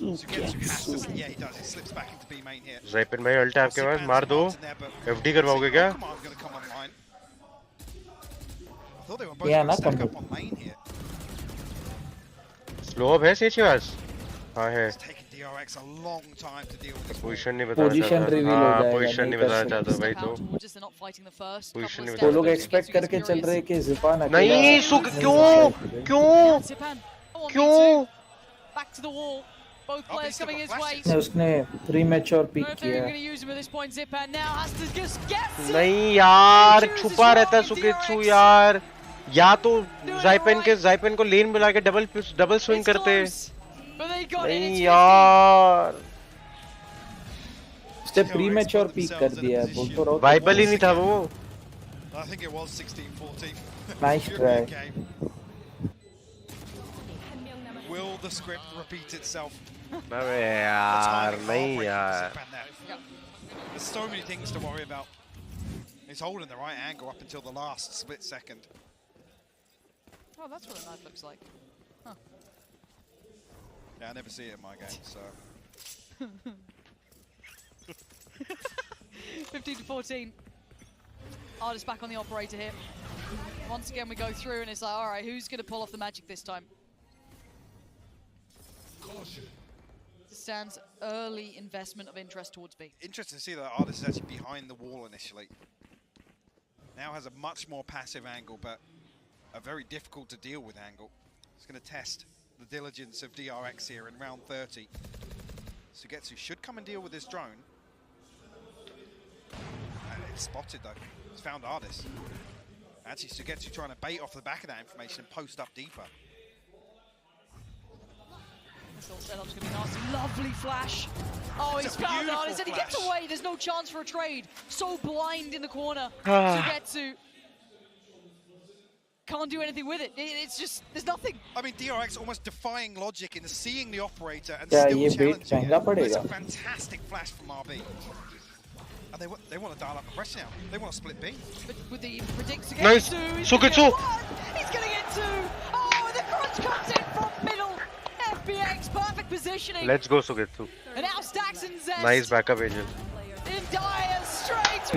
Sugetsu has to, yeah, he does. He slips back into B main here. ज़ाइपिन भाई alt आपके पास, मार दो। FD करवाओगे क्या? Yeah, ना कम। स्लो अप है सीएच के पास? हाँ है। DRX a long time to deal with this. Position नहीं बताना चाहता। हाँ, पोजीशन नहीं बताना चाहता भाई तो। पोजीशन नहीं बताना। वो लोग एक्सपेक्ट करके चल रहे हैं कि ज़िपान अकेला। नहीं सुख क्यों? Back to the wall. Both players coming his way. उसने प्रीमेच्योर पिक किया। नहीं यार, छुपा रहता है सुगेत्सु यार। या तो ज़ाइपिन को लेन मिला के डबल स्विंग करते। नहीं यार, उसने प्रीमेच्योर पिक कर दिया, बोल तो रहा हूँ। वाइबल ही नहीं था वो। I think it was 16-14. Nice try. Will the script repeat itself? अबे यार, नहीं यार। Yeah. There's so many things to worry about. He's holding the right angle up until the last split second. Oh, that's what a knife looks like. Huh. Yeah, I never see it in my game, so. 15-14. Artist back on the operator here. Once again, we go through and it's like, all right, who's going to pull off the magic this time? Stands early investment of interest towards B. Interesting to see that Artist is actually behind the wall initially. Now has a much more passive angle, but a very difficult to deal with angle. It's going to test the diligence of DRX here in round 30. Sugetsu should come and deal with this drone. And it's spotted though. It's found Artist. Actually, Sugetsu trying to bait off the back of that information and post up deeper. This little setup's going to be nasty. Lovely flash. Oh, he's found Artist and he gets away. There's no chance for a trade. So blind in the corner. Sugetsu can't do anything with it. It's just, there's nothing. I mean, DRX almost defying logic in seeing the operator and still challenging it. It's a fantastic flash from RB. And they want to dial up the pressure now. They want to split B. But with the predict Sugetsu, nice. Sugetsu! He's going to get two. Oh, the crunch comes in from middle. FPX, perfect positioning. Let's go Sugetsu. And now Stacks and Zest. Nice backup Angel. In dire straits.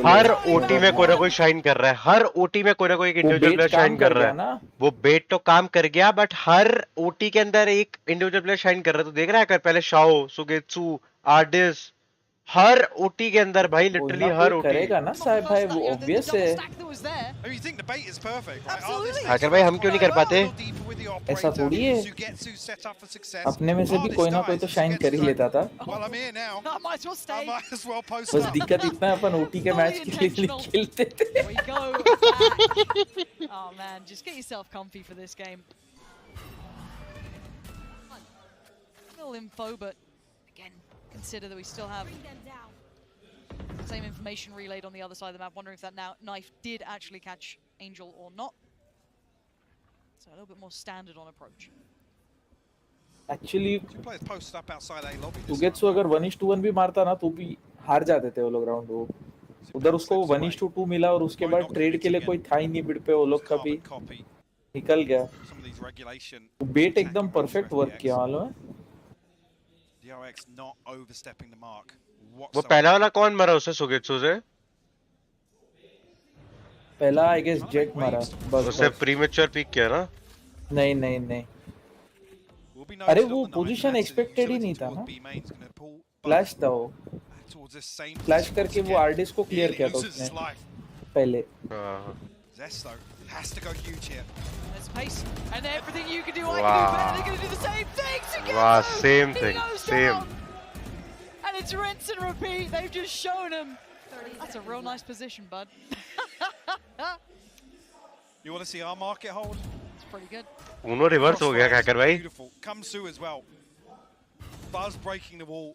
Her OT में कोई ना कोई shine कर रहा है. हर OT में कोई ना कोई एक इंडिविजुअल प्लेयर शाइन कर रहा है. वो बेट तो काम कर गया, बट हर ओटी के अंदर एक इंडिविजुअल प्लेयर शाइन कर रहा है. तो देख रहा है कर पहले शाओ, सुगेत्सु, आर्टिस्ट, हर ओटी के अंदर भाई लिटरली हर ओटी करेगा ना साहब भाई, वो ऑब्वियस है. आखिर भाई हम क्यों नहीं कर पाते? ऐसा थोड़ी है, अपने में से भी कोई ना कोई तो शाइन कर ही लेता था. बस दिक्कत इतना है अपन ओटी के मैच के लिए खेलते थे. Oh man, just get yourself comfy for this game. Little info, but again, consider that we still have the same information relayed on the other side of the map. Wondering if that knife did actually catch Angel or not. So a little bit more standard on approach. Actually, post up outside A lobby. Sugetsu अगर 1:1 भी मारता ना तो भी हार जाते थे वो लोग राउंड. वो उधर उसको 1:2 मिला और उसके बाद ट्रेड के लिए कोई था ही नहीं बिड पे. वो लोग का भी निकल गया. बेट एकदम परफेक्ट वर्क किया मालूम है. DRX not overstepping the mark. वो पहला वाला कौन मरा उससे सुगेत्सु से? पहला आई गेस जेट मारा. बस उससे प्रीमेच्योर पिक किया ना? नहीं नहीं नहीं. अरे वो पोजीशन एक्सपेक्टेड ही नहीं था ना. फ्लैश था वो. फ्लैश करके वो आर्टिस्ट को क्लियर किया था उसने पहले. Has to go huge here. There's pace, and everything you can do, I can do better. They're going to do the same thing. Sugetsu, wow, same thing, same. And it's rinse and repeat. They've just shown him. That's a real nice position, bud. You want to see our market hold? It's pretty good. Uno reverse हो गया hacker भाई. Beautiful. Comes through as well. Buzz breaking the wall.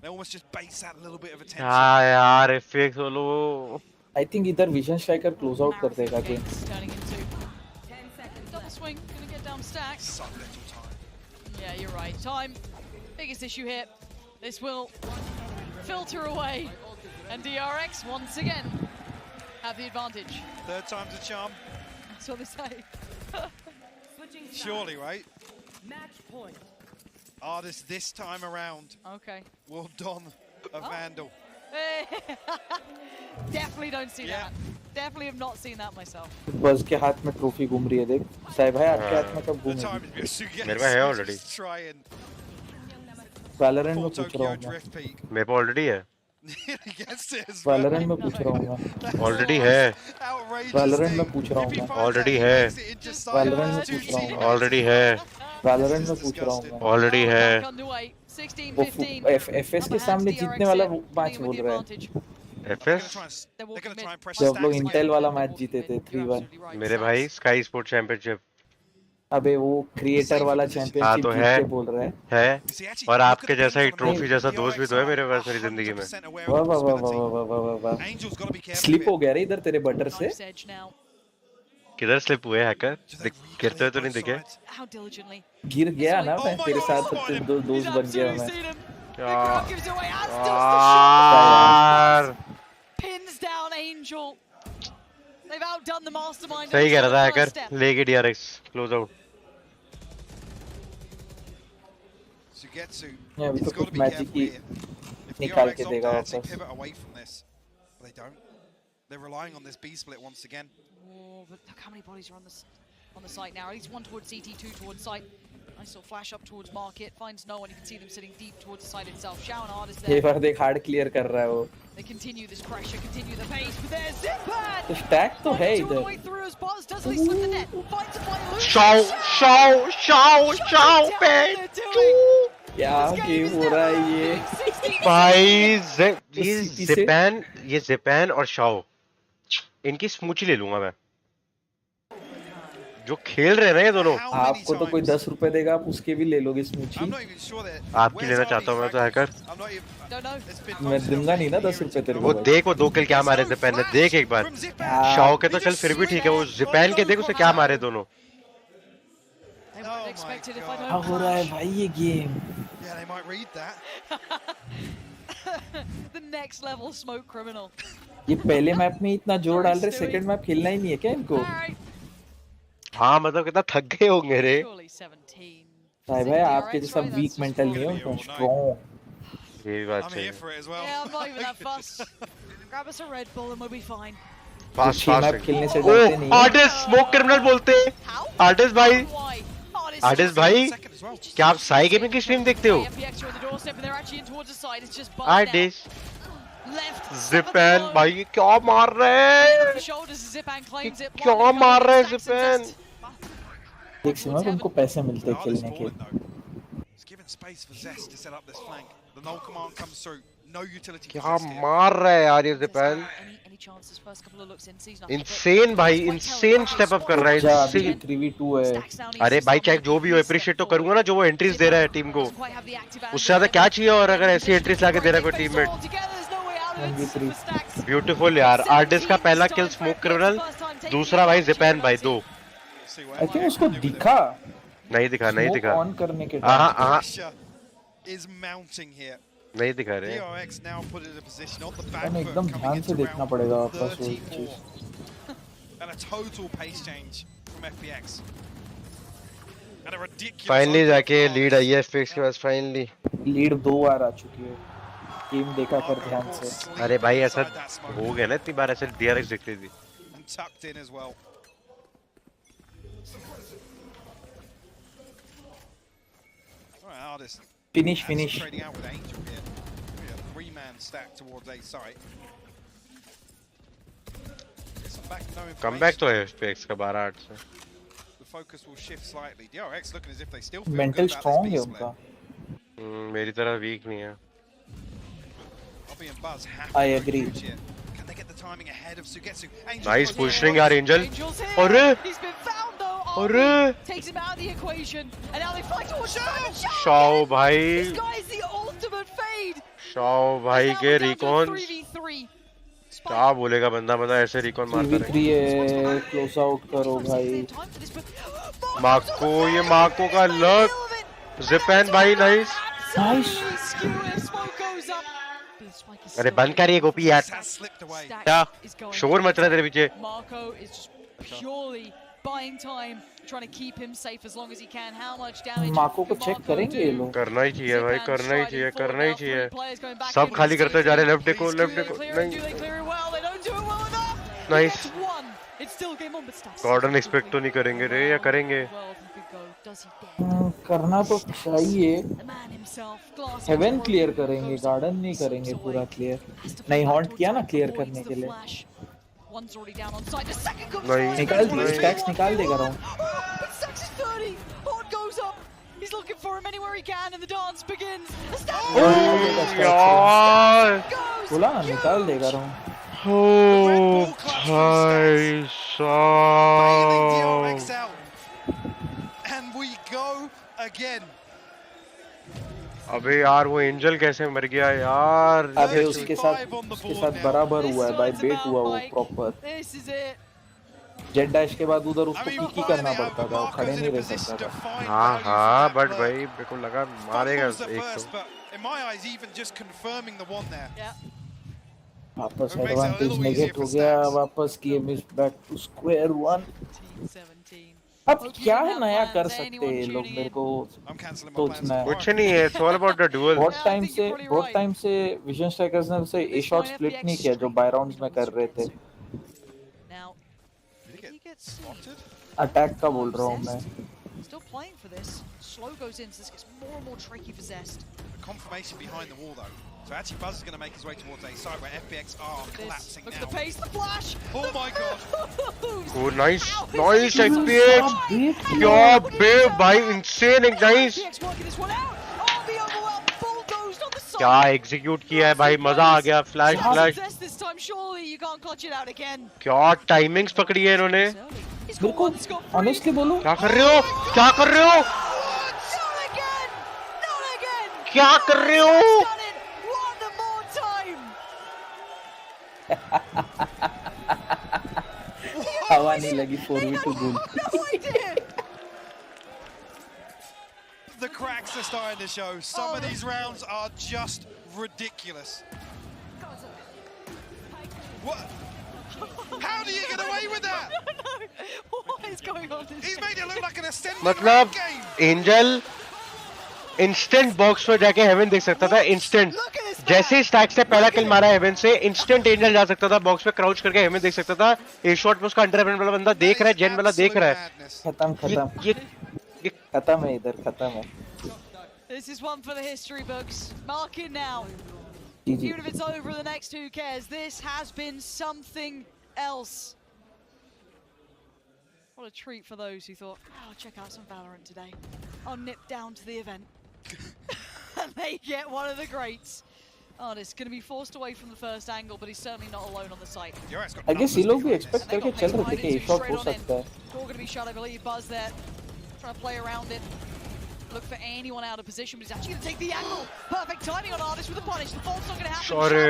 They almost just base that little bit of attention. हाँ यार FPX वालों. I think इधर vision striker close out कर देगा game. Double swing, gonna get down stacks. So little time. Yeah, you're right. Time, biggest issue here. This will filter away, and DRX once again have the advantage. Third time's a charm. That's what they say. Surely, right? Match point. Artist this time around. Okay. Will don a Vandal. Definitely don't see that. Definitely have not seen that myself. बस के हाथ में trophy घूम रही है देख. साहब भाई आपके हाथ में कब घूमेगी? मेरे में है ऑलरेडी. Valorant में पूछ रहा हूँ मैं. मेरे पे ऑलरेडी है. Valorant में पूछ रहा हूँ मैं. ऑलरेडी है. Valorant में पूछ रहा हूँ मैं. ऑलरेडी है. Valorant में पूछ रहा हूँ मैं. ऑलरेडी है. Valorant में पूछ रहा हूँ मैं. ऑलरेडी है. FS के सामने जीतने वाला मैच बोल रहा है. FS? जब लोग इंटेल वाला मैच जीते थे 3-1. मेरे भाई स्काई स्पोर्ट चैंपियनशिप. अबे वो क्रिएटर वाला चैंपियनशिप जीत के बोल रहा है. और आपके जैसा ही ट्रॉफी जैसा दोस्त भी तो है मेरे पास मेरी जिंदगी में. वाह वाह वाह वाह वाह वाह वाह. स्लिप हो गया रे इधर तेरे बटर से. किधर स्लिप हुए हैकर? गिरते हुए तो नहीं दिखे? गिर गया ना मैं तेरे साथ. दोस्त बन गया मैं. crowd gives away as does the shot. Pins down Angel. They've outdone the mastermind. सही कह रहा था हैकर, लेके DRX close out. Sugetsu, Yeah, he's got to be magic careful here. If निकाल DRX के opt देगा to actually वापस। pivot away from this, but they don't. They're relying on this B split once again. Oh, but look how many bodies are on the site now. At least one towards CT, two towards site. Nice little flash up towards market. Finds no one. You can see them sitting deep towards the site itself. Xiao and Ard is ये there. बार देख hard clear कर रहा है वो। They continue this pressure, continue the pace, but there's ZOWIE! तो stack तो है All the इधर। way through as Buzz doesn't he slip the net. Finds a final loop. Shao पे क्या गेम हो रहा है ये? भाई ये ज़िपैन और शाओ, इनकी स्मूची ले लूंगा मैं। जो खेल रहे हैं ना ये दोनों। आपको तो कोई 10 रुपए देगा, आप उसके भी ले लोगे स्मूची। आपकी लेना चाहता हूँ मैं तो हैकर। मैं दूंगा नहीं ना 10 रुपए तेरे को। वो देख, वो 2 किल क्या मारे ज़िपैन ने, देख एक बार। शाओ के तो चल फिर भी ठीक है, वो ज़िपैन के देख उसे क्या मारे दोनों। क्या हो रहा है भाई ये game? Yeah, they might read that. The next level smoke criminal. ये पहले मैप में इतना जोर डाल रहे, सेकंड मैप खेलना ही नहीं है क्या इनको? हाँ मतलब कितना थक गए होंगे रे। भाई आपके जैसा वीक मेंटल नहीं है उनका, स्ट्रॉन्ग। ये बात I'm here for it as well. Yeah, I'm not even that fussed. Grab us a Red Bull and we'll be fine. Fast map खेलने से डरते नहीं। आर्टिस्ट स्मोक क्रिमिनल बोलते हैं। आर्टिस्ट भाई क्या आप साई गेमिंग की स्ट्रीम देखते हो? आर्टिस्ट ज़िपैन भाई क्या मार रहे हैं? क्या मार रहे हैं ज़िपैन? देख सिमर, उनको पैसे मिलते हैं खेलने के। क्या मार रहा है यार ये ज़िपैन? इंसेन भाई, इंसेन स्टेप अप कर रहा है, इंसेन। 3v2 है। अरे भाई चाहे जो भी हो, अप्रिशिएट तो करूंगा ना जो वो एंट्रीज दे रहा है टीम को। उससे ज्यादा क्या चाहिए और अगर ऐसी एंट्रीज लाके दे रहा है कोई टीममेट। ब्यूटीफुल यार। आर्टिस्ट का पहला किल स्मोक क्रिमिनल, दूसरा भाई ज़िपैन भाई 2। आई थिंक उसको दिखा नहीं दिखा ऑन करने के नहीं दिखा रहे। एकदम ध्यान से देखना पड़ेगा वापस वो चीज। फाइनली जाके लीड आई है FPX के पास। फाइनली लीड 2 बार आ चुकी है। टीम देखा कर ध्यान से। अरे भाई ऐसा हो गया ना, इतनी बार ऐसे DRX दिख रही थी। फिनिश। कम बैक तो है FPX का 12-8 से। मेंटल स्ट्रॉन्ग है उनका। मेरी तरह वीक नहीं है। I agree. नाइस पुशिंग यार एंजल। अरे शाओ भाई के रिकॉन क्या बोलेगा बंदा, मतलब ऐसे रिकॉन मारता है। क्लोज आउट करो भाई। माको का लक। ज़िपैन भाई नाइस। अरे बंद कर ये गोपी यार, क्या शोर मच रहा है तेरे पीछे। माको को चेक करेंगे ये लोग। करना ही चाहिए भाई, करना ही चाहिए। सब खाली करते जा रहे। लेफ्ट देखो नहीं। नाइस। गॉर्डन एक्सपेक्ट तो नहीं करेंगे रे, या करेंगे? करना तो चाहिए। हेवन क्लियर करेंगे, गार्डन नहीं करेंगे पूरा क्लियर। नहीं हॉन्ट किया ना क्लियर करने के लिए। नहीं निकाल दिए, स्टैक्स निकाल देगा राउंड। बोला ना निकाल देगा राउंड। भाई अबे यार वो एंजल कैसे मर गया यार? अबे उसके साथ बराबर हुआ है भाई, बेट हुआ वो प्रॉपर। जेट डैश के बाद उधर उसको पीकी करना पड़ता था, वो खड़े नहीं रह सकता था। हाँ हाँ बट भाई मेरे को लगा मारेगा एक तो। वापस एडवांटेज नेगेट हो गया, वापस game is back to square one. अब क्या है नया कर सकते हैं लोग, मेरे को सोचना है। कुछ नहीं है, it's all about the dual. बहुत टाइम से विजन स्ट्राइकर्स ने उसे ए शॉट स्प्लिट नहीं किया जो बाय राउंड्स में कर रहे थे। अटैक का बोल रहा हूँ मैं। Still playing for this. Slow goes in, so this gets more and more tricky for Zest. The confirmation behind the wall though. So actually Buzz is going to make his way towards A side where FPX are collapsing now. Look at the pace, the flash! Oh my god! Oh nice, nice FPX! क्या बे भाई, insane nice! क्या execute किया है भाई, मजा आ गया, flash flash. क्या timings पकड़ी है इन्होंने। मेरे को ऑनेस्टली बोलूं, क्या कर रहे हो, क्या कर रहे हो, क्या कर रहे हो। हवा नहीं लगी 4v2 गुल। The cracks are starting to show. Some of these rounds are just ridiculous. What? How do you get away with that? What is going on? He's made it look like an ascending मतलब game. Angel instant box में जाके haven देख सकता था, instant जैसे stack से पहला किल मारा हेवन से, इंस्टेंट एंजल जा सकता था बॉक्स में, क्राउच करके हेवन देख सकता था। ए शॉट में उसका अंडर वाला बंदा देख रहा है, जेन वाला देख रहा है। खत्म ये खत्म है, इधर खत्म है। This is one for the history books. Mark it now. Even if it's over the next, who cares? This has been something else. What a treat for those who thought, oh, I'll check out some Valorant today. I'll nip down to the event. And they get one of the greats. Artist going to be forced away from the first angle, but he's certainly not alone on the site. I guess ये लोग भी expect करके चल रहे थे कि A shot हो सकता है। Door going to be shut, I believe. Buzz there, trying to play around it. Look for anyone out of position, but he's actually going to take the angle. Perfect timing on Artist with the punish. The fault's not going to happen. Sorry,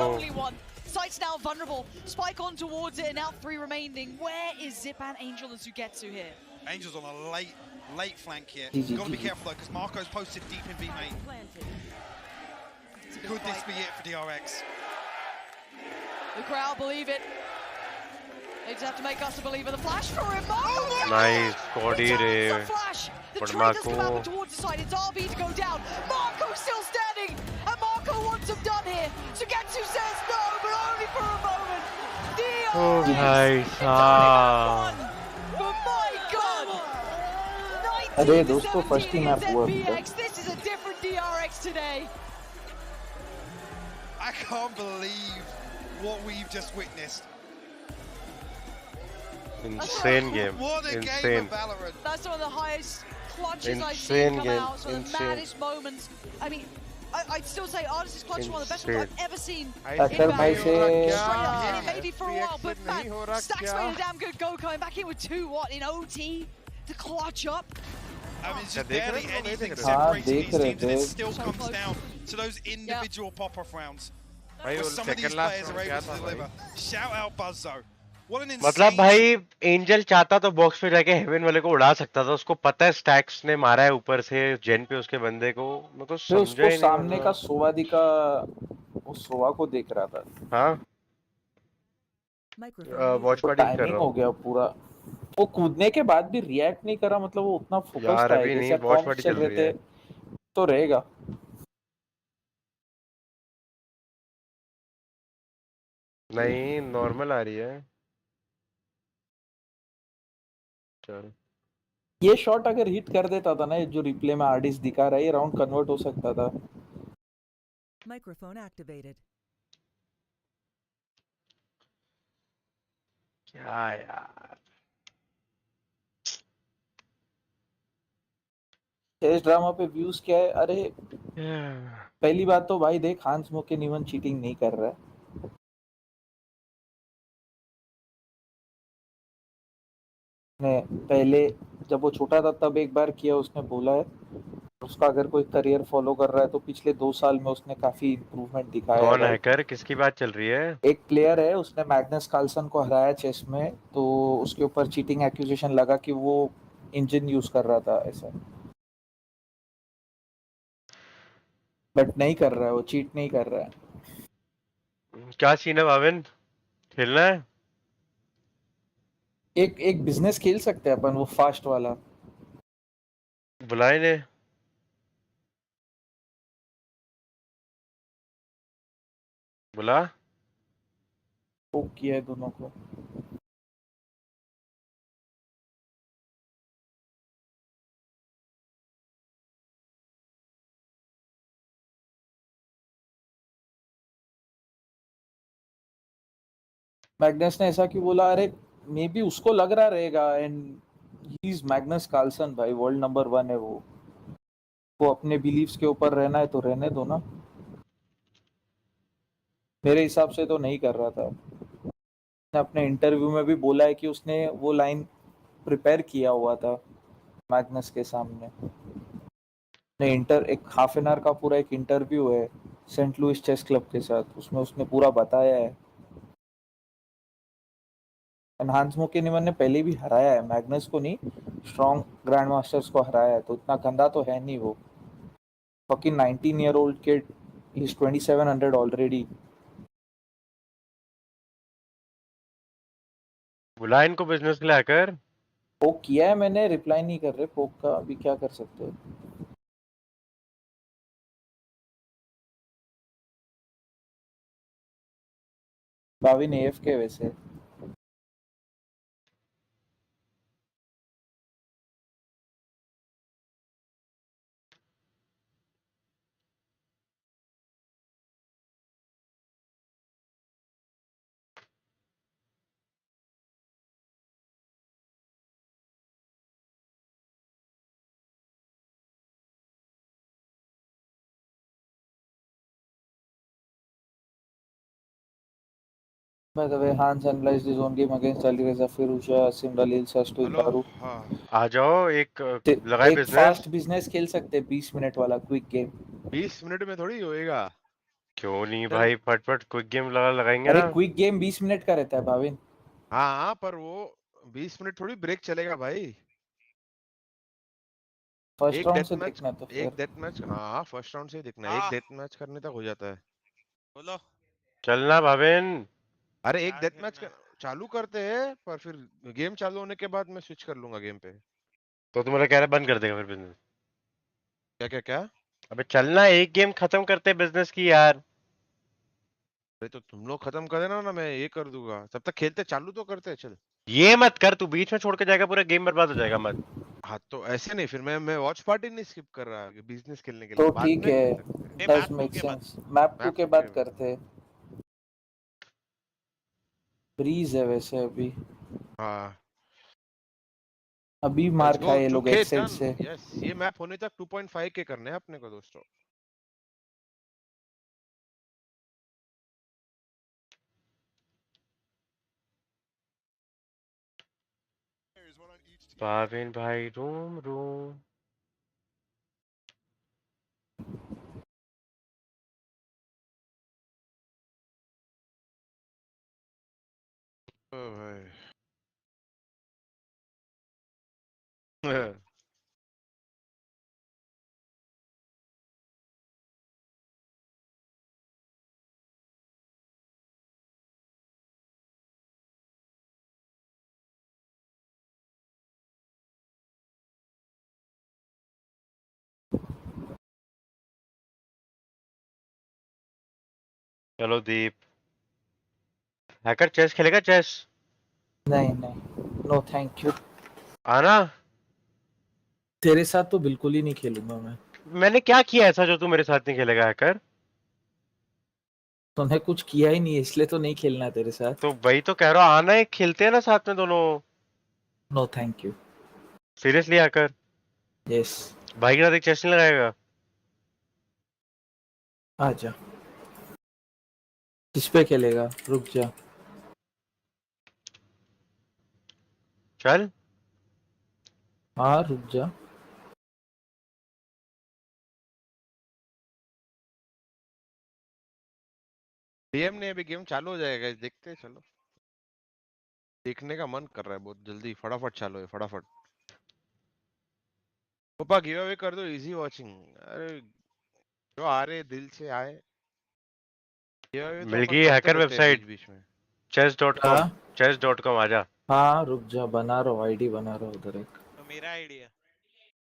only one. Site's now vulnerable. Spike on towards it, and now 3 remaining. Where is ZOWIE, Angel, and 𝐿𝑲𝐽𝑡𝑠u here? Angel's on a late flank here. You've got to be careful though, because Marco's posted deep in B main. Could this be it for DRX? The crowd believe it. They just have to make us a believer. The flash for him. Marco! Nice, body re. The trade has come out towards the side. It's RB to go down. Marco still standing, and Marco wants him done here. 𝐿𝑲𝐽𝑡𝑠u says no, but only for a moment. Oh nice, But my God! अरे दोस्तों first ही map हुआ अभी तक। This is a different DRX today. I can't believe what we've just witnessed. Insane game. What a insane game of Valorant. That's one of the highest clutches I've Insane seen come game. out. Some of the maddest moments. I mean, I'd still say Artist's clutch is one of the best ones I've ever seen. टक्कर भाई से Straight up, and it may be for a while, but man, Stack's made a damn good go coming back in with 2 what in OT to clutch up. I mean, it's just barely anything हाँ separating देख these रहे teams, and it थे। still comes down to those individual pop-off rounds. भाई Where वो some of these second last players are round क्या able to था भाई? deliver. Shout out Buzz though. What an मतलब insane भाई angel चाहता तो बॉक्स पे जाके हेवन वाले को उड़ा सकता था, उसको पता है स्टैक्स ने मारा है ऊपर से जेन पे उसके बंदे को, मैं तो समझा उसको ही नहीं। सामने का सोवादी का वो सोवा को देख रहा था। हाँ वॉच पार्टी कर टाइमिंग रहा हो हूँ गया पूरा। वो कूदने के बाद भी रिएक्ट नहीं करा, मतलब वो उतना फोकस यार, था अभी नहीं, जैसे watch कॉम्प party चल चल रहे रही थे है। तो रहेगा। नहीं नॉर्मल आ रही है। चल ये शॉट अगर हिट कर देता था ना, जो रिप्ले में आर्टिस्ट दिखा रहा है, ये राउंड कन्वर्ट हो सकता था। Microphone activated. क्या यार, चेस ड्रामा पे व्यूज क्या है? अरे पहली बात तो भाई देख, हांस मोके इवन चीटिंग नहीं कर रहा है। ने पहले जब वो छोटा था तब एक बार किया, उसने बोला है, उसका अगर कोई करियर फॉलो कर रहा है तो पिछले 2 साल में उसने काफी इम्प्रूवमेंट दिखाया है कौन भाई। हैकर? किसकी बात चल रही है? एक प्लेयर है, उसने मैग्नस कार्लसन को हराया चेस में, तो उसके ऊपर चीटिंग एक्यूजेशन लगा कि वो इंजन यूज कर रहा था ऐसा, बट नहीं कर रहा है, वो चीट नहीं कर रहा है। क्या सीन है भाविन? खेलना है? एक एक बिजनेस खेल सकते हैं अपन, वो फास्ट वाला। बुलाए ने? बुला। वो किया है दोनों को। मैग्नस ने ऐसा क्यों बोला? अरे मे बी उसको लग रहा रहेगा, and he is Magnus Carlsen भाई, वर्ल्ड नंबर 1 है वो अपने बिलीव्स के ऊपर रहना है तो रहने दो ना। मेरे हिसाब से तो नहीं कर रहा था। उसने अपने इंटरव्यू में भी बोला है कि उसने वो लाइन प्रिपेयर किया हुआ था मैग्नस के सामने। ने एक हाफ एन आवर का पूरा एक इंटरव्यू है सेंट लुइस चेस क्लब के साथ, उसमें उसने पूरा बताया है। हांस मोकेनिमन ने पहले भी हराया है, मैग्नस को नहीं, स्ट्रॉन्ग ग्रैंड मास्टर्स को हराया है, तो इतना गंदा तो है नहीं वो। Fucking 19-year-old kid, he's 2700 already. बुला इनको बिजनेस के लिए हैकर। पोक किया है मैंने, रिप्लाई नहीं कर रहे पोक का, अभी क्या कर सकते हैं। भाविन AFK वैसे। By the way, Hans analyzed his own game against Alireza Firouzja, Simral Ilsas to hello Ibaru. हाँ आ जाओ, एक लगाए एक बिजनेस। फास्ट बिजनेस खेल सकते हैं 20 मिनट वाला क्विक गेम। 20 मिनट में थोड़ी होएगा। क्यों नहीं चल भाई, फटफट क्विक गेम लगाएंगे अरे ना। क्विक गेम 20 मिनट का रहता है भाविन। हाँ पर वो 20 मिनट थोड़ी ब्रेक चलेगा भाई। फर्स्ट राउंड से देखना तो एक फिर डेथ मैच हाँ फर्स्ट राउंड से ही देखना है। एक डेथ मैच करने तक हो जाता है। बोलो। चलना भाविन। अरे एक डेथ मैच चालू करते हैं, पर फिर गेम चालू होने के बाद मैं स्विच कर लूंगा गेम पे। तो तुम्हारा कह रहा बंद कर देगा फिर बिजनेस? क्या क्या क्या? अबे चलना, एक गेम खत्म करते बिजनेस की यार। अरे तो तुम लोग खत्म कर देना ना, मैं ये कर दूंगा। तब तक खेलते चालू तो करते हैं चल। ये मत कर, तू बीच में छोड़ के जाएगा, पूरा गेम बर्बाद हो जाएगा मत। हाँ तो ऐसे नहीं, फिर मैं वॉच पार्टी नहीं स्किप कर रहा बिजनेस खेलने के लिए, तो बाद ठीक में है, खेल सकते हैं। Does make sense. मैप 2 के बाद करते हैं। ब्रीज है वैसे अभी। हाँ अभी लेट्स मार गो खाए ये लोग चुके एक्सेल डन। से। यस ये मैप होने तक 2.5 के करने हैं अपने को दोस्तों। भाविन भाई रूम रूम। ओ भाई चलो दीप। हैकर चेस खेलेगा? चेस नहीं नहीं, नो थैंक यू। आना। तेरे साथ तो बिल्कुल ही नहीं खेलूंगा मैं। मैंने क्या किया ऐसा जो तू मेरे साथ नहीं खेलेगा हैकर? तूने कुछ किया ही नहीं है, इसलिए तो नहीं खेलना है तेरे साथ। तो वही तो कह रहा हूँ, आना है, खेलते हैं ना साथ में दोनों। No thank you. Seriously hacker? Yes. भाई के साथ एक चेस नहीं लगाएगा? आजा। किस पे खेलेगा? रुक जा। चल। हाँ रुक जा। डीएम ने अभी गेम चालू हो जाएगा, देखते हैं, चलो देखने का मन कर रहा है बहुत जल्दी, फटाफट चालू है फटाफट। पापा गिव अवे कर दो, इजी वॉचिंग। अरे जो आ रहे दिल से आए, गिव अवे तो मिल अपन गई करते हैकर रहते हैं वेबसाइट बीच बीच में। chess.com। हाँ chess.com आजा। हाँ रुक जा, बना रहा हूँ, आईडी बना रहा हूँ उधर एक। तो मेरा आइडिया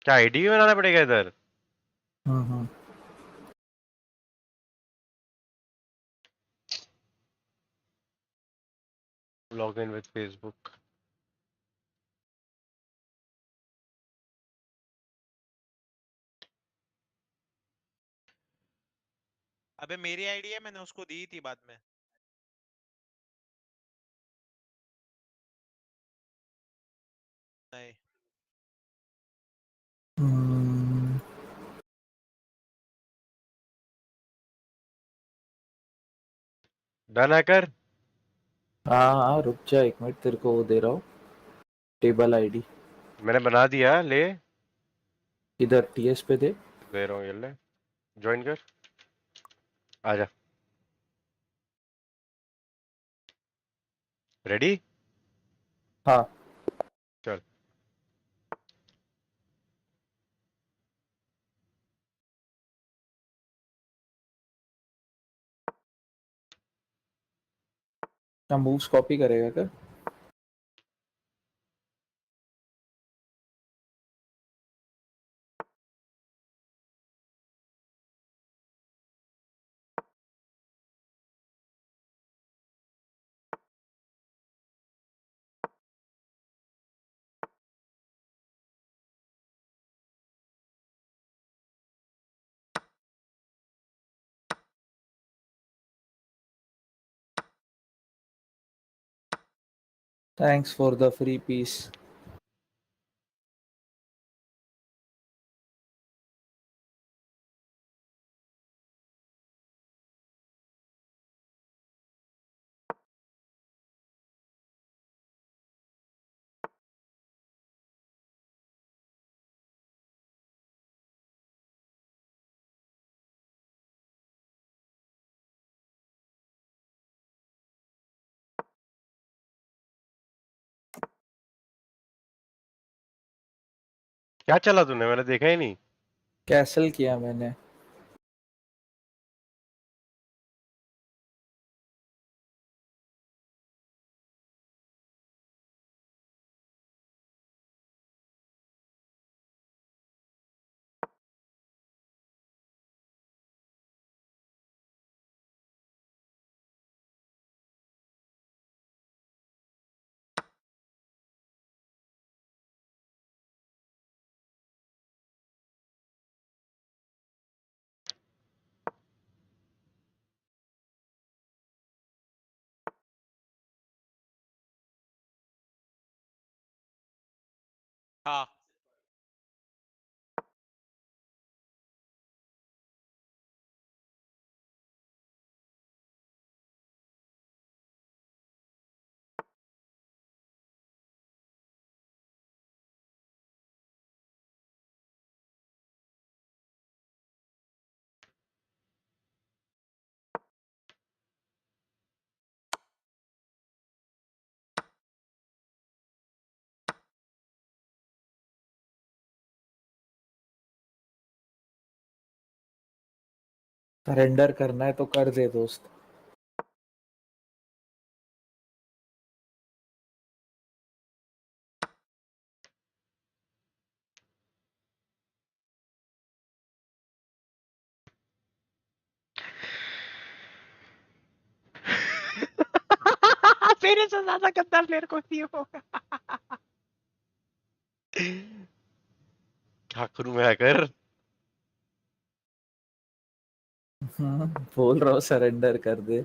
क्या आईडी भी बनाना पड़ेगा इधर? हम्म। Log in with Facebook. अबे मेरी आइडिया मैंने उसको दी थी बाद में। नहीं डन हैकर। हाँ हाँ रुक जा एक मिनट, तेरे को वो दे रहा हूँ, टेबल आईडी। मैंने बना दिया, ले इधर टीएस पे दे। दे रहा हूँ, ये ले ज्वाइन कर, आजा। रेडी? हाँ चल। क्या मूव्स कॉपी करेगा क्या? Thanks for the free piece. क्या चला तूने? मैंने देखा ही नहीं। कैसल किया मैंने। हाँ सरेंडर करना है तो कर दे दोस्त। मेरे से ज्यादा गंदा प्लेयर कोई नहीं होगा। क्या करूं मैं हैकर? बोल रहा हूँ सरेंडर कर दे।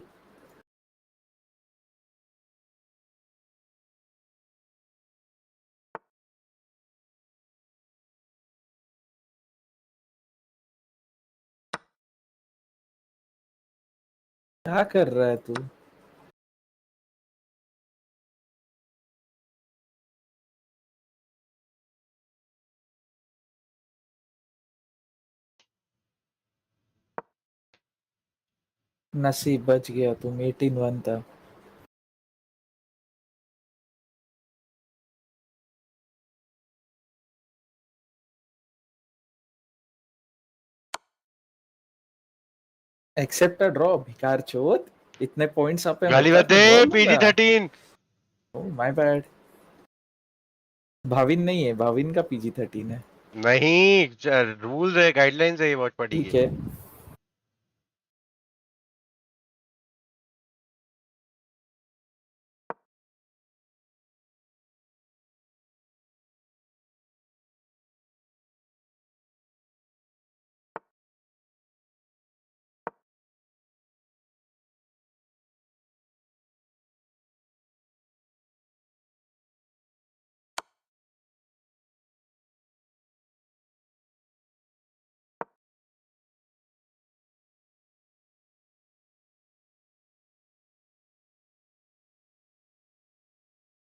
क्या कर रहा है तू? नसीब बच गया तुम 18-1 था। एक्सेप्ट अ ड्रॉ भिकार चोत। इतने पॉइंट्स आप गाली मत दे PG-13। Oh my bad. Bhavin नहीं है, भाविन का PG-13 है। नहीं रूल्स है गाइडलाइंस है ये वॉच पार्टी ठीक के। है।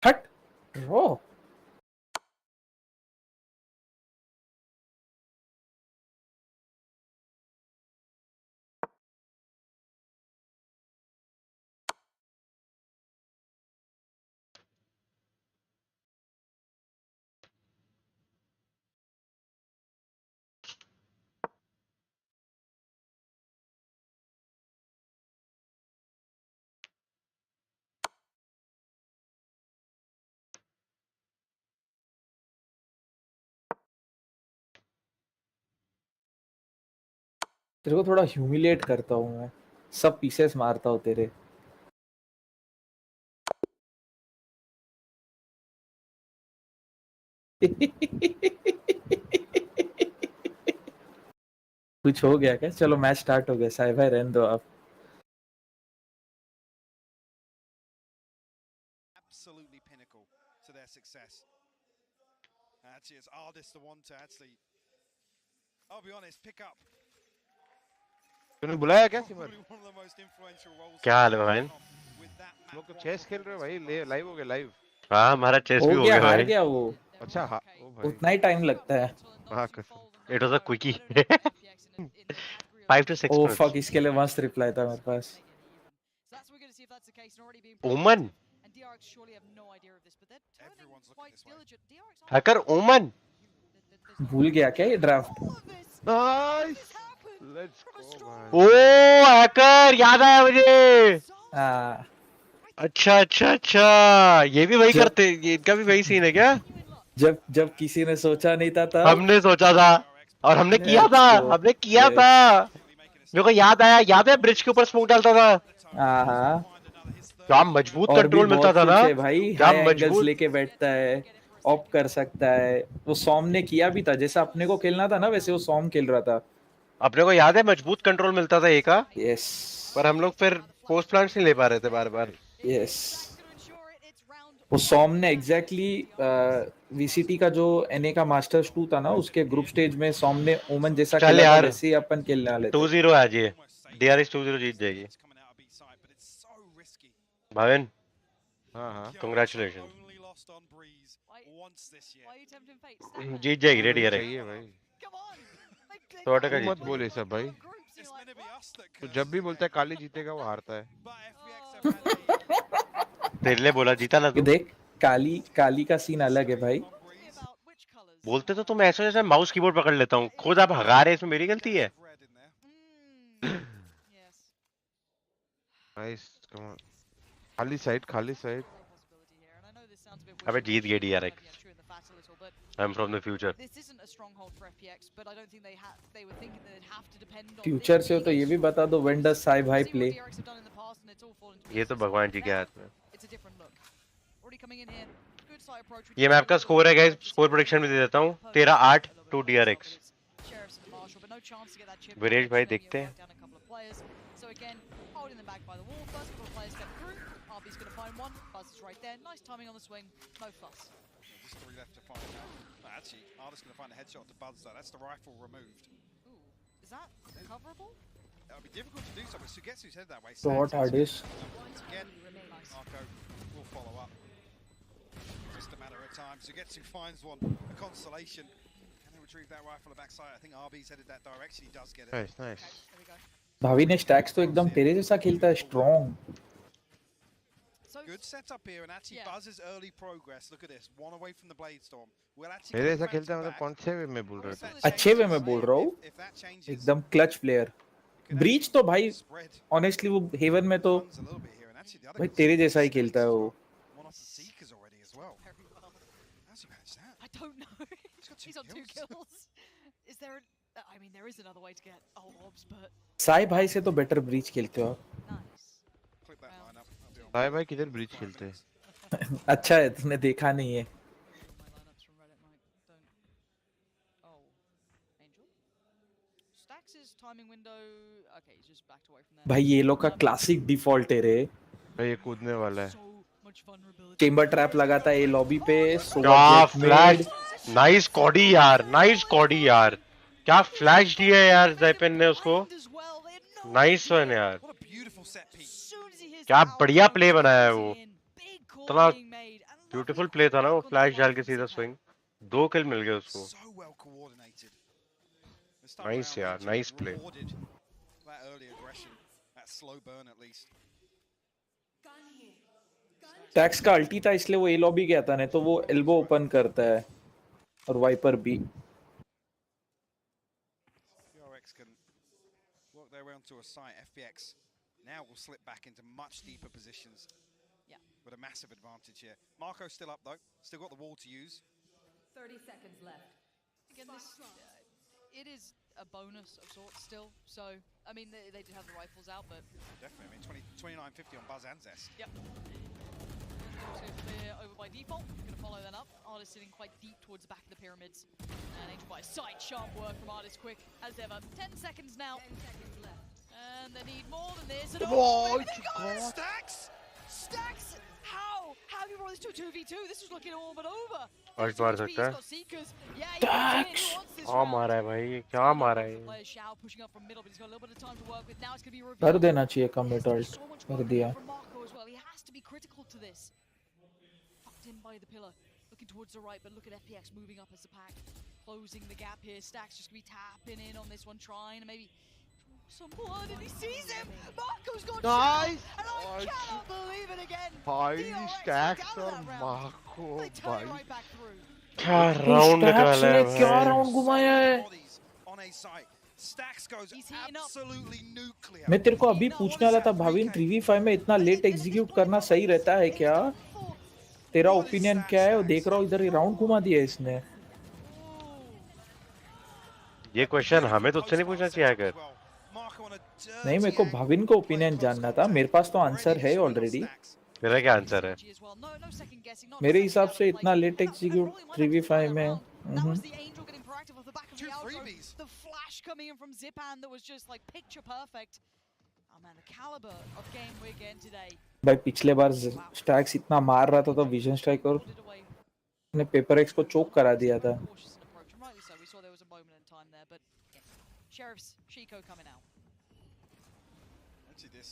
हट ड्रॉ। तेरे को थोड़ा ह्यूमिलिएट करता हूँ मैं, सब पीसेस मारता हूँ तेरे। कुछ हो गया क्या? चलो मैच स्टार्ट हो गया। साई भाई रहने दो आप। Absolutely pinnacle to their success. Actually, it's Ardis the one to actually, I'll be honest, pick up. तूने बुलाया क्या सिमर? One of the most influential roles. क्या हाल है भाई? लोग तो चेस खेल रहे हो भाई, लाइव हो गया लाइव। हाँ हमारा चेस भी हो गया हार भाई। गया वो। अच्छा हाँ ओ भाई। उतना ही टाइम लगता है। हाँ कसम। It was a quickie. 5 to 6 oh minutes. Fuck, इसके लिए मस्त रिप्लाई था मेरे पास। ओमन हैकर ओमन भूल गया क्या ये draft? Nice let's go oh hacker याद आया मुझे। हाँ अच्छा ये भी वही करते, ये इनका भी वही सीन है क्या? जब किसी ने सोचा नहीं था तब हमने सोचा था और हमने किया था, हमने किया था। मेरे को याद आया, याद है ब्रिज के ऊपर स्मोक डालता था। हाँ क्या मजबूत और कंट्रोल भी मिलता बहुत था ना कुछ है भाई। क्या हाई एंगल्स मजबूत। लेके बैठता है, ऑप कर सकता है। वो सॉम ने किया भी था, जैसा अपने को खेलना था ना वैसे वो सॉम खेल रहा था। अपने को याद है मजबूत कंट्रोल मिलता था ए का। यस पर हम लोग फिर पोस्ट प्लांट्स नहीं ले पा रहे थे बार बार। यस वो सॉम ने एग्जैक्टली VCT का जो NA का मास्टर्स 2 था ना, उसके ग्रुप स्टेज में सॉम ने ओमन जैसा चल खेला था, यार वैसे ही अपन खेलने वाले थे। 2-0 आज ये DRX 2-0 जीत जाएगी। भाविन हाँ कांग्रेचुलेशन जीत जाएगी रे DRX। चाहिए भाई 100% मत जीत बोले सब भाई। तो जब भी बोलता है काली जीतेगा वो हारता है। तेरे लिए बोला जीता ना तू। देख काली का सीन अलग है भाई। बोलते तो तुम ऐसे जैसे माउस कीबोर्ड पकड़ लेता हूँ, खुद आप हगा रहे, इसमें मेरी गलती है। नाइस कम ऑन खाली साइड। अबे जीत गए DRX। I'm from the future. This isn't a stronghold for FPX, but I don't think they were thinking that they'd have to depend on future से हो तो ये भी बता दो, when does साई भाई प्ले? ये तो भगवान जी के हाथ में। It's a different look. Already coming in here. Good side approach. ये मैप का स्कोर है गाइस, स्कोर प्रेडिक्शन भी दे देता हूँ। 13-8 to DRX। वीरेश भाई देखते हैं। So again, holding them back by the wall. First couple of players step through. RB's going to find one. Buzz is right there. Nice timing on the swing. No fuss. Just 3 left to find out. Well, actually, Ardis going to find a headshot to Buzz though. That's the rifle removed. Ooh, is that recoverable? It'll be difficult to do so, but Sugetsu's headed that way. So what Ardis? Once again, Marco will follow up. Just a matter of time. Sugetsu finds one, a consolation. Can they retrieve that rifle at backside? I think RB's headed that direction. He does get it. Nice. There we go. भाभी ने stacks तो एकदम तेरे जैसा खेलता है, strong. Good setup here, and actually Buzz's early progress. Look at this, one away from the Blade Storm. Will actually मेरे ऐसा खेलता है मतलब कौन से वे में बोल रहे थे? अच्छे वे में बोल रहा हूँ, एकदम क्लच प्लेयर। ब्रीच तो भाई ऑनेस्टली वो हेवन में तो भाई तेरे जैसा ही खेलता है वो। I don't know. He's on 2 kills. Is there? I mean, there is another way to get orbs, but Sai भाई से तो बेटर ब्रीच खेलते हो। साई भाई किधर ब्रीच खेलते हैं? अच्छा है, तूने देखा नहीं है। भाई ये लोग का क्लासिक डिफॉल्ट है रे। भाई ये कूदने वाला है। चेंबर ट्रैप लगाता है ये लॉबी पे। क्या फ्लैश! नाइस कॉडी यार, नाइस कॉडी यार। क्या फ्लैश दिया है यार ज़ैपेन ने उसको। नाइस वन यार, क्या बढ़िया प्ले बनाया है वो। इतना ब्यूटीफुल प्ले था ना वो, फ्लैश डाल के सीधा स्विंग। 2 किल मिल गए उसको। नाइस यार, नाइस प्ले। टैक्स का अल्टी था इसलिए वो ए लॉबी गया था, नहीं तो वो एल्बो ओपन करता है और वाइपर भी। DRX can work their way onto a site. FPX now will slip back into much deeper positions. Yeah. With a massive advantage here. Marco's still up though. Still got the wall to use. 30 seconds left. Again, this it is a bonus of sorts still. So, I mean, they do have the rifles out, but Definitely. I mean, 29.50 on Buzz and Zest. Yep. So they're over by default. Going to follow that up. Artist sitting quite deep towards the back of the pyramids. And Angel by sight. Sharp work from Artist quick as ever. 10 seconds now. 10 seconds left. And they need more than this. And Oh, Stacks! Stacks! How? How have you brought this to a 2v2? This was looking all but over. और मार सकता है। क्या मारा है भाई, क्या मारा है। कर देना चाहिए कमिट अल्ट, कर दिया। In by the pillar, looking towards the right, but look at FPX moving up as the pack, closing the gap here. Stacks just gonna be tapping in on this one, trying to maybe some blood, and he sees him. Marco's got Nice! shot, and I cannot believe it again. भाई stacks और Marco भाई right back through. क्या round निकाला है भाई, क्या round घुमाया है। On a site. Stacks goes absolutely nuclear. मैं तेरे को अभी पूछने वाला था भाविन, 3v5 में इतना लेट एग्जीक्यूट करना सही रहता है क्या? तेरा ओपिनियन क्या है? देख रहा हूँ इधर ही राउंड घुमा दिया इसने। ये क्वेश्चन हमें तो उससे नहीं पूछना चाहिए अगर। नहीं, मेरे को भाविन को ओपिनियन जानना था। मेरे पास तो आंसर है ऑलरेडी। मेरा क्या आंसर है? मेरे हिसाब से इतना लेट एग्जीक्यूट 3v5 में। The flash coming in from Zipan that was just like picture perfect. Oh man, the caliber of game we're getting today. भाई पिछले बार स्टैक्स इतना मार रहा था तो विजन स्ट्राइक और ने पेपर एक्स को चोक करा दिया था। We saw there was a moment in time there, but Sheriff's Chico coming out. Actually, this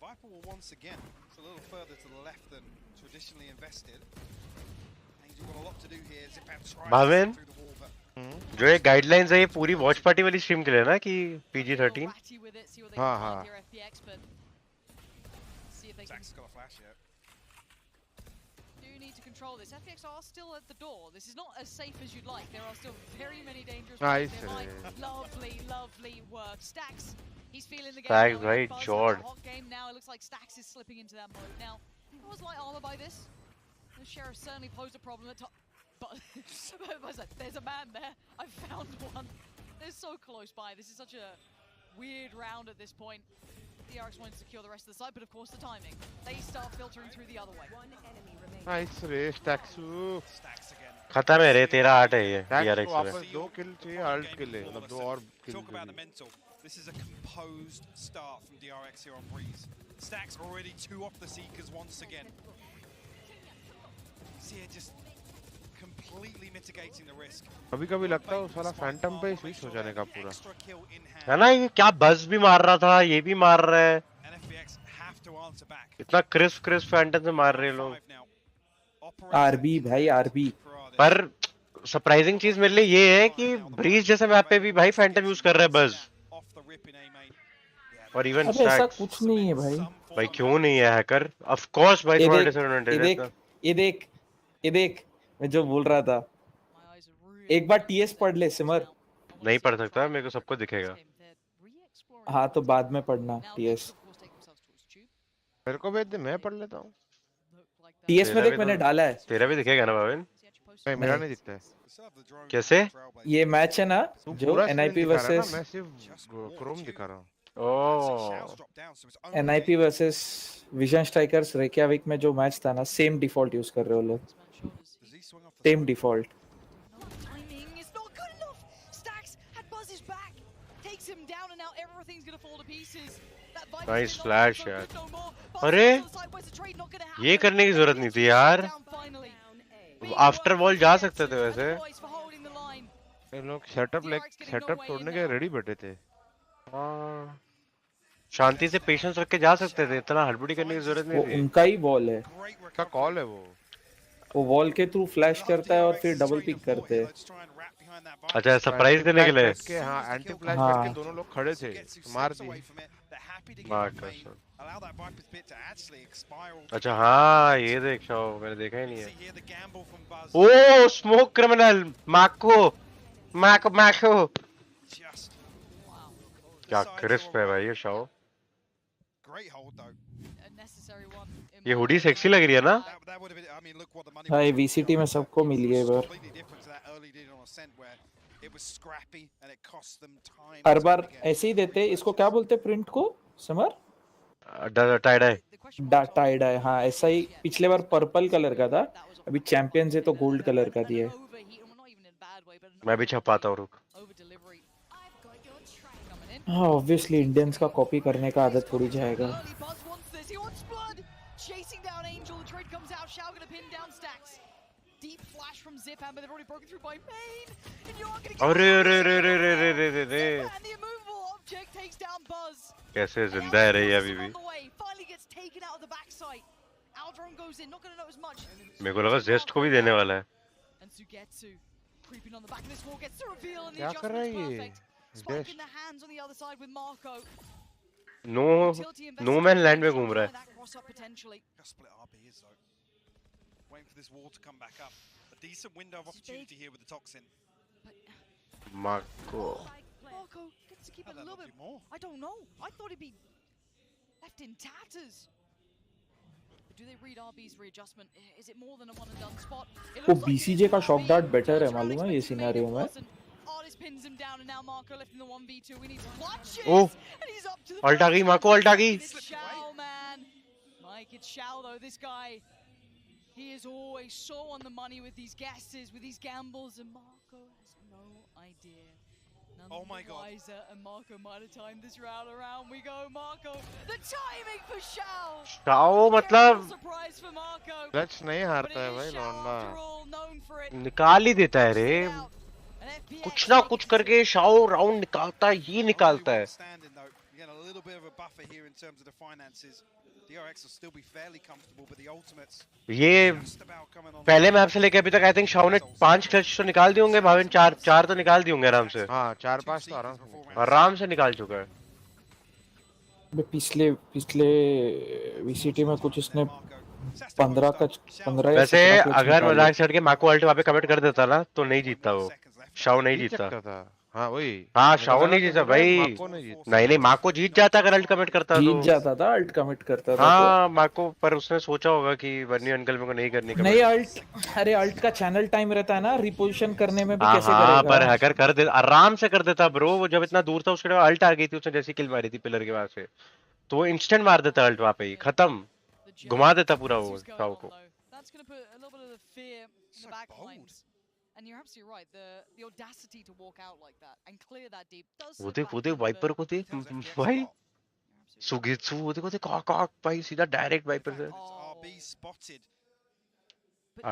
Viper will once again, it's a little further to the left than traditionally invested. Angel got a lot to do here. Zipan tries Bhavin, through the wall, but जो ये guidelines है ये पूरी watch party वाली stream के लिए ना कि PG-13? हाँ हाँ। Zach's got a flash yet. Do need to control this. FPX are still at the door. This is not as safe as you'd like. There are still very many dangerous Nice. Lovely work. Stacks, he's feeling the game. Stacks, right, Jord. Hot game now. It looks like Stacks is slipping into that mode now. It was light armor by this. The Sheriff certainly posed a problem at top. But there's a man there. I found one. They're so close by. This is such a weird round at this point. DRX wanted to secure the rest of the side, but of course the timing. They start filtering through the other way. One enemy remaining. Nice रे स्टैक्सू। Stacks again. खत्म है रे, 13-8 है ये DRX में। वापस 2 किल चाहिए, alt के लिए मतलब 2 और किल। Talk about the mental. This is a composed start from DRX here on Breeze. Stacks already 2 off the Seekers once again. See it just completely mitigating the risk. कभी-कभी लगता है उस वाला फैंटम पे स्विच हो जाने का पूरा। है ना, ये क्या बज भी मार रहा था, ये भी मार रहा है। इतना क्रिस्प फैंटम से मार रहे लोग। आरबी भाई आरबी। पर सरप्राइजिंग चीज मेरे लिए ये है कि ब्रीज जैसे मैप पे भी भाई फैंटम यूज कर रहा है बज। और इवन अबे ऐसा कुछ नहीं है भाई। भाई क्यों नहीं है हैकर? ऑफ कोर्स भाई थोड़ा डिसएडवांटेज है इसका। ये देख मैं जो बोल रहा था, एक बार टीएस पढ़ ले सिमर। नहीं पढ़ सकता, मेरे को सब कुछ दिखेगा। हाँ तो बाद में पढ़ना टीएस। मेरे को भेज दे, मैं पढ़ लेता हूँ। टीएस में देख मैंने डाला है। तेरा भी दिखेगा ना भाविन? नहीं मेरा नहीं दिखता है। कैसे? ये मैच है ना जो एनआईपी वर्सेस, मैं सिर्फ क्रोम दिखा रहा हूँ। ओह एनआईपी वर्सेस विजन स्ट्राइकर्स रेकियाविक में जो मैच था ना, सेम डिफॉल्ट यूज कर रहे हो लोग, सेम डिफॉल्ट। नाइस फ्लैश यार। अरे ये करने की जरूरत नहीं थी यार, आफ्टर बॉल जा सकते थे वैसे। ये लोग सेटअप तोड़ने के रेडी बैठे थे। हाँ शांति से पेशेंस रख के जा सकते थे, इतना हड़बड़ी करने की जरूरत नहीं थी। उनका ही बॉल है, का कॉल है वो वॉल के थ्रू फ्लैश करता है और फिर डबल पिक करते हैं। अच्छा सरप्राइज देने के लिए। हाँ एंटी फ्लैश हाँ। करके दोनों लोग खड़े थे, मार दिए। अच्छा हाँ ये देख शाओ, मैंने देखा ही नहीं है। ओ स्मोक क्रिमिनल माको क्या क्रिस्प है भाई ये शाओ। ये हुडी सेक्सी लग रही है ना? हाँ ये वीसीटी में सबको मिली है बार। हर बार ऐसे ही देते। इसको क्या बोलते प्रिंट को समर? Tie dye. हाँ ऐसा ही पिछले बार पर्पल कलर का था, अभी चैंपियंस है तो गोल्ड कलर का दिया है। मैं भी छपाता हूँ रुक। हाँ ऑब्वियसली इंडियंस का कॉपी करने का आदत थोड़ी जाएगा। अरे कैसे जिंदा है रही अभी भी। मेरे को लगा जेस्ट को भी देने वाला है। क्या कर रहा है ये? नो मैन लैंड में घूम रहा है। Marco gets to keep it a little bit more. I don't know. I thought he'd be left in tatters. Do they read RB's readjustment? Is it more than a one and done spot? वो बीसीजे का shock dart better है मालूम है ये scenario में। Artist pins him down and now Marco left in the 1v2. We need clutches. Oh, and he's up to the अल्टा गई Marco, अल्टा गई। 𝐏𝐞𝐫𝐢𝐻 man. Mike, it's 𝐏𝐞 though. This guy, he is always so on the money with these guesses, with these gambles, and Marco has no idea. Oh my god. Wiser, and Marco might have timed this round around. We go, Marco. The timing for 𝐏𝐞. Shao मतलब Surprise for Marco. Clutch नहीं हारता है भाई लौंडा, निकाल ही देता है रे। कुछ ना कुछ करके शाओ राउंड निकालता ही निकालता है। ये पहले मैप से लेके अभी तक आई थिंक शाओ ने 5 क्लच तो निकाल दिए होंगे, भाविन 4 तो निकाल दिए होंगे आराम से। हाँ 4-5 तो आराम से निकाल चुका है। पिछले वीसीटी में कुछ इसने 15 वैसे अगर मजाक छड़ के माको अल्ट वहाँ पे कमिट कर देता ना तो नहीं जीतता वो, शाओ नहीं जीतता। हाँ वही, हाँ शाओ नहीं जीता भाई। नहीं माको जीत जाता अगर अल्ट कमिट करता तो। जीत जाता था, अल्ट कमिट करता था। हाँ माको, पर उसने सोचा होगा कि वन्नी अंकल मेरे को नहीं करनी। नहीं अल्ट, अरे अल्ट का चैनल टाइम रहता है ना, रिपोजिशन करने में भी कैसे करेगा? पर हैकर कर दे, आराम से कर देता ब्रो। वो जब इतना दूर था उसके बाद अल्ट आ गई थी, उसने जैसी किल मारी थी पिलर के पास से, तो वो इंस्टेंट मार देता अल्ट वहाँ पे ही, खत्म, घुमा देता पूरा वो शाओ को। And you're absolutely right. The audacity to walk out like that and clear that deep does. वो देख वाइपर को देख भाई, सुगित्सु वो देखो कॉक भाई सीधा डायरेक्ट वाइपर से।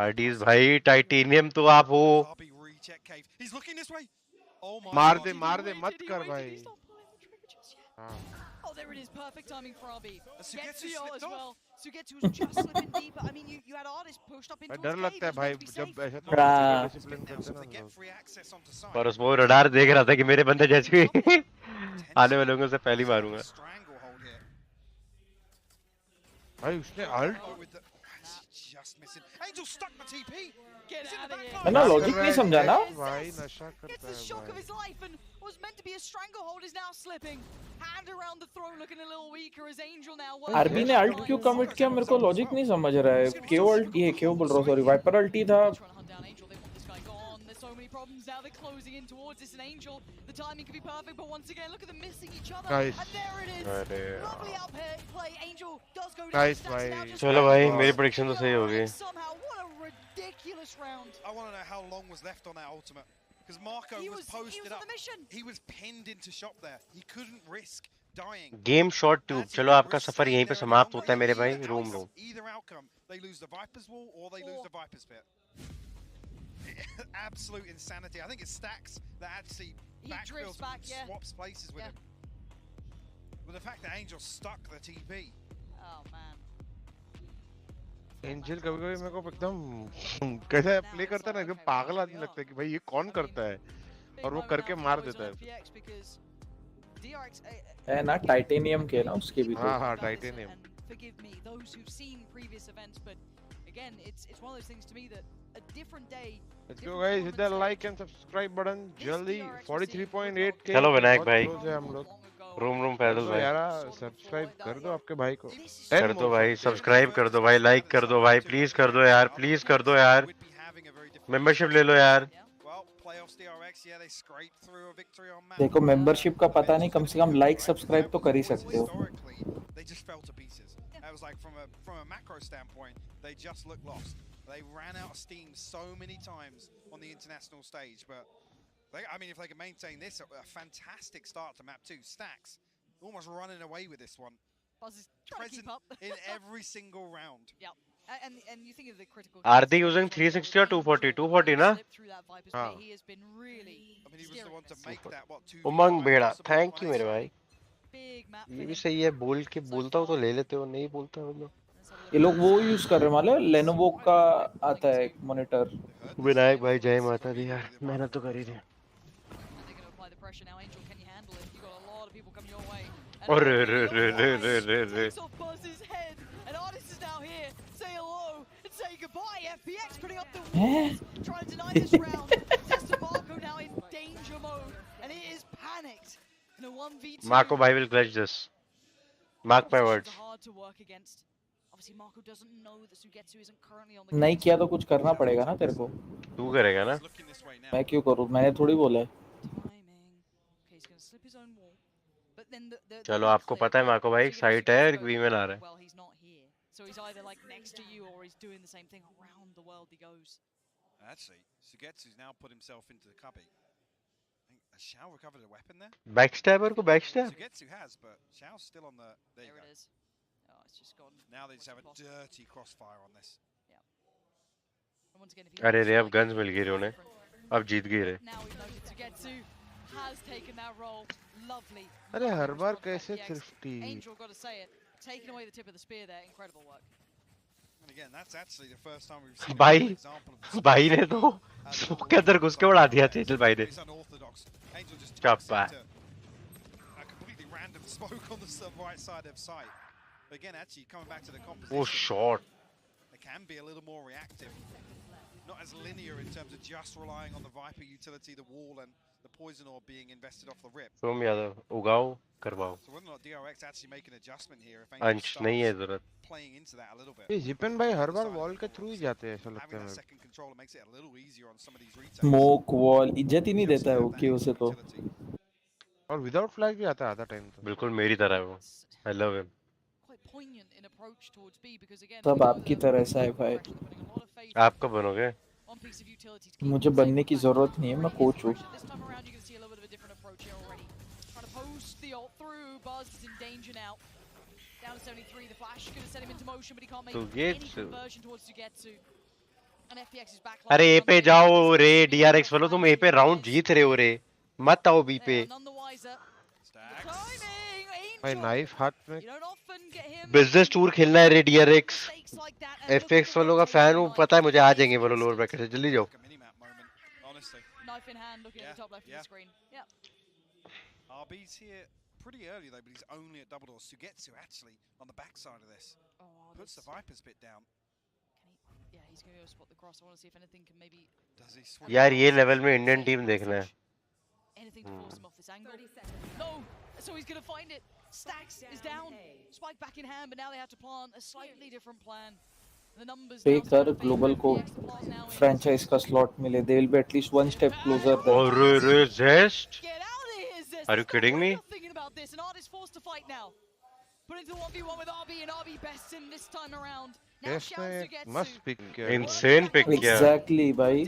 आरडीज भाई टाइटेनियम तो आप हो। मार दे मत कर भाई। Oh, there it is. Perfect timing for RB. Sugetsu as well. Sugetsu was just slipping deeper. I mean, you had artists pushed up into. डर लगता है भाई जब ऐसा तो डिसिप्लिन करते ना। पर उसमें रडार देख रहा था कि मेरे बंदे जैसे आने वाले होंगे से पहली मारूंगा। भाई उसने अल्ट है ना, लॉजिक नहीं समझा ना भाई, नशा करता Gets the है shock of भाई। his life and was meant to be a stranglehold is now slipping. Hand around the throw, looking a little weaker as Angel now. RB ने अल्ट क्यों कमिट किया, मेरे को लॉजिक नहीं समझ रहा है। क्यों अल्ट, ये क्यों बोल रहा हूँ, सॉरी, वाइपर अल्ट ही था। There's so many problems now. They're closing in towards this, and Angel, the timing could be perfect, but once again, look at them missing each other. Nice. And there it is. अरे Lovely outplay. Angel does go down. Nice Stacks it भाई। out just चलो for भाई, the मेरी loss. Prediction तो सही हो गई। Somehow, what a ridiculous round. I want to know how long was left on that ultimate. Because Marco was posted up. He was pinned into shop there. He couldn't risk dying. Game short tube, चलो आपका सफर यहीं पे समाप्त होता है मेरे भाई। Room room. Either outcome, they lose the Viper's Wall or they lose the Viper's Pit. Absolute insanity. I think it's Stacks that actually backfills and swaps places with him. But the fact that Angel stuck the TP. Oh man. Angel कभी-कभी मेरे को एकदम कैसा play करता है ना, एकदम पागल आदमी लगता है कि भाई ये कौन करता है, और वो करके मार देता है। है ना, टाइटेनियम के ना उसके भी। हाँ हाँ, titanium. Forgive me, those who've seen previous events, but again, it's one of those things to me that a different day. Let's go guys, hit that like and subscribe button जल्दी। 43.8K। चलो विनायक भाई, हम लोग room room पैदल भाई। यार subscribe कर दो आपके भाई को। कर दो भाई, सब्सक्राइब कर दो भाई, लाइक कर दो भाई, प्लीज कर दो यार, प्लीज कर दो यार। मेंबरशिप ले लो यार। देखो मेंबरशिप का पता नहीं, कम से कम लाइक सब्सक्राइब तो कर ही सकते हो। That was like from a macro standpoint, they just looked lost. They ran out of steam so many times on the international stage, but I mean, if they can maintain this, a fantastic start to map 2. Stacks almost running away with this one. Buzz is trying to keep up in every single round. Yeah. And you think of the critical. Are they using 360 or 240? 240 ना? हाँ. He has been really. I mean, he was the one to make that what 2. उमंग बेड़ा, thank you मेरे भाई। ये भी सही है, बोल के बोलता हूँ तो ले लेते हो, नहीं बोलता हो लोग। ये लोग वो यूज कर रहे हैं, मालूम है, लेनोवो का आता है एक मॉनिटर। विनायक भाई जय माता दी यार, मेहनत तो कर ही रहे। अरे रे रे रे रे रे रे। Say goodbye, FPX putting up the wall, trying to deny this round. Just Marco now in danger mode, and he is panicked. In a 1v2. Marco भाई will clutch this. Mark my words. Hard to work against. Obviously, Marco doesn't know that Sugetsu isn't currently on the. नहीं किया तो कुछ करना पड़ेगा ना तेरे को। तू करेगा ना? मैं क्यों करूँ? मैंने थोड़ी बोला है। चलो आपको पता है मार्को भाई साइट है और वीमेन आ रहा है। So he's either like next to you or he's doing the same thing. Around the world he goes. Actually, Sugetsu's now put himself into the cubby. I think Xiao recovered a weapon there. Backstabber को backstab? Sugetsu has, but Xiao's still on the. There you go. It is. Oh, it's just gone. Now they just have a dirty crossfire on this. Yeah. And once again, if अरे रे अब guns मिल गई उन्हें, अब जीत गए रे। Now we've noted Sugetsu has taken that role. Lovely. अरे हर बार कैसे thrifty? Angel got to say it. Taking away the tip of the spear there, incredible work. And again, that's actually the first time we've seen भाई an example of this. भाई ने तो smoke के अंदर घुस के उड़ा दिया चेचल भाई ने। It's unorthodox. Angel just चप्पा। A completely random smoke on the right side of sight. But again, actually coming back to the composition. Oh shot. They can be a little more reactive. Not as linear in terms of just relying on the Viper utility, the wall, and the poison orb being invested off the rip. तुम यादव उगाओ करवाओ। So whether or not DRX actually make an adjustment here, if अंश नहीं है जरूरत। playing into that a little bit. ये जिपन भाई हर बार wall के through ही जाते हैं ऐसा लगता Having है that मेरे second controller makes it a little easier on some of these retakes. Smoke wall इज्जत ही नहीं देता है वो कि उसे तो। और विदाउट फ्लैग भी आता है आधा टाइम तो। बिल्कुल मेरी तरह है वो। I love him. Quite poignant in approach towards B because again. सब आपकी तरह ऐसा है भाई। आप कब बनोगे? मुझे बनने की जरूरत नहीं है, मैं कोच हूँ। This time around you can see a little bit of a different approach here already. Trying to post the ult through. Buzz is in danger now. Down to 73. The flash is going to set him into motion, but he can't make any conversion towards Sugetsu. And FPX is back. अरे ए पे जाओ रे DRX वालों, तुम ए पे round जीत रहे हो रे, मत आओ बी पे। भाई नाइफ हाथ में। बिजनेस टूर खेलना है रे DRX। FPX वालों का फैन हूँ, पता है मुझे, आ जाएंगे वो लोअर ब्रैकेट से, जल्दी जाओ। Knife in hand, looking at the top left of the screen. Yeah. RB's here pretty early though, but he's only at double doors. 𝐼𝐽𝐫𝐻𝐿 actually on the backside of this. Puts the Viper's bit down. Yeah, he's going to go spot the cross. I want to see if anything can maybe. Does he swing? यार ये level में Indian team देखना है. Anything to force him off this angle. No, so he's going to find it. Stacks is down. Spike back in hand, but now they have to plant a slightly different plan. The numbers. पे कर global को franchise का slot मिले. They will be at least one step closer. और Zest? Are you kidding me? Thinking about this, and Art is forced to fight now. Put into the 1v1 with RB, and RB bests him this time around. Now shouts to मस्त pick किया. Insane pick किया. Exactly भाई.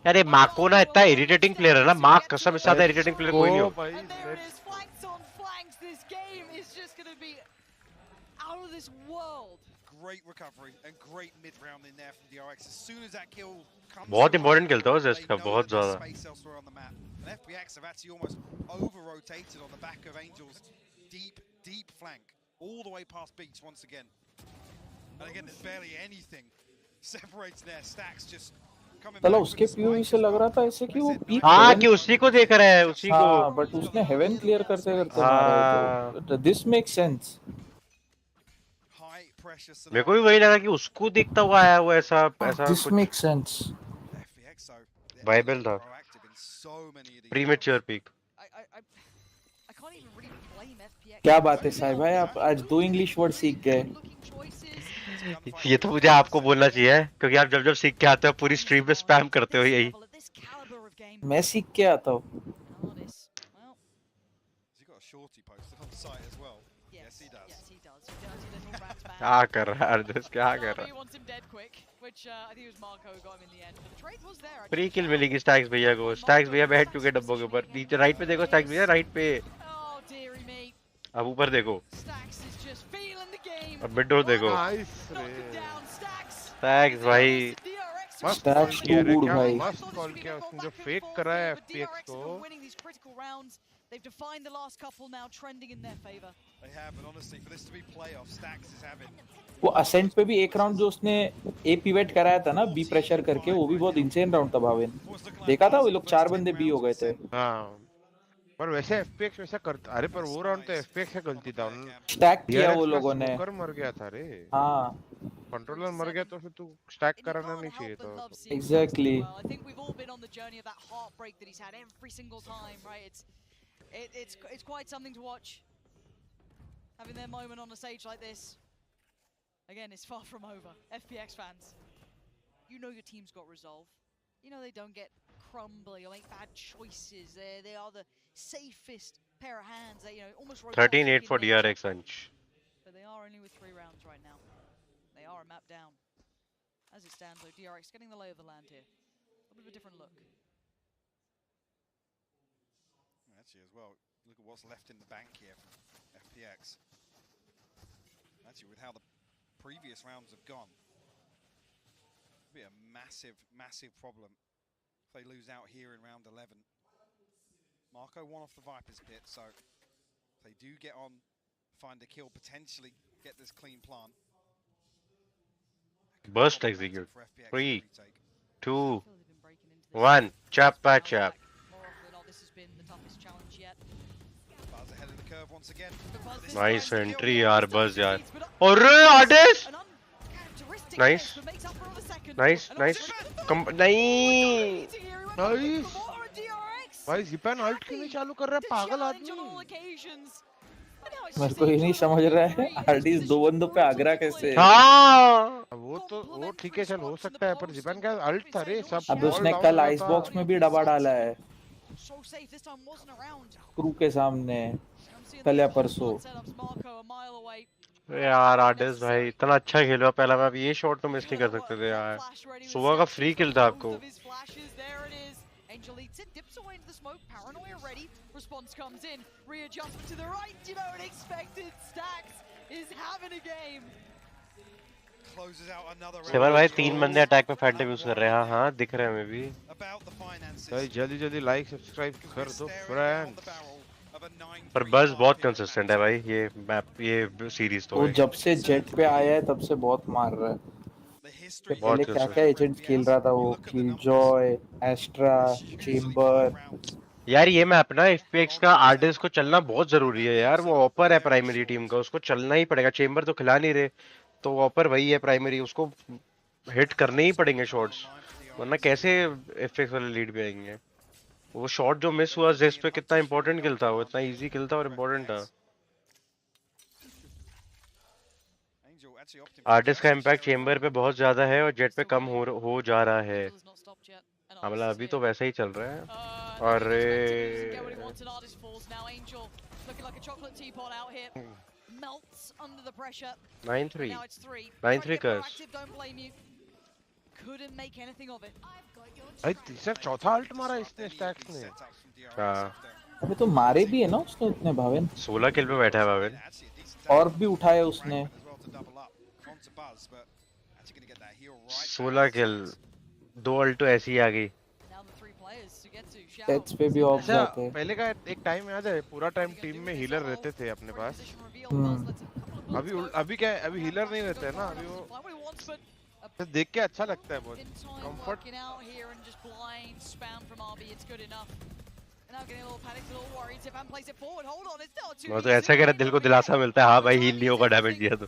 यार ये Marco ना इतना irritating player है ना. मार्क कसम से ज्यादा इरिटेटिंग प्लेयर कोई नहीं हो. And there it is, flanks on flanks. This game is just going to be out of this world. Great recovery and great mid round in there from DRX. As soon as that kill comes, बहुत important खेलता है Zest का, बहुत ज्यादा. Space elsewhere on the map. And FPX have actually almost over-rotated on the back of Angel's deep flank, all the way past beach once again. And again, there's barely anything separates their stacks. Just coming. चलो उसके POV से लग रहा था ऐसे कि वो peak. हाँ कि उसी को देख रहा है, उसी को. हाँ, but उसने हेवन क्लियर करते मारा है तो this makes sense. मेरे को भी वही लगा कि उसको देखता हुआ आया वो ऐसा This makes sense. वाइबल था. Premature pick. क्या बात है साहिब भाई, आप आज 2 इंग्लिश वर्ड सीख गए. ये तो मुझे आपको बोलना चाहिए क्योंकि आप जब सीख के आते हो पूरी स्ट्रीम में स्पैम करते हो यही. मैं सीख के आता हूँ. क्या कर रहा है अर्जुन, क्या कर रहा है. फ्री किल मिलेगी स्टैक्स भैया को. स्टैक्स भैया बैठ चुके डब्बों के ऊपर. नीचे राइट पे देखो स्टैक्स भैया, राइट पे. अब ऊपर देखो. अब मिड डोर देखो. स्टैक्स भाई. स्टैक्स टू गुड भाई. मस्त कॉल किया उसने जो फेक करा है FPX को. They've defined the last couple now, trending in their favor. They have, and honestly, for this to be playoff, Stacks is having. वो असेंट पे भी एक राउंड जो उसने ए पिवेट कराया था ना बी प्रेशर करके, वो भी बहुत इंसेन राउंड था भावेन. देखा था वो लोग 4 बंदे बी हो गए थे. हाँ पर वैसे FPX वैसा करता. अरे पर वो राउंड तो FPX से गलती था. स्टैक किया वो लोगों ने. कर मर गया था रे. हाँ कंट्रोलर मर गया तो फिर तू स्टैक कराना नहीं चाहिए था. Exactly. I think we've all been on the journey of that heartbreak that he's had every single time, right? It's quite something to watch. Having their moment on a stage like this. Again, it's far from over. FPX fans, you know your team's got resolve. You know they don't get crumbly or make bad choices. They are the safest pair of hands. They, almost 13-8 for DRX Anch. But they are only with 3 rounds right now. They are a map down. As it stands, though, DRX getting the lay of the land here. A bit of a different look. Actually, as well, look at what's left in the bank here from FPX. Actually, with how the previous rounds have gone, it'll be a massive problem if they lose out here in round 11. Marco won off the Viper's pit, so if they do get on, find a kill, potentially get this clean plant. Burst execute. 3, 2, 1. Chap by chap. Nice entry यार बस यार. अरे artist. Nice. Nice. नहीं. Nice. भाई ज़िपैन alt क्यों नहीं चालू कर रहा है पागल आदमी. मेरे को ये नहीं समझ रहा है आर्टिस्ट 2 बंदों पे आगरा कैसे. हाँ वो ठीक है चल हो सकता है पर ज़िपैन का अल्ट था रे सब. अब उसने कल आइस बॉक्स में भी डबा डाला है क्रू के सामने कल या परसों. यार आर्टिस्ट भाई इतना अच्छा खेला पहला मैप. ये शॉट तो मिस नहीं कर सकते थे यार. सुबह का फ्री किल था आपको. Angel eats it, dips away into the smoke, paranoia ready, response comes in, readjustment to the right, unexpected. Stacks is having a game. Closes out another round. सिमर भाई 3 बंदे अटैक में फैंटम यूज कर रहे हैं. हाँ दिख रहे हैं हमें भी. भाई जल्दी लाइक सब्सक्राइब कर दो फ्रेंड्स. पर बस बहुत कंसिस्टेंट है भाई ये मैप ये सीरीज तो. वो जब से जेट पे आया है तब से बहुत मार रहा है. पहले क्या एजेंट खेल रहा था वो, किलजॉय, एस्ट्रा, चेंबर. यार ये मैप ना FPX का आर्टिस्ट को चलना बहुत जरूरी है यार। वो ऑपर है प्राइमरी टीम का, उसको चलना ही पड़ेगा। चेंबर तो खिला नहीं रहे, तो ऑपर वही है प्राइमरी, उसको हिट करने ही पड़ेंगे शॉट्स, वरना कैसे FPX वाले लीड पे आएंगे। वो शॉट जो मिस हुआ जेस पे, कितना इंपॉर्टेंट किल था वो, इतना इजी किल था और इम्पोर्टेंट था। आर्टिस्ट का इम्पैक्ट चेंबर पे बहुत ज्यादा है और जेट पे कम हो जा रहा है। मतलब अभी तो वैसा ही चल रहा है। अरे 9-3 9-3 कर्स। भाई तीसरा चौथा अल्ट मारा इसने स्टैक्स ने। हाँ अबे तो मारे भी है ना उसने उतने भावेन। 16 किल पे बैठा है भावेन। और भी उठाए उसने 16 किल, 2 अल्ट तो ऐसी ही आ गई। सेट्स पे भी ऑफ जाते हैं। पहले का एक टाइम याद है, पूरा टाइम टीम में हीलर रहते थे अपने पास। अभी क्या है, अभी हीलर नहीं रहते है ना। अभी वो तो देख के अच्छा लगता है बहुत, कंफर्ट। वो तो ऐसा कह रहा, दिल को दिलासा मिलता है, हाँ भाई हील नहीं होगा डैमेज दिया तो।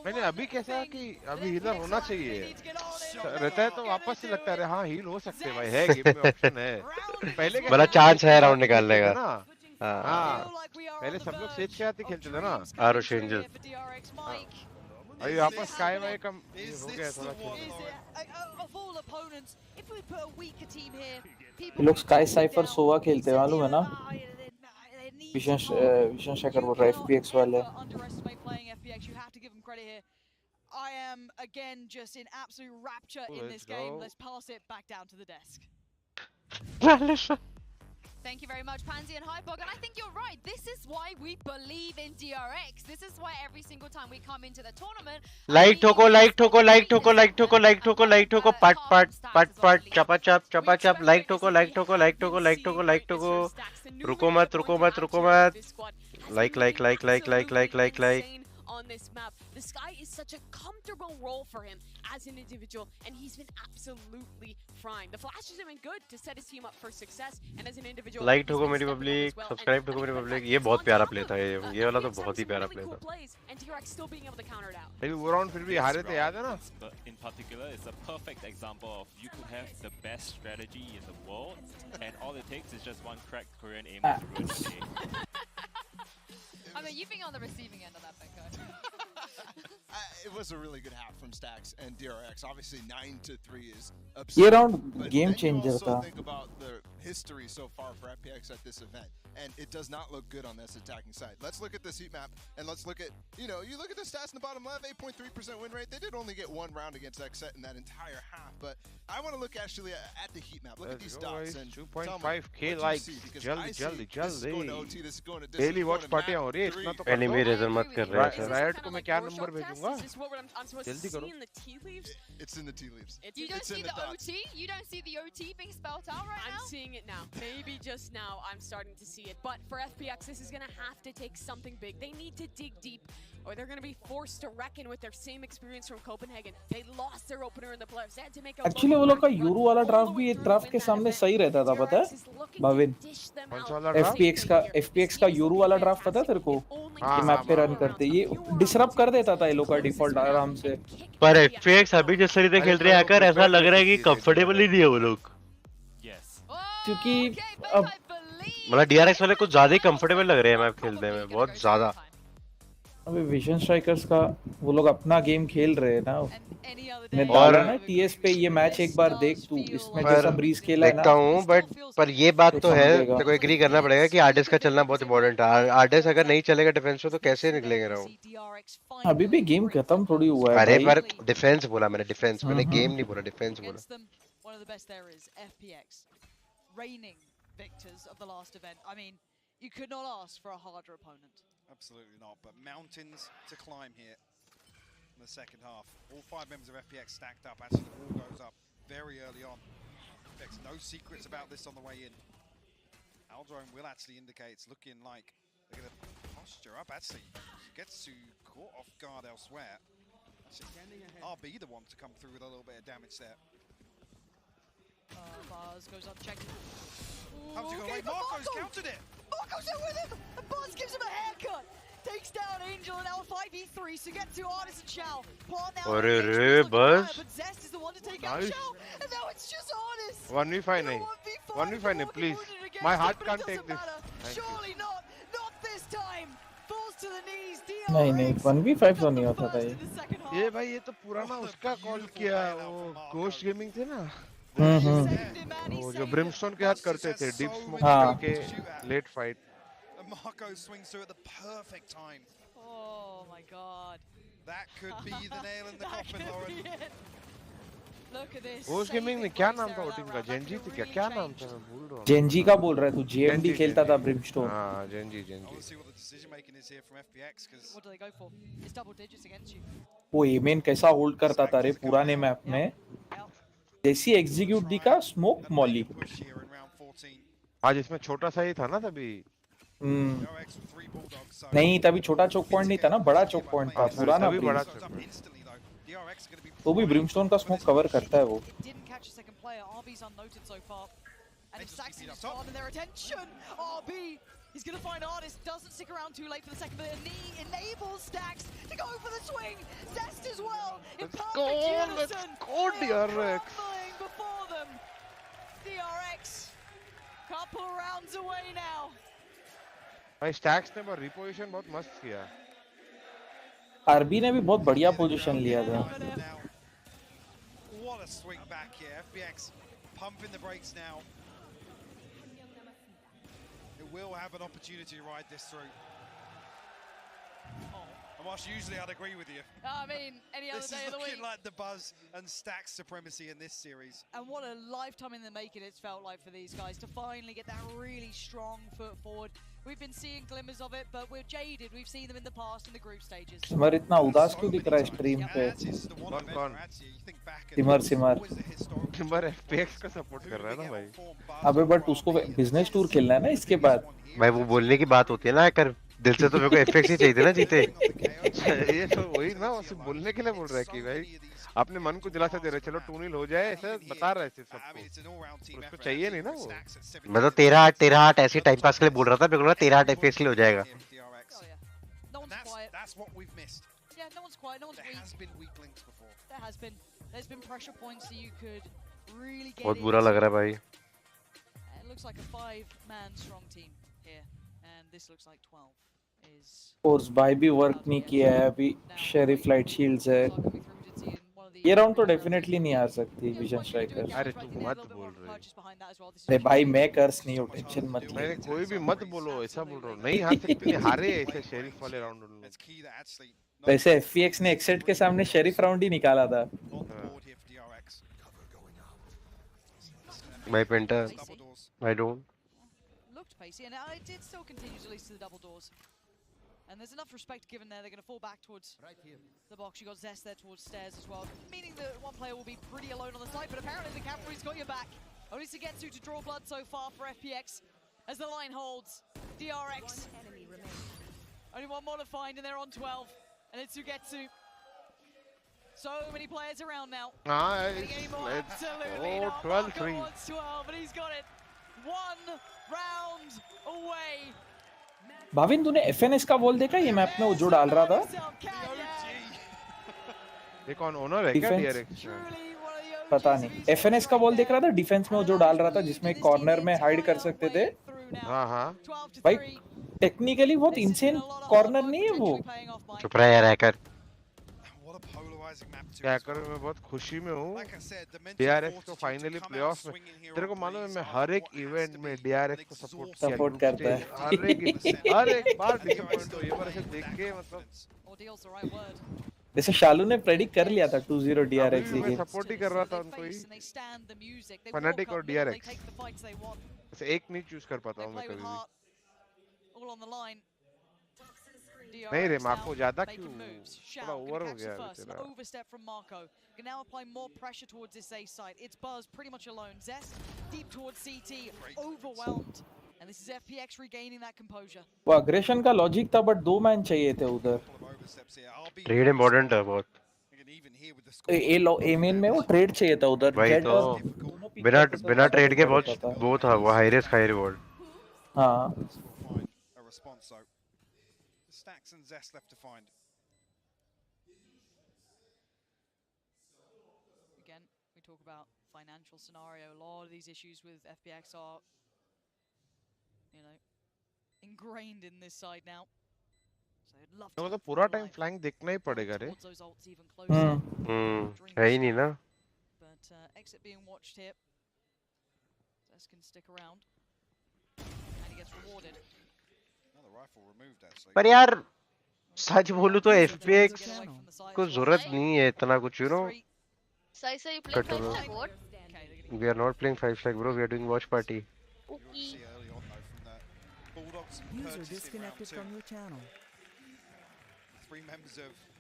मैंने अभी कैसा कि अभी हीलर होना चाहिए रहता है, तो वापस से लगता है हाँ हील हो सकते हैं भाई, है गेम में ऑप्शन है। पहले बड़ा चांस है राउंड निकालने का। हाँ पहले सब लोग सेज के आते खेलते थे ना। आरुष एंजल अभी वापस स्काई वाई का हो गया थोड़ा। ये लोग स्काई साइफर सोवा खेलते हैं मालूम है ना। विशन शेखर बोल रहा है FPX वाले। I am again just in absolute rapture in this game. Let's pass it back down to the desk. Thank you very much, Pansy and Hypog. And I think you're right. This is why we believe in DRX. This is why every single time we come into the tournament, like ठोको like ठोको like ठोको like ठोको like ठोको like ठोको पट पट पट पट चपा चप लाइक ठोको लाइक ठोको लाइक ठोको लाइक ठोको लाइक ठोको। रुको मत रुको मत रुको मत। Like like like like like like like like. On this map, the sky is such a comfortable role for him as an individual, and he's been absolutely fine. The flashes have been good to set his team up for success, and as an individual, like ठोको मेरी public, subscribe ठोको मेरी public. ये बहुत प्यारा play था, ये वाला तो बहुत ही प्यारा प्ले था। and DRX still being able to counter it out. अभी वो राउंड फिर भी हारे थे, याद है ना। In particular, it's a perfect example of you could have the best strategy in the world, and all it takes is just one cracked Korean aimer to ruin the game. I mean, you've been on the receiving end of that, Benko. It was a really good half from Stacks and DRX. Obviously, 9-3 is absurd. ये round game changer था। Think about the history so far for FPX at this event, and it does not look good on this attacking side. Let's look at this heat map, and let's look at, you look at the stats in the bottom left, 8.3% win rate. They did only get one round against XSET in that entire half, but I want to look actually at the heat map. Look at these dots and 2.5k likes. जल्दी this is going to daily watch पार्टियां हो रही है, इतना तो enemy razor मत कर रहे हैं। रायट को मैं क्या नंबर भेजूंगा? जल्दी करो। It's in the tea leaves. You don't see the OT? You don't see the OT being spelled out right now? I'm seeing it now. Maybe just now I'm starting to see it. But for FPX, this is going to have to take something big. They need to dig deep, or they're going to be forced to reckon with their same experience from Copenhagen. They lost their opener in the playoffs. They had to make a actually वो लोग का euro वाला draft भी ये draft के सामने सही रहता था, पता है भाविन। FPX का यूरो वाला ड्राफ्ट पता है तेरे को, ये मैप पे रन करते, ये डिसरप्ट कर देता था ये लोग का डिफॉल्ट आराम से। पर FPX अभी जिस तरीके से खेल रहे हैं आकर ऐसा लग रहा है कि कंफर्टेबल ही नहीं है वो लोग। क्योंकि अब मतलब DRX वाले कुछ ज्यादा ही कंफर्टेबल लग रहे हैं मैप खेलने में, बहुत ज्यादा। अबे विजन स्ट्राइकर्स का वो लोग अपना गेम खेल रहे हैं ना। मैं डाला ना TS पे ये मैच, एक बार देख तू, इसमें जैसा ब्रीज खेला है ना। देखता हूँ, पर ये बात तो है, तेरे को एग्री करना पड़ेगा कि आर्टिस्ट का चलना बहुत इंपॉर्टेंट है। आर्टिस्ट अगर नहीं चलेगा डिफेंस में तो कैसे निकलेंगे राउंड? अभी भी गेम खत्म थोड़ी हुआ है। अरे पर डिफेंस बोला मैंने, डिफेंस मैंने गेम नहीं बोला, डिफेंस बोला। One of the best there is FPX, reigning victors of the last event. I mean, you could not ask for a harder opponent. Absolutely not, but mountains to climb here in the second half. All 5 members of FPX stacked up. Actually, the wall goes up very early on. FPX, no secrets about this on the way in. 𝐿𝐽𝐿𝐽 will actually indicate it's looking like they're going to posture up. Actually, gets to caught off guard elsewhere. Actually, 𝐼𝐽𝐿𝐽𝐿 the one to come through with a little bit of damage there. Bars goes unchecked. How's he gonna wait? Marco's countered it. Marco's there with him, and Buzz gives him a haircut. Takes down Angel, and now a 5v3. So get to Artis and Xiao. Pawn now. Buzz. But Zest is the one to take out Nice. Xiao, and now it's just Artis. 1v5 nahi. 1v5 nahi, please. My heart can't take this. Thank you. Surely not this time. Falls to the knees. नहीं नहीं 1v5 तो नहीं होता था ये. ये भाई ये तो पुराना उसका कॉल किया वो घोस्ट गेमिंग थे ना वो जो ब्रिमस्टोन के हाथ करते थे डीप स्मोक करके late fight. And Marco swings through at the perfect time. Oh my god. That could be the nail in the coffin, Lauren. Look at this. Ghost gaming में क्या नाम था वो टीम का? जेनजी थी क्या? क्या नाम था मैं भूल रहा हूँ. जेनजी का बोल रहा है तू? जेएमडी खेलता था ब्रिमस्टोन. हाँ Gen Z. I want to see what the decision making is here from FPX because what do they go for? It's double digits against you. वो एमेन कैसा होल्ड करता था रे पुराने मैप में. जैसी एग्जीक्यूट दी का स्मोक मॉली. आज इसमें छोटा सा ही था ना तभी. नहीं तभी छोटा चोक पॉइंट नहीं था ना, बड़ा चोक पॉइंट था पुराना. तो भी ब्रिमस्टोन का स्मोक कवर करता है वो. Didn't catch a second player. RB's unnoted so far. And if Saxon is caught in their attention, RB, he's going to find Artis. Doesn't stick around too late for the second, but a knee enables Stax to go for the swing. Zest as well. In perfect unison. DRX. Before them. DRX. Couple rounds away now. भाई stacks ने पर reposition बहुत मस्त किया. RB ने भी बहुत बढ़िया पोजीशन लिया था. What a swing back here. FPX pumping the brakes now. It will have an opportunity to ride this through. Amash, usually I'd agree with you. I mean, any other day of the week. This is looking like the Buzz and Stax supremacy in this series. And what a lifetime in the making it's felt like for these guys to finally get that really strong foot forward. We've been seeing glimmers of it, but we're jaded. We've seen them in the past in the group stages. सिमर इतना उदास क्यों दिख रहा है stream पे? सिमर FPX का support कर रहा है ना भाई. अबे बट उसको बिजनेस टूर खेलना है ना इसके बाद. भाई वो बोलने की बात होती है ना, कर दिल से तो मेरे को FPX ही चाहिए थे ना जीते. ये तो वही ना, वो सिर्फ बोलने के लिए बोल रहा है कि भाई अपने मन को दिलासा दे रहे चलो 2-0 हो जाए, ऐसा बता रहा है सिर्फ सबको. उसको चाहिए नहीं ना वो. मैं तो 13-8 ऐसे टाइम पास के लिए बोल रहा था, मेरे को लगा 13-8 FPX के लिए हो जाएगा. That's what we've missed. Yeah, no one's quiet, no one's weak. There has been weak links before. There has been. There's been pressure points that you could really get. बहुत बुरा लग रहा है भाई. It looks like a 5-man strong team here, and this looks like 12 is. Course buy भी work नहीं किया है अभी. शेरिफ लाइट शील्ड्स है. ये राउंड तो डेफिनेटली नहीं आ सकती विजन स्ट्राइकर. अरे तू मत बोल रहे. अरे भाई मैं कर्स नहीं हूं, टेंशन मत ले. मैंने कोई भी मत बोलो, ऐसा बोल रहा हूं. नहीं हार सकते, हारे ऐसे शेरिफ वाले राउंड. वैसे FPX ने एक्सेट के सामने शेरिफ राउंड ही निकाला था. भाई painter I don't. Looked pacey, and it did still continue to lead to the double doors. And there's enough respect given there. They're going to fall back towards the box. You got Zest there towards stairs as well, meaning that one player will be pretty alone on the side. But apparently the cavalry's got your back. Only Sugetsu to draw blood so far for FPX as the line holds. DRX. Only one more to find, and they're on 12. And it's Sugetsu. So many players around now. Nice. Let's go 12-3. 12, but he's got it. 1 round away. Bhavin तूने FNS का wall देखा ये map में वो जो डाल रहा था? ये कौन ओनर है क्या DRX? पता नहीं. FNS का वॉल देख रहा था डिफेंस में वो जो डाल रहा था जिसमें कॉर्नर में हाइड कर सकते थे. हाँ भाई टेक्निकली बहुत इंसेन कॉर्नर नहीं है वो. चुप रहा यार हैकर. हैकर मैं बहुत खुशी में हूँ DRX को फाइनली प्लेऑफ्स में. तेरे को मालूम है मैं हर एक इवेंट में DRX को सपोर्ट करता है. हर एक बार डिसअपॉइंट हो. ये बार ऐसे देख के मतलब जैसे शालू ने प्रेडिक्ट कर लिया था 2-0 DRX की. मैं सपोर्ट ही कर रहा था उनको ही. फनाटिक और DRX ऐसे एक नहीं चूज कर पाता हूँ मैं कभी भी. नहीं रे मार्को ज्यादा क्यों थोड़ा ओवर हो गया तेरा. Overstep from Marco. Can now apply more pressure towards this A side. It's Buzz pretty much alone. Zest deep towards CT, overwhelmed. And this is FPX regaining that composure. वो aggression का logic था but 2 man चाहिए थे उधर. Trade important है बहुत. ए main में वो ट्रेड चाहिए था उधर वही जेट तो और बिना ट्रेड के बहुत वो था, वो हाई रिस्क हाई रिवॉर्ड। हाँ a response. So Stacks and Zest left to find. Again, we talk about financial scenario. A lot of these issues with FPX are, you know, ingrained in this side now. So I'd love to. तो पूरा time flank देखना ही पड़ेगा रे। है ही नहीं ना। But exit being watched here. Zest can stick around. And he gets rewarded. Another rifle removed actually. पर यार सच बोलूं तो FPX को जरूरत नहीं है इतना कुछ, you know. Sai, you playing 5 stack what? We are not playing 5 stack bro, we are doing Watchparty. Okay. User disconnected from your channel.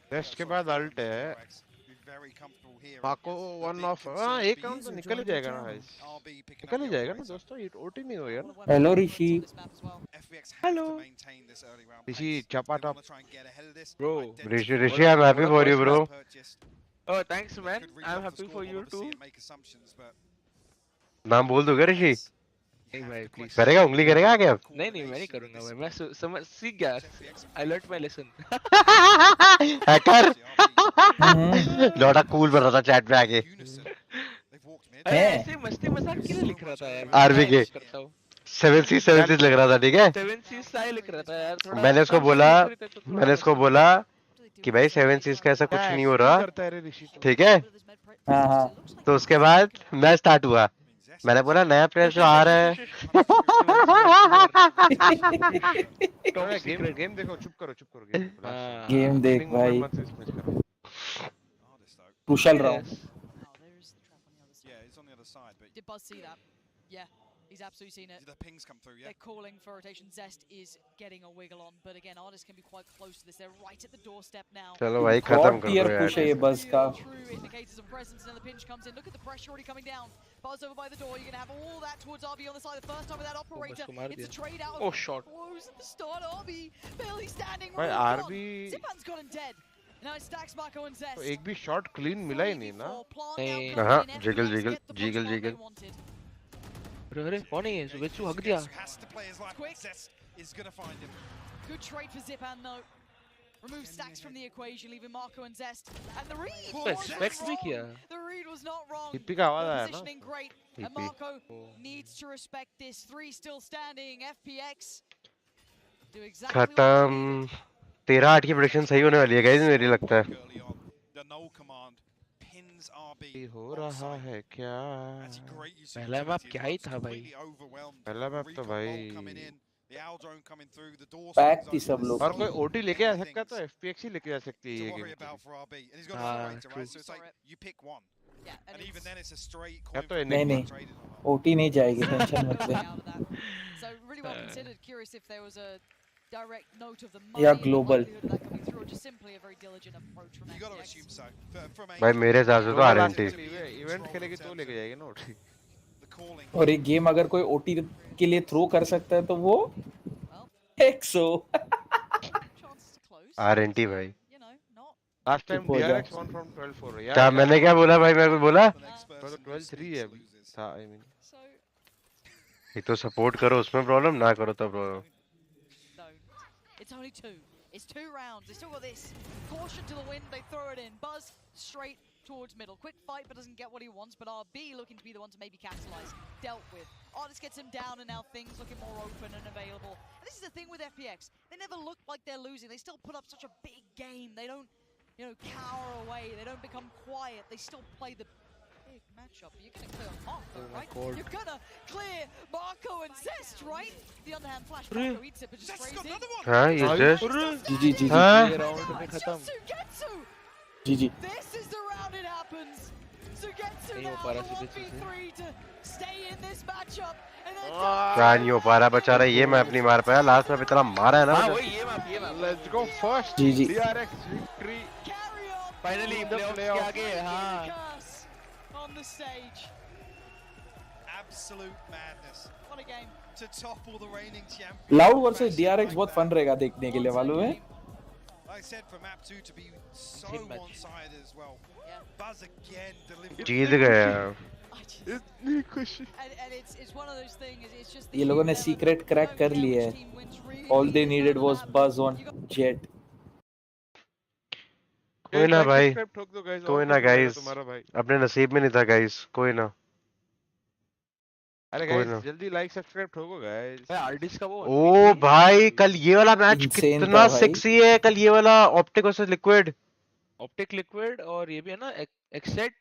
Test के बाद अल्ट है। माको वन ऑफ, हाँ एक राउंड तो निकल ही जाएगा ना गाइस, निकल ही जाएगा ना दोस्तों, ये ओटी नहीं होगा ना। हेलो ऋषि। हेलो ऋषि चपाटप bro. Rishi I am happy for you bro. Oh thanks man, I'm happy for you too. नाम बोल दोगे ऋषि? नहीं भाई प्लीज। करेगा, उंगली करेगा आगे अब? नहीं मैं नहीं करूंगा भाई, मैं समझ सीख गया, I learned my lesson. Hacker लौटा कूल बन रहा था चैट में आके। ऐसे मस्ती मजाक के लिए लिख रहा था यार। आरबी के 7C लिख रहा था, ठीक है? 7C लिख रहा था यार। मैंने उसको बोला कि भाई 7C का ऐसा कुछ नहीं हो रहा, ठीक है? तो उसके बाद मैच स्टार्ट हुआ, मैंने बोला नया प्लेयर जो आ रहा है। गेम देखो, चुप करो गेम देख भाई। कुशल Rao. Did Buzz see that? Yeah, he's absolutely seen it. The pings come through, yeah. They're calling for rotation. Zest is getting a wiggle on, but again, artists can be quite close to this. They're right at the doorstep now. चलो भाई खत्म कर दो यार। Push है ये बस का। True indicators of presence, and the pinch comes in. Look at the pressure already coming down. Buzz over by the door. You're gonna have all that towards RB on the side. The first time with that operator. It's a trade out. Oh shot. Woes at the start. RB barely standing. भाई RB Zipan's got him dead. Now it stacks Marco and Zest. तो एक भी shot clean मिला ही नहीं ना। हाँ jiggle. अरे कौन है ये? सुबेचू हक दिया। Good trade for Zipan though. Remove Stacks from the equation, leaving Marco and Zest. And the read Expect भी किया। The read was not wrong. Hippie का आवाज आया ना। Positioning great. And Marco needs to respect this. 3 still standing. FPX do exactly खत्म। 13-8 की prediction सही होने वाली है गाइस, मेरी लगता है। हो रहा है क्या? पहला मैप क्या ही था भाई? पहला मैप तो भाई पैक थी सब लोग। और कोई ओटी लेके आ सकता तो FPX ही लेके आ सकती है ये गेम। नहीं ओटी नहीं जाएगी, टेंशन मत ले। direct note of the या ग्लोबल। भाई मेरे हिसाब से तो आरएनटी इवेंट खेलेगी तो लेके जाएगी ना ओटी। और एक गेम अगर कोई ओटी के लिए थ्रो कर सकता है तो वो एक्सो। आरएनटी भाई। Last time DRX won from 12-4 यार। क्या मैंने क्या बोला भाई? मैं कुछ बोला? तो 12-3 है अभी था, आई मीन। एक तो सपोर्ट करो उसमें प्रॉब्लम, ना करो तो problem. It's only 2. It's 2 rounds. They still got this. Caution to the wind. They throw it in. Buzz straight towards middle. Quick fight, but doesn't get what he wants. But RB looking to be the one to maybe capitalize. Dealt with. Artist gets him down, and now things looking more open and available. And this is the thing with FPX. They never look like they're losing. They still put up such a big game. They don't, you know, cower away. They don't become quiet. They still play the big matchup. You're gonna clear Marco, right? You're gonna clear Marco and Zest, right? The underhand flash. Marco eats it, but just sprays in. हाँ ये just जी हाँ round में खत्म। जी This is the round it happens. Sugetsu now 1v3 to stay in this matchup. क्या नहीं हो पा रहा बेचारा, ये मैप नहीं मार पाया। लास्ट में इतना मारा है ना। हाँ वही ये मैप। Let's go first. जी DRX victory. Finally playoffs के आगे। हाँ on the stage. Absolute madness. What a game to topple the reigning champion. Loud versus DRX बहुत फन रहेगा देखने के लिए, मालूम है? I said for map 2 to be so one-sided as well. Yeah. Buzz again delivering. जीत गया इतनी खुशी And it's one of those things. It's just ये लोगों ने सीक्रेट क्रैक कर लिया है. All they needed was Buzz on Jet. कोई ना भाई, ठोक दो गाइस, कोई ना गाइस, तुम्हारा भाई अपने नसीब में नहीं था गाइस, कोई ना. अरे कोई गाइस ना. जल्दी लाइक सब्सक्राइब ठोको गाइस. भाई आरडीज का वो ओ भाई कल ये वाला मैच Insane कितना था भाई. सेक्सी है. कल ये वाला optic versus liquid. Optic liquid और ये भी है ना एक्सेट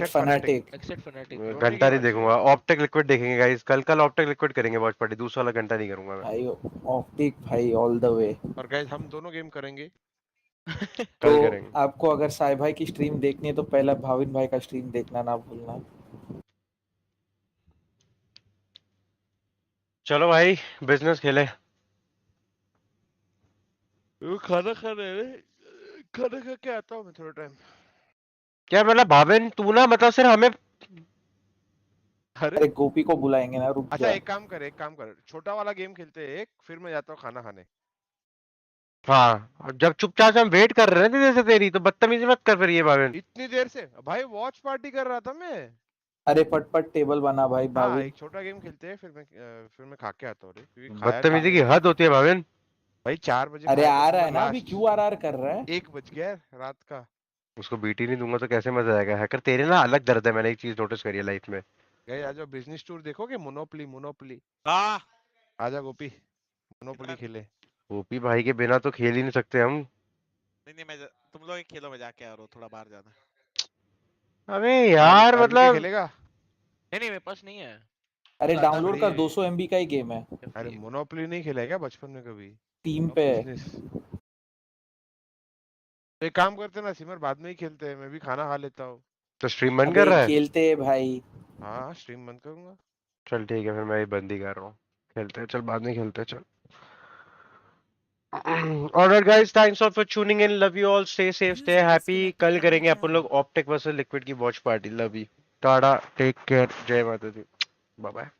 फनाटिक. घंटा नहीं देखूंगा, ऑप्टिक लिक्विड देखेंगे गाइस. कल ऑप्टिक लिक्विड करेंगे वॉच पार्टी. दूसरा वाला घंटा नहीं करूंगा मैं भाई ऑप्टिक भाई ऑल द वे. और गाइस हम दोनों गेम करेंगे. कल करेंगे. आपको अगर साई भाई की स्ट्रीम देखनी है तो पहला भाविन भाई का स्ट्रीम देखना ना भूलना. चलो भाई बिजनेस खेले. खाना खा के आता हूँ मैं थोड़ा टाइम. क्या मतलब भाविन तू ना मतलब सिर्फ हमें. अरे गोपी को बुलाएंगे ना, रुक अच्छा जा. एक काम कर छोटा वाला गेम खेलते हैं एक, फिर मैं जाता हूँ खाना खाने. हाँ जब चुपचाप से हम वेट कर रहे थे जैसे तेरी, तो बदतमीजी मत कर फिर ये भाविन. इतनी देर से भाई वॉच पार्टी कर रहा था मैं. अरे पट टेबल बना भाई. हाँ भाविन एक छोटा गेम खेलते हैं फिर मैं खा के आता हूँ. बदतमीजी की हद होती है भाविन. भाई 4 बजे. अरे आ रहा है ना अभी, क्यों आरआर कर रहा है. 1 बज गया रात का. उसको बीटी नहीं दूंगा तो कैसे मजा आएगा. हैकर तेरे ना अलग दर्द है. मैंने एक चीज नोटिस करी है लाइफ में. गए आज बिजनेस टूर देखोगे. मोनोपोली. हाँ आजा गोपी मोनोपोली खेले. गोपी भाई के बिना तो खेल ही नहीं सकते हम. नहीं मैं तुम लोग खेलो, मैं जाके आ रहा हूँ, थोड़ा बाहर जाना. अबे यार मतलब खेलेगा. नहीं मेरे पास नहीं है. अरे डाउनलोड कर, 200 MB का ही गेम है. अरे मोनोपोली नहीं खेला क्या बचपन में कभी. टीम पे. तो एक काम करते ना सिमर, बाद में ही खेलते हैं. मैं भी खाना खा लेता हूँ. तो स्ट्रीम बंद कर रहा है. खेलते हैं भाई. हाँ स्ट्रीम बंद करूंगा. चल ठीक है फिर मैं बंद ही कर रहा हूँ. खेलते हैं चल, बाद में खेलते हैं चल. Alright guys, thanks all for tuning in. Love you all. Stay safe, stay happy. कल करेंगे अपन लोग ऑप्टिक वर्सेस लिक्विड की वॉच पार्टी. Love you. टाटा, टेक केयर, जय माता दी. Bye bye.